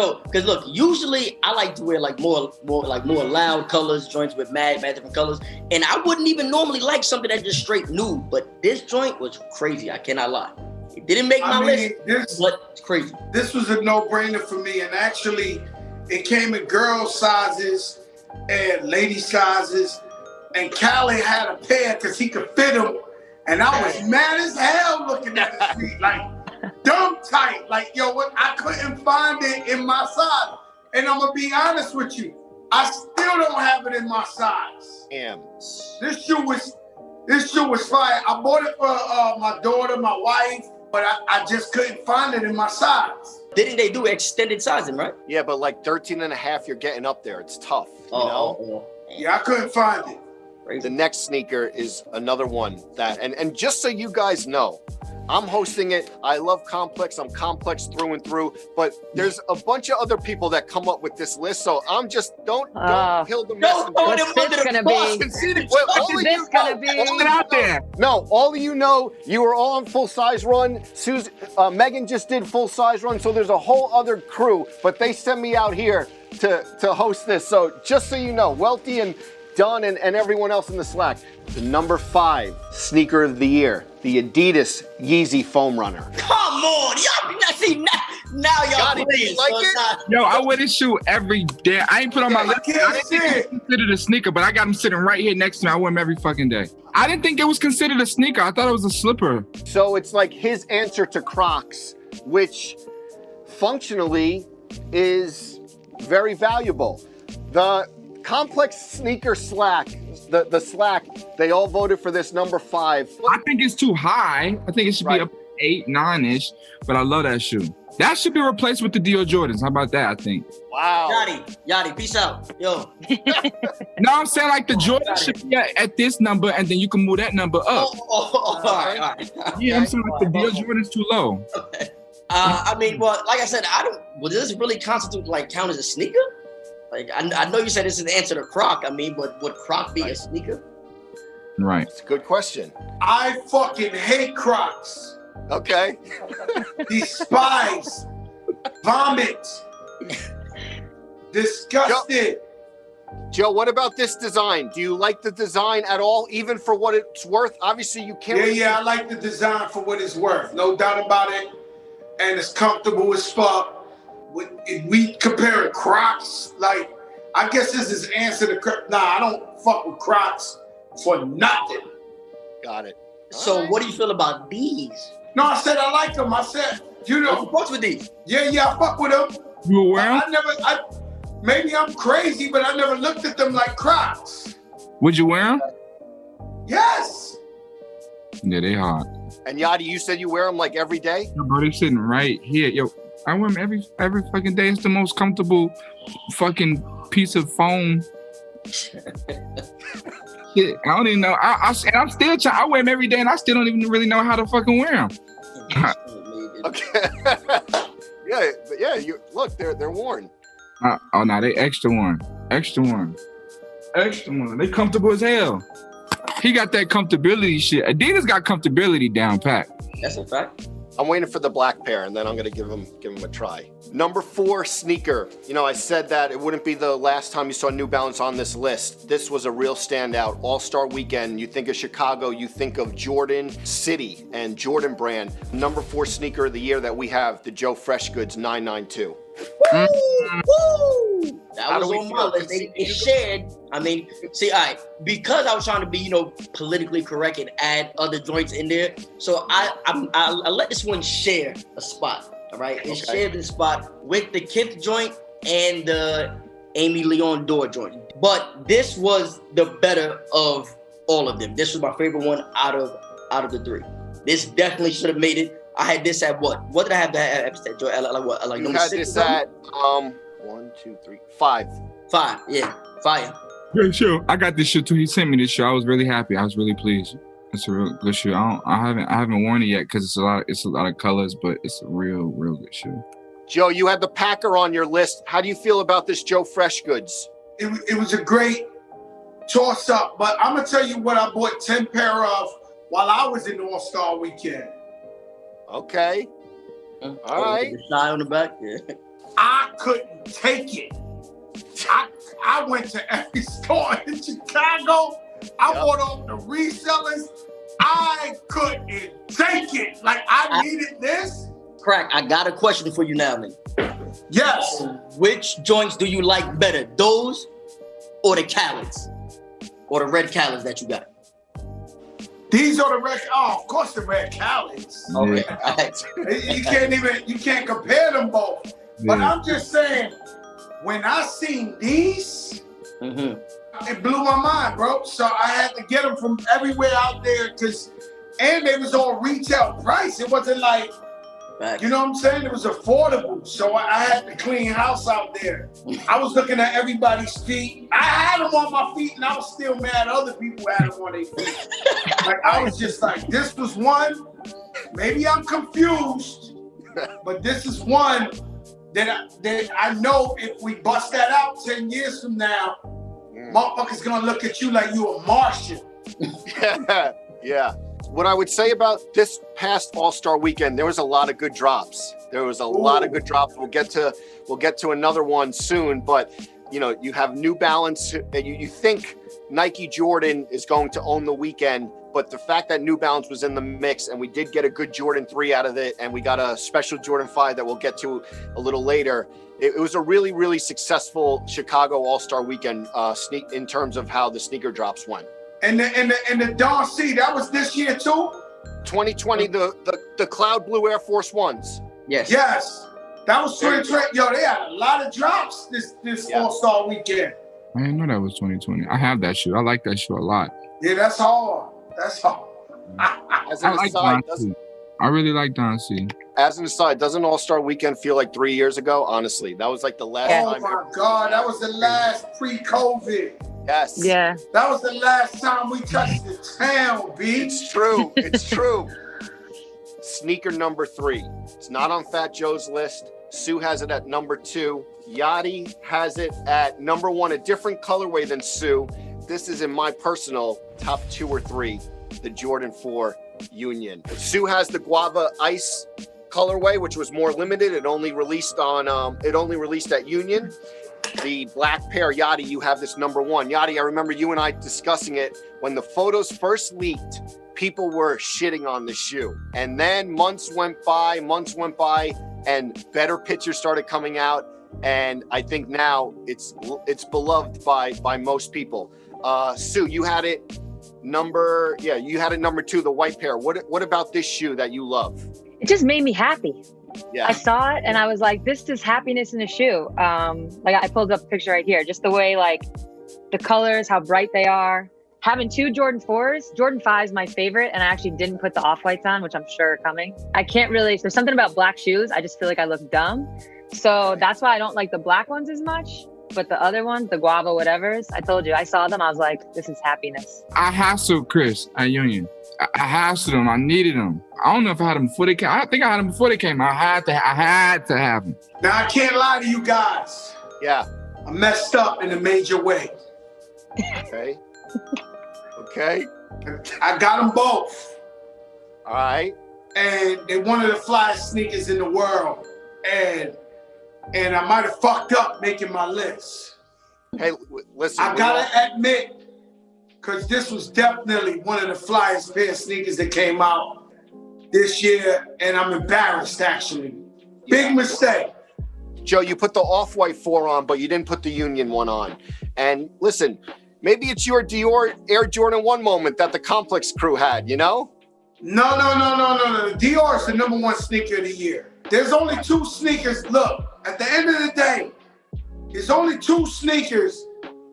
look, usually I like to wear like more loud colors, joints with mad different colors, and I wouldn't even normally like something that just straight nude. But this joint was crazy. I cannot lie. It didn't make my list, but it's crazy. This was a no-brainer for me, and actually, it came in girl sizes and lady sizes, and Callie had a pair because he could fit them, and I was mad as hell looking at the feet, like dumb tight, like what? I couldn't find it in my size, and I'm gonna be honest with you, I still don't have it in my size. Damn. This shoe was fire. I bought it for my daughter, my wife. But I just couldn't find it in my size. Didn't they do extended sizing, right? Yeah, but like 13 and a half, you're getting up there. It's tough, you know? Yeah, I couldn't find it. The next sneaker is another one that, and just so you guys know, I'm hosting it. I love Complex. I'm Complex through and through. But there's a bunch of other people that come up with this list. So I'm just don't kill the messenger. What's this gonna be? What's this gonna be? Hold it out there. No, all of you know you were all on full size run. Megan just did full size run. So there's a whole other crew. But they sent me out here to host this. So just so you know, Welty and Dunn and everyone else in the Slack. The number 5 sneaker of the year, the Adidas Yeezy Foam Runner. Come on, y'all. See, now y'all Gotti, playing. you like it? Yo, I wear this shoe every day. I ain't put on my list. I didn't think it was considered a sneaker, but I got them sitting right here next to me. I wear them every fucking day. I didn't think it was considered a sneaker. I thought it was a slipper. So it's like his answer to Crocs, which functionally is very valuable. The Complex Sneaker Slack, the Slack, they all voted for this number 5. I think it's too high. I think it should be up 8, 9-ish, but I love that shoe. That should be replaced with the Dior Jordans. How about that, I think? Wow. Yachty, peace out. Yo. No, I'm saying like the Jordan should be at this number, and then you can move that number up. All right. Yeah, I'm saying like the Dior Jordan's too low. Okay. I mean, well, like I said, does this really constitute, like, count as a sneaker? Like, I know you said this is the answer to Croc. I mean, but would Croc be a sneaker? Right. It's a good question. I fucking hate Crocs. Okay. Despise. Vomit. Disgusted. Joe, what about this design? Do you like the design at all, even for what it's worth? Obviously, you can't. Yeah, I like the design for what it's worth. No doubt about it. And it's comfortable as fuck. If we compare Crocs, like, I guess this is answer to Nah, I don't fuck with Crocs for nothing. Got it. So what do you feel about these? No, I said I like them. I said, you know. You fuck with these? Yeah, I fuck with them. You wear them? Maybe I'm crazy, but I never looked at them like Crocs. Would you wear them? Yes. Yeah, they hard. And Yachty, you said you wear them like every day? Yo, bro, they sitting right here. Yo, I wear them every fucking day. It's the most comfortable fucking piece of foam. Shit, I don't even know. And I'm still trying. I wear them every day, and I still don't even really know how to fucking wear them. Okay. yeah. You look, they're worn. Oh no, they extra one. They comfortable as hell. He got that comfortability shit. Adidas got comfortability down pat. That's a fact. I'm waiting for the black pair, and then I'm gonna give him a try. Number 4 sneaker. You know, I said that it wouldn't be the last time you saw New Balance on this list. This was a real standout. All-Star Weekend. You think of Chicago, you think of Jordan City and Jordan Brand. Number 4 sneaker of the year that we have, the Joe Freshgoods 992. Woo! That was on my list. It shared. I mean, see, because I was trying to be, politically correct and add other joints in there. So I let this one share a spot. All right, it shared the spot with the Kith joint and the Amy Leon Dore joint. But this was the better of all of them. This was my favorite one out of the 3. This definitely should have made it. I had this at what? What did I have that at, Joy? Like you number had 6? This at 1, 2, 3, 5. 5, yeah, fire. Yeah, sure. I got this shoe too. He sent me this shoe. I was really happy. I was really pleased. It's a real good shoe. I haven't worn it yet because it's a lot of colors, but it's a real good shoe. Joe, you had the Packer on your list. How do you feel about this Joe Freshgoods? It was a great toss up, but I'm gonna tell you what I bought 10 pair of while I was in All-Star Weekend. Okay. All right. The side on the back. Yeah. I couldn't take it. I went to every store in Chicago. I bought off the resellers. I couldn't take it. Like, I needed this. Crack, I got a question for you now, man. Yes. Which joints do you like better? Those or the Callens? Or the red Callens that you got? These are the red, of course the red Callens. Okay. You can't compare them both. But I'm just saying, when I seen these, it blew my mind, bro. So I had to get them from everywhere out there and they was all retail price. It wasn't like, you know what I'm saying? It was affordable. So I had to clean house out there. I was looking at everybody's feet. I had them on my feet and I was still mad other people had them on their feet. Like, I was just like, this was one, maybe I'm confused, but this is one that I know if we bust that out 10 years from now, motherfuckers gonna look at you like you a Martian. Yeah. What I would say about this past All-Star Weekend, there was a lot of good drops. We'll get to another one soon, but you have New Balance. You think Nike Jordan is going to own the weekend, but the fact that New Balance was in the mix and we did get a good Jordan 3 out of it, and we got a special Jordan 5 that we'll get to a little later, it was a really, really successful Chicago All-Star weekend in terms of how the sneaker drops went. And the Dawn C, that was this year too? 2020, the Cloud Blue Air Force Ones. Yes. Yes. That was 2020. Yo, they had a lot of drops this All-Star weekend. I didn't know that was 2020. I have that shoe. I like that shoe a lot. Yeah, that's hard. That's hard. As an aside, I really like Don C. As an aside, doesn't All-Star Weekend feel like 3 years ago? Honestly, that was like the last time. Oh my God, that was the last pre-COVID. Yes. Yeah. That was the last time we touched the town, B. It's true. It's true. Sneaker number 3. It's not on Fat Joe's list. Sue has it at number 2. Yachty has it at number 1, a different colorway than Sue. This is in my personal top 2 or 3, the Jordan 4 Union. Sue has the Guava Ice colorway, which was more limited. It only released at Union. The black pair, Yachty, you have this number 1. Yachty, I remember you and I discussing it when the photos first leaked. People were shitting on the shoe, and then months went by, and better pictures started coming out. And I think now it's beloved by most people. Sue, you had it number 2, the white pair. What about this shoe that you love? It just made me happy. Yeah. I saw it and I was like, this is happiness in a shoe. Like I pulled up a picture right here, just the way like the colors, how bright they are. Having 2 Jordan 4s, Jordan 5 is my favorite, and I actually didn't put the off-whites on, which I'm sure are coming. I can't really, there's something about black shoes, I just feel like I look dumb. So that's why I don't like the black ones as much. But the other ones, the guava whatevers, I told you, I saw them, I was like, this is happiness. I hassled Chris at Union. I hassled him. I needed him. I don't know if I had him before they came. I think I had him before they came. I had to have him. Now, I can't lie to you guys. Yeah. I messed up in a major way. Okay. Okay. I got them both. All right. And they're one of the flyest sneakers in the world. And I might have fucked up making my list. Hey, listen. I gotta admit, because this was definitely one of the flyest pair of sneakers that came out this year, and I'm embarrassed, actually. Big mistake. Joe, you put the off-white 4 on, but you didn't put the Union 1 on. And listen, maybe it's your Dior Air Jordan 1 moment that the Complex crew had, you know? No. Dior is the number 1 sneaker of the year. There's only 2 sneakers. Look, at the end of the day, there's only 2 sneakers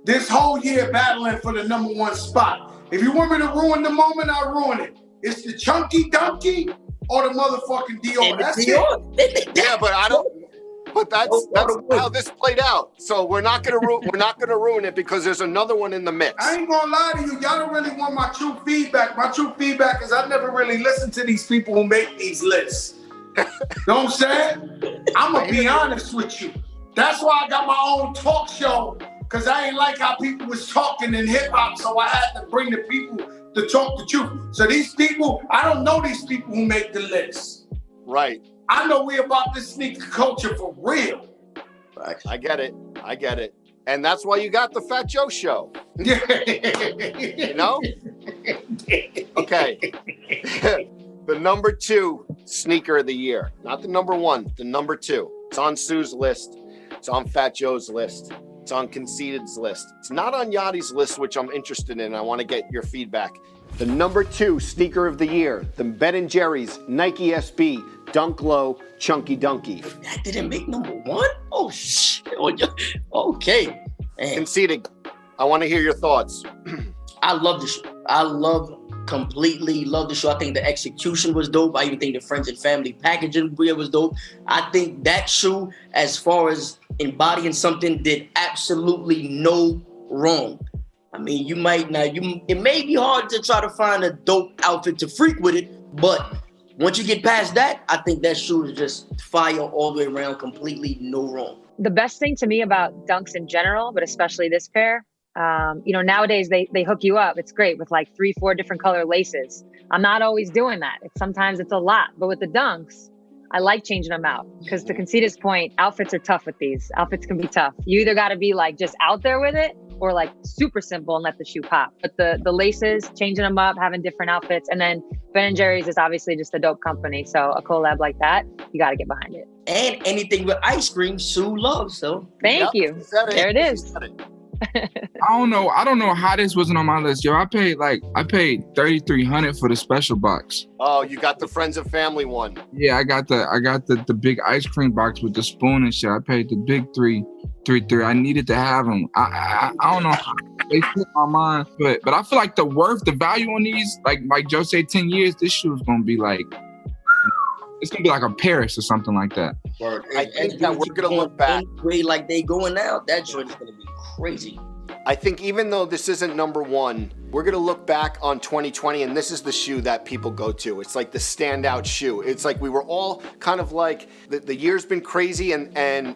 this whole year battling for the number 1 spot. If you want me to ruin the moment, I'll ruin it. It's the Chunky Donkey or the motherfucking Dior. That's it. Yeah, but I don't. But that's how this played out. So we're not gonna ruin it because there's another one in the mix. I ain't gonna lie to you. Y'all don't really want my true feedback. My true feedback is I never really listen to these people who make these lists. Know what I'm saying? I'm gonna be honest with you. That's why I got my own talk show, because I ain't like how people was talking in hip hop, so I had to bring the people to talk the truth. So these people, I don't know these people who make the list. Right. I know we about this sneaker culture for real. Right. I get it. And that's why you got the Fat Joe show. You know? Okay. The number 2 sneaker of the year. Not the number 1, the number 2. It's on Sue's list. It's on Fat Joe's list. It's on Conceited's list. It's not on Yachty's list, which I'm interested in. I want to get your feedback. The number 2 sneaker of the year, the Ben & Jerry's Nike SB Dunk Low Chunky Dunky. That didn't make number 1? Oh, shit. Okay. Man. Conceded. I want to hear your thoughts. I love the shoe. Completely love the shoe. I think the execution was dope. I even think the friends and family packaging was dope. I think that shoe, as far as embodying something, did absolutely no wrong. I mean, it may be hard to try to find a dope outfit to freak with it, but once you get past that, I think that shoe is just fire all the way around, completely no wrong. The best thing to me about Dunks in general, but especially this pair, nowadays they hook you up. It's great with like 3-4 different color laces. I'm not always doing that. Sometimes it's a lot, but with the Dunks, I like changing them out because to Conceited's point, outfits are tough with these. Outfits can be tough. You either got to be like just out there with it, or like super simple and let the shoe pop. But the laces, changing them up, having different outfits. And then Ben & Jerry's is obviously just a dope company. So a collab like that, you got to get behind it. And anything with ice cream, Sue loves. So thank you. There it is. I don't know how this wasn't on my list, yo. I paid $3,300 for the special box. Oh, you got the friends and family one. Yeah, I got the big ice cream box with the spoon and shit. I paid the big $3,300. I needed to have them. I don't know how they took my mind, but I feel like the value on these, like Joe said, 10 years, this shoe is gonna be like, it's gonna be like a Paris or something like that. I think that we're gonna look back. Way like they going out, that joint is gonna be crazy. I think even though this isn't number one, we're going to look back on 2020, and this is the shoe that people go to. It's like the standout shoe. It's like we were all kind of like, the year's been crazy, and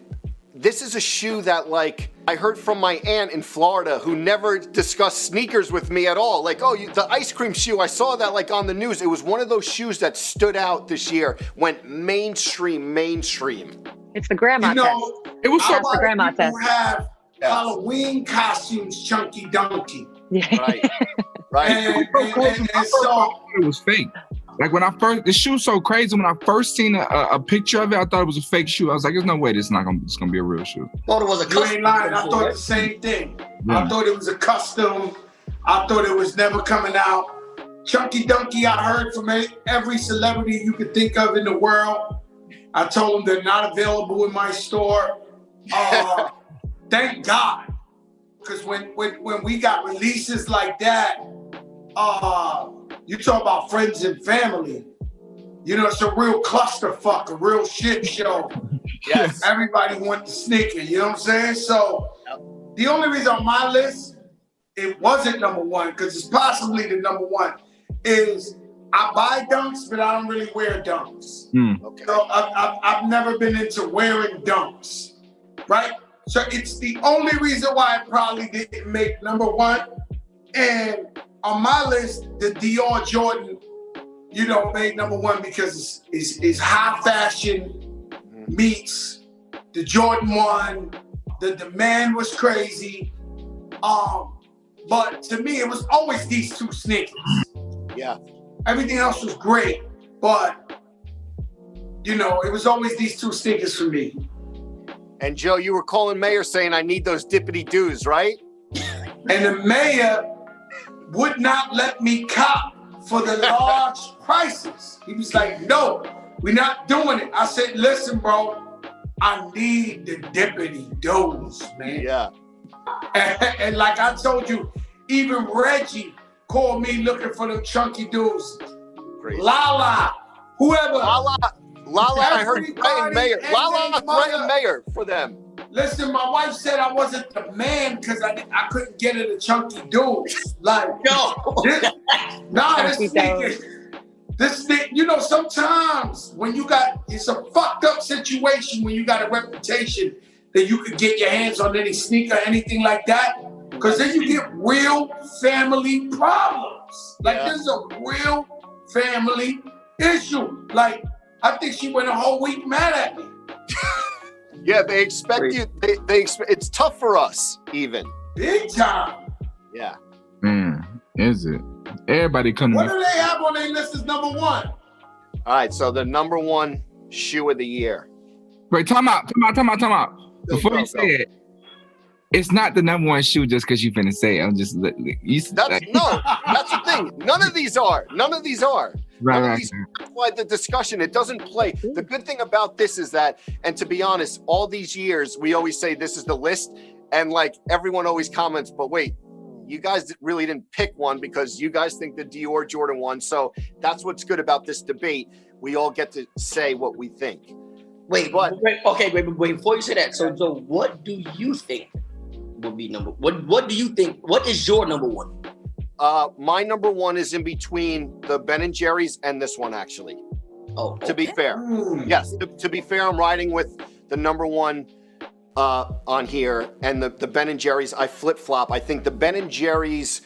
this is a shoe that, like, I heard from my aunt in Florida who never discussed sneakers with me at all. Like, the ice cream shoe, I saw that like on the news. It was one of those shoes that stood out this year, went mainstream. It's the grandma test. It was That's the grandma test. Have Halloween costumes, Chunky Donkey. Right. And so it was fake. Like the shoe's so crazy. When I first seen a picture of it, I thought it was a fake shoe. I was like, "There's no way it's gonna be a real shoe." Thought it was a you custom. ain't lying. I thought the same thing. Yeah. I thought it was a custom. I thought it was never coming out. Chunky Donkey, I heard from every celebrity you could think of in the world. I told them they're not available in my store. Thank God, because when we got releases like that, you talk about friends and family. You know, it's a real clusterfuck, a real shit show. Yes. Everybody wants the sneaker, you know what I'm saying? So the only reason on my list it wasn't number one, because it's possibly the number one, is I buy dunks, but I don't really wear dunks. Okay. So I've never been into wearing dunks, right? So it's the only reason why it probably didn't make number one. And on my list, the Dior Jordan, made number one because it's high fashion meets the Jordan 1. The demand was crazy. But to me, it was always these two sneakers. Yeah. Everything else was great, but it was always these two sneakers for me. And Joe, you were calling Mayor saying I need those dippity doos, right? And the mayor would not let me cop for the large prices. He was like, "No, we're not doing it." I said, "Listen, bro, I need the dippity doos, man." Yeah. And like I told you, even Reggie called me looking for them chunky dudes. Crazy. Lala, whoever. Lala, I heard threatened Mayor. Lala threatened Mayor for them. Listen, my wife said I wasn't the man because I couldn't get her the chunky dudes. Like, this sneaker, sometimes when it's a fucked up situation when you got a reputation that you could get your hands on any sneaker, anything like that, because then you get real family problems. Like, this is a real family issue. Like, I think she went a whole week mad at me. Yeah, they expect you. It's tough for us, even. Big time. Yeah. Is it? Everybody coming. What do they have on their list as number one? All right, so the number one shoe of the year. Wait, time out. Before you say it, it's not the number one shoe just because you finna say it. I'm just that's the thing. None of these are. Right. That's why the discussion, it doesn't play. The good thing about this is that, and to be honest, all these years, we always say this is the list, and like everyone always comments, but wait, you guys really didn't pick one because you guys think the Dior Jordan won. So that's what's good about this debate. We all get to say what we think. Wait, before you say that, so what do you think would be what do you think, what is your number one? My number one is in between the Ben & Jerry's and this one, actually. Oh, okay. To be fair. Yes, to be fair, I'm riding with the number one on here, and the Ben & Jerry's, I flip-flop. I think the Ben & Jerry's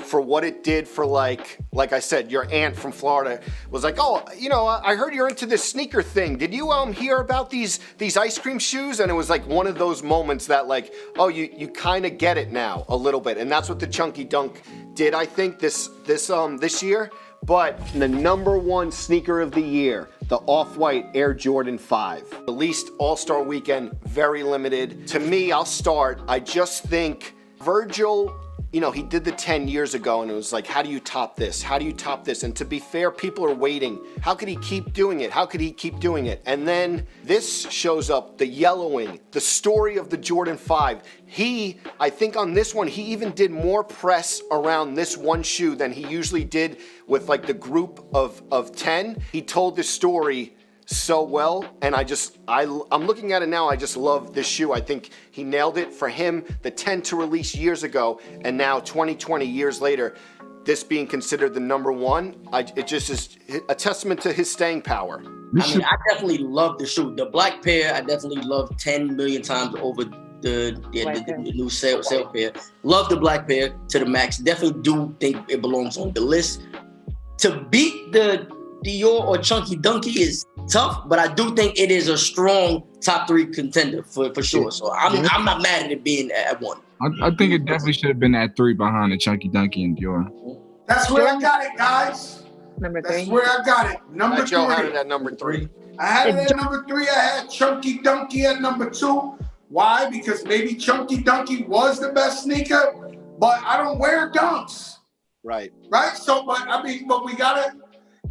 for what it did for like I said, your aunt from Florida was like, oh, you know, I heard you're into this sneaker thing. Did you hear about these ice cream shoes? And it was like one of those moments that like, oh, you kind of get it now a little bit. And that's what the Chunky Dunk did, I think, this year. But the #1 sneaker of the year, the Off-White Air Jordan 5. Released All-Star Weekend, very limited. To me, I'll start. I just think Virgil, you know, he did the 10 years ago and it was like, how do you top this? How do you top this? And to be fair, people are waiting. How could he keep doing it? How could he keep doing it? And then this shows up, the yellowing, the story of the Jordan 5. I think on this one, he even did more press around this one shoe than he usually did with like the group of 10. He told this story so well, and I'm looking at it now, I just love this shoe. I think he nailed it. For him, the 10 to release years ago, and now 20 years later, this being considered the #1, it just is a testament to his staying power. I mean, I definitely love the shoe. The black pair, I definitely love 10 million times over the new sale pair. Love the black pair to the max. Definitely do think it belongs on the list. To beat the Dior or Chunky Dunky is tough, but I do think it is a strong top 3 contender for sure. So I'm not mad at it being at 1. I think it definitely should have been at 3 behind the Chunky Dunky and Dior. That's where I got it, guys. #3. That's where I got it. Number 3. Joe had it at #3. I had it at #3. I had Chunky Dunky at #2. Why? Because maybe Chunky Dunky was the best sneaker, but I don't wear dunks. Right. Right? So, but we gotta,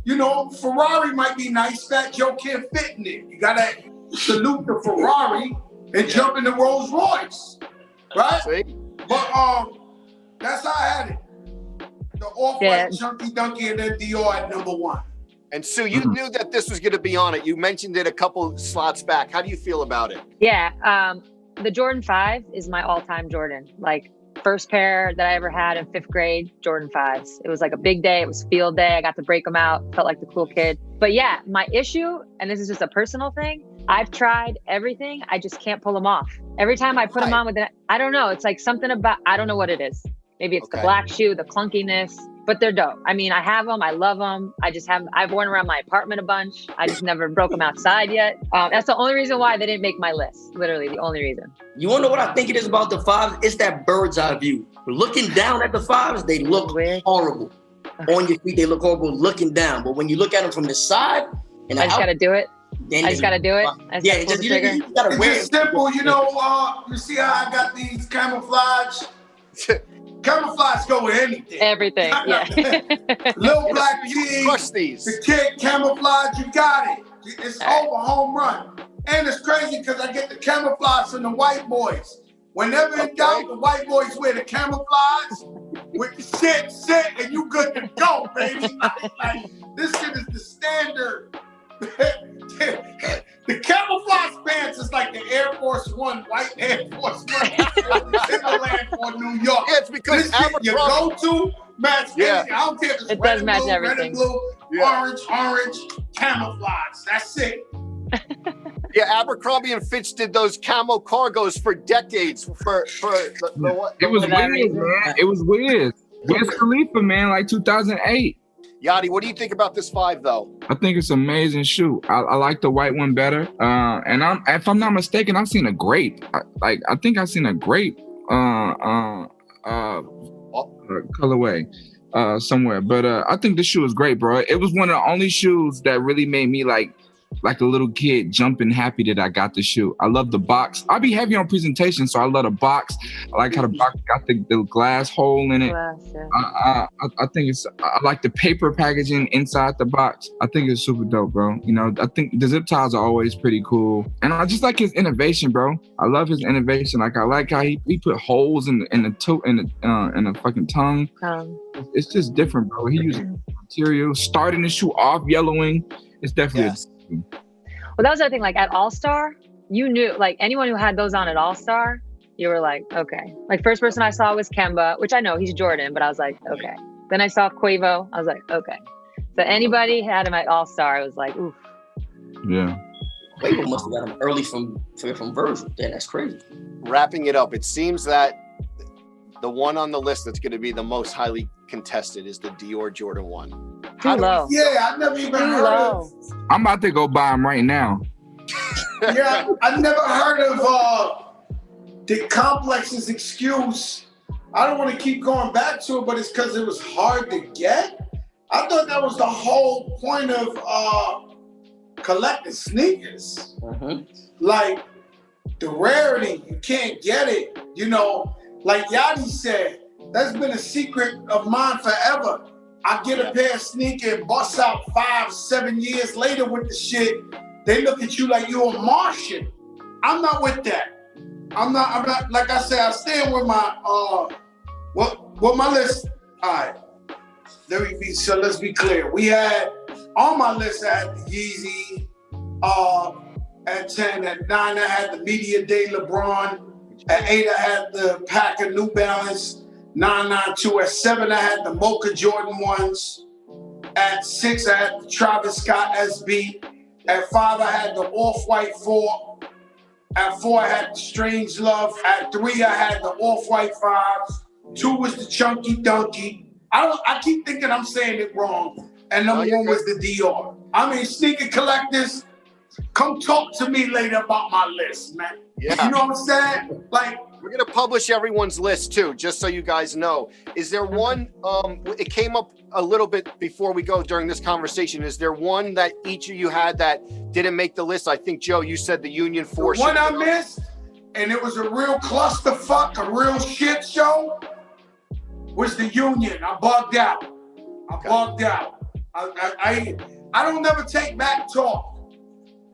you know, Ferrari might be nice, Fat Joe can't fit in it. You gotta salute the Ferrari and jump in the Rolls Royce. Right? See? But that's how I had it. The Off-White Chunky Dunky and then Dior at #1. And Sue, you knew that this was gonna be on it. You mentioned it a couple slots back. How do you feel about it? Yeah, the Jordan 5 is my all-time Jordan. Like, first pair that I ever had in 5th grade, Jordan 5s. It was like a big day. It was field day. I got to break them out. Felt like the cool kid. But yeah, my issue, and this is just a personal thing, I've tried everything. I just can't pull them off. Every time I put them on with it, I don't know. It's like something about, I don't know what it is. Maybe it's the black shoe, the clunkiness, but they're dope. I mean, I have them. I love them. I've worn around my apartment a bunch. I just never broke them outside yet. That's the only reason why they didn't make my list. Literally the only reason. You want to know what I think it is about the 5s? It's that bird's eye view. Looking down at the 5s, they look horrible. On your feet, they look horrible looking down. But when you look at them from the side, and I just got to do it. I just got to do it. Yeah, you gotta wear it. It's simple, you know. You see how I got these camouflage? Camouflage go with anything. Everything, yeah. Little black tees, the kid camouflage, you got it. It's over, home run. And it's crazy because I get the camouflage from the white boys. Whenever in doubt, the white boys wear the camouflage with the sit, and you good to go, baby. Like, this shit is the standard. The camouflage pants is like the Air Force One, white Air Force One, Timberland for New York. Yeah, it's because your go-to match. I don't care if it's it red does and match blue, everything. red and blue, orange, camouflage. That's it. Yeah, Abercrombie and Fitch did those camo cargos for decades. For the It was weird, man. It was weird. Wiz Khalifa, man, like 2008. Yachty, what do you think about this 5 though? I think it's an amazing shoe. I like the white one better. And if I'm not mistaken, I've seen a grape. I think I've seen a grape colorway somewhere. But I think this shoe is great, bro. It was one of the only shoes that really made me like a little kid jumping happy that I got the shoe. I love the box. I be heavy on presentation, so I love the box. I like how the box got the glass hole in it. I think I like the paper packaging inside the box. I think it's super dope, bro. You know, I think the zip ties are always pretty cool. And I just like his innovation, bro. I love his innovation. Like, I like how he put holes in the fucking tongue. It's just different, bro. He used material, starting the shoe off yellowing. It's definitely Well, that was the other thing. Like, at All-Star, you knew, like, anyone who had those on at All-Star, you were like, okay. Like, first person I saw was Kemba, which I know he's Jordan, but I was like, okay. Then I saw Quavo. I was like, okay. So anybody had him at All-Star, I was like, oof. Yeah. Quavo must have got him early from Virgil. Yeah, that's crazy. Wrapping it up, it seems that the one on the list that's going to be the most highly contested is the Dior Jordan 1. Too low. Yeah, I never even heard of. I'm about to go buy them right now. Yeah, I never heard of the Complex's excuse. I don't want to keep going back to it, but it's because it was hard to get. I thought that was the whole point of collecting sneakers. Like the rarity, you can't get it. You know, like Yachty said, that's been a secret of mine forever. I get a pair of sneakers and bust out 5-7 years later with the shit. They look at you like you're a Martian. I'm not with that. I'm not, like I said, I stand with my, what my list, all right. Let's be clear. We had, on my list, I had the Yeezy, at 10, at 9, I had the Media Day LeBron, at 8, I had the Packer New Balance 992, at 7, I had the Mocha Jordan 1s, at 6, I had the Travis Scott SB, at 5, I had the Off-White 4, at 4, I had the Strange Love, at 3, I had the Off-White 5s, 2 was the Chunky Donkey. I keep thinking I'm saying it wrong. And number 1 was the Dior. I mean, sneaker collectors, come talk to me later about my list, man. Yeah. You know what I'm saying? Like, we're gonna publish everyone's list too, just so you guys know. Is there one? It came up a little bit before we go during this conversation. Is there one that each of you had that didn't make the list? I think Joe, you said the Union 4. The one I missed, and it was a real clusterfuck, a real shit show, was the Union. I bugged out. I don't never take back talk.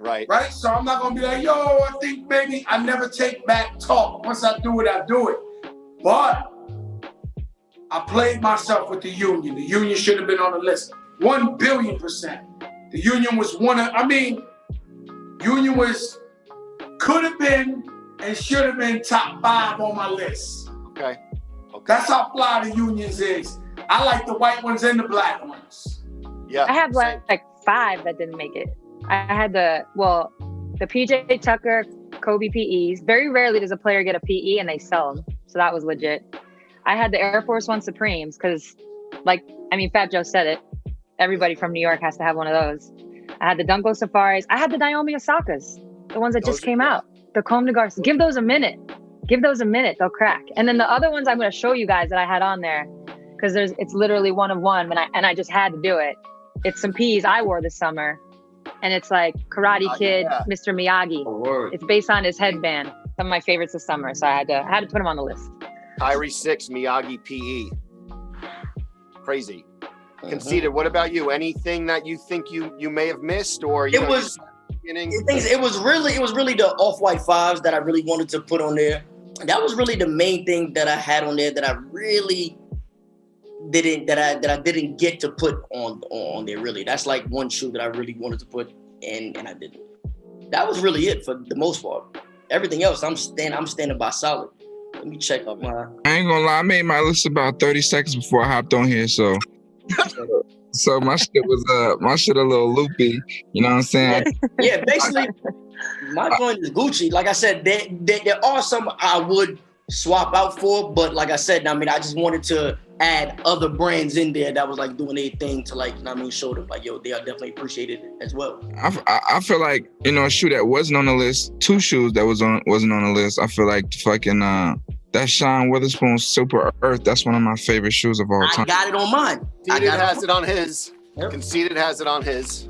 Right. So I'm not gonna be like, yo, I think maybe I never take back talk. Once I do it, I do it. But I played myself with the Union. The Union should have been on the list. 1 billion %. The Union was Union could have been and should have been top 5 on my list. Okay. That's how fly the Unions is. I like the white ones and the black ones. Yeah. I have like 5 that didn't make it. I had the PJ Tucker Kobe PEs. Very rarely does a player get a PE and they sell them. So that was legit. I had the Air Force One Supremes because, Fat Joe said it. Everybody from New York has to have one of those. I had the Dunko Safaris. I had the Naomi Osakas, the ones that just came out. The Comme des Garçons. Give those a minute. They'll crack. And then the other ones I'm going to show you guys that I had on there because it's literally one of one and I just had to do it. It's some P's I wore this summer. And it's like Karate Kid, Mr. Miyagi. It's based on his headband. Some of my favorites this summer, so I had to put him on the list. Kyrie 6, Miyagi PE. Crazy. Conceited. What about you? Anything that you think you may have missed, or it was really the Off-White 5s that I really wanted to put on there. That was really the main thing that I had on there that I really didn't get to put on there. Really, that's like one shoe that I really wanted to put and I didn't. That was really it for the most part. Everything else, I'm standing by solid. Let me check up my. I ain't gonna lie, I made my list about 30 seconds before I hopped on here, so my shit was a little loopy. You know what I'm saying? Yeah, basically, my joint is Gucci. Like I said, there are some I would swap out for, but like I said, I just wanted to add other brands in there that was like doing their thing to show them like, yo, they are definitely appreciated as well. I feel like, a shoe that wasn't on the list, 2 shoes that wasn't on the list. I feel like fucking that Sean Witherspoon Super Earth, that's one of my favorite shoes of all time. I got it on mine. Conceited has it on his. Yep. Conceited has it on his.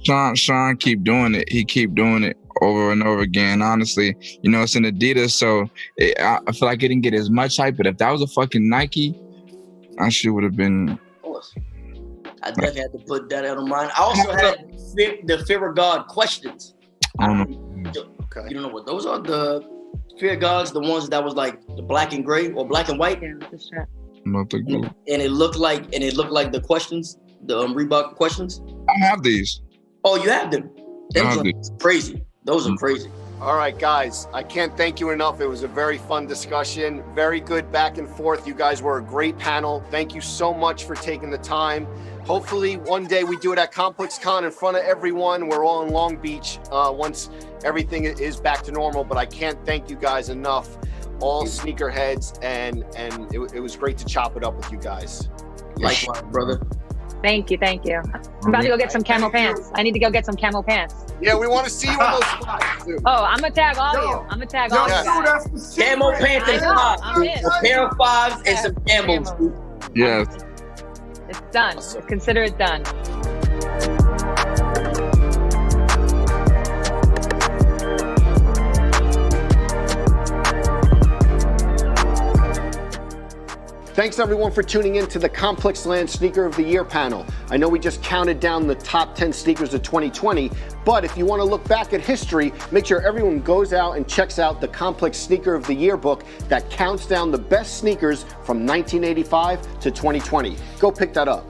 Sean keep doing it. He keep doing it over and over again. Honestly, it's an Adidas, so I feel like it didn't get as much hype. But if that was a fucking Nike, I should would have been. Of course. I definitely had to put that out on mine. I also had the Fear of God questions. I don't know. Okay. You don't know what those are? The Fear of Gods, the ones that was like the black and gray or black and white. Yeah, that's right. And it looked like the questions, the Reebok questions. I have these. Oh, you have them? Those are crazy. Those are crazy. All right, guys, I can't thank you enough. It was a very fun discussion, very good back and forth. You guys were a great panel. Thank you so much for taking the time. Hopefully one day we do it at ComplexCon in front of everyone. We're all in Long Beach once everything is back to normal, but I can't thank you guys enough. all sneakerheads, and it was great to chop it up with you guys. Likewise, brother. Thank you. I'm about to go get some camo pants. I need to go get some camo pants. Yeah, we want to see you on those spots, too. Oh, I'm gonna tag all of you. I'm gonna tag all of you guys. Camo pants and fives. A pair of fives and some camos. Dude. Yes. It's done. Consider it done. Thanks everyone for tuning in to the ComplexLand Sneaker of the Year panel. I know we just counted down the top 10 sneakers of 2020, but if you want to look back at history, make sure everyone goes out and checks out the Complex Sneaker of the Year book that counts down the best sneakers from 1985 to 2020. Go pick that up.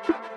Bye.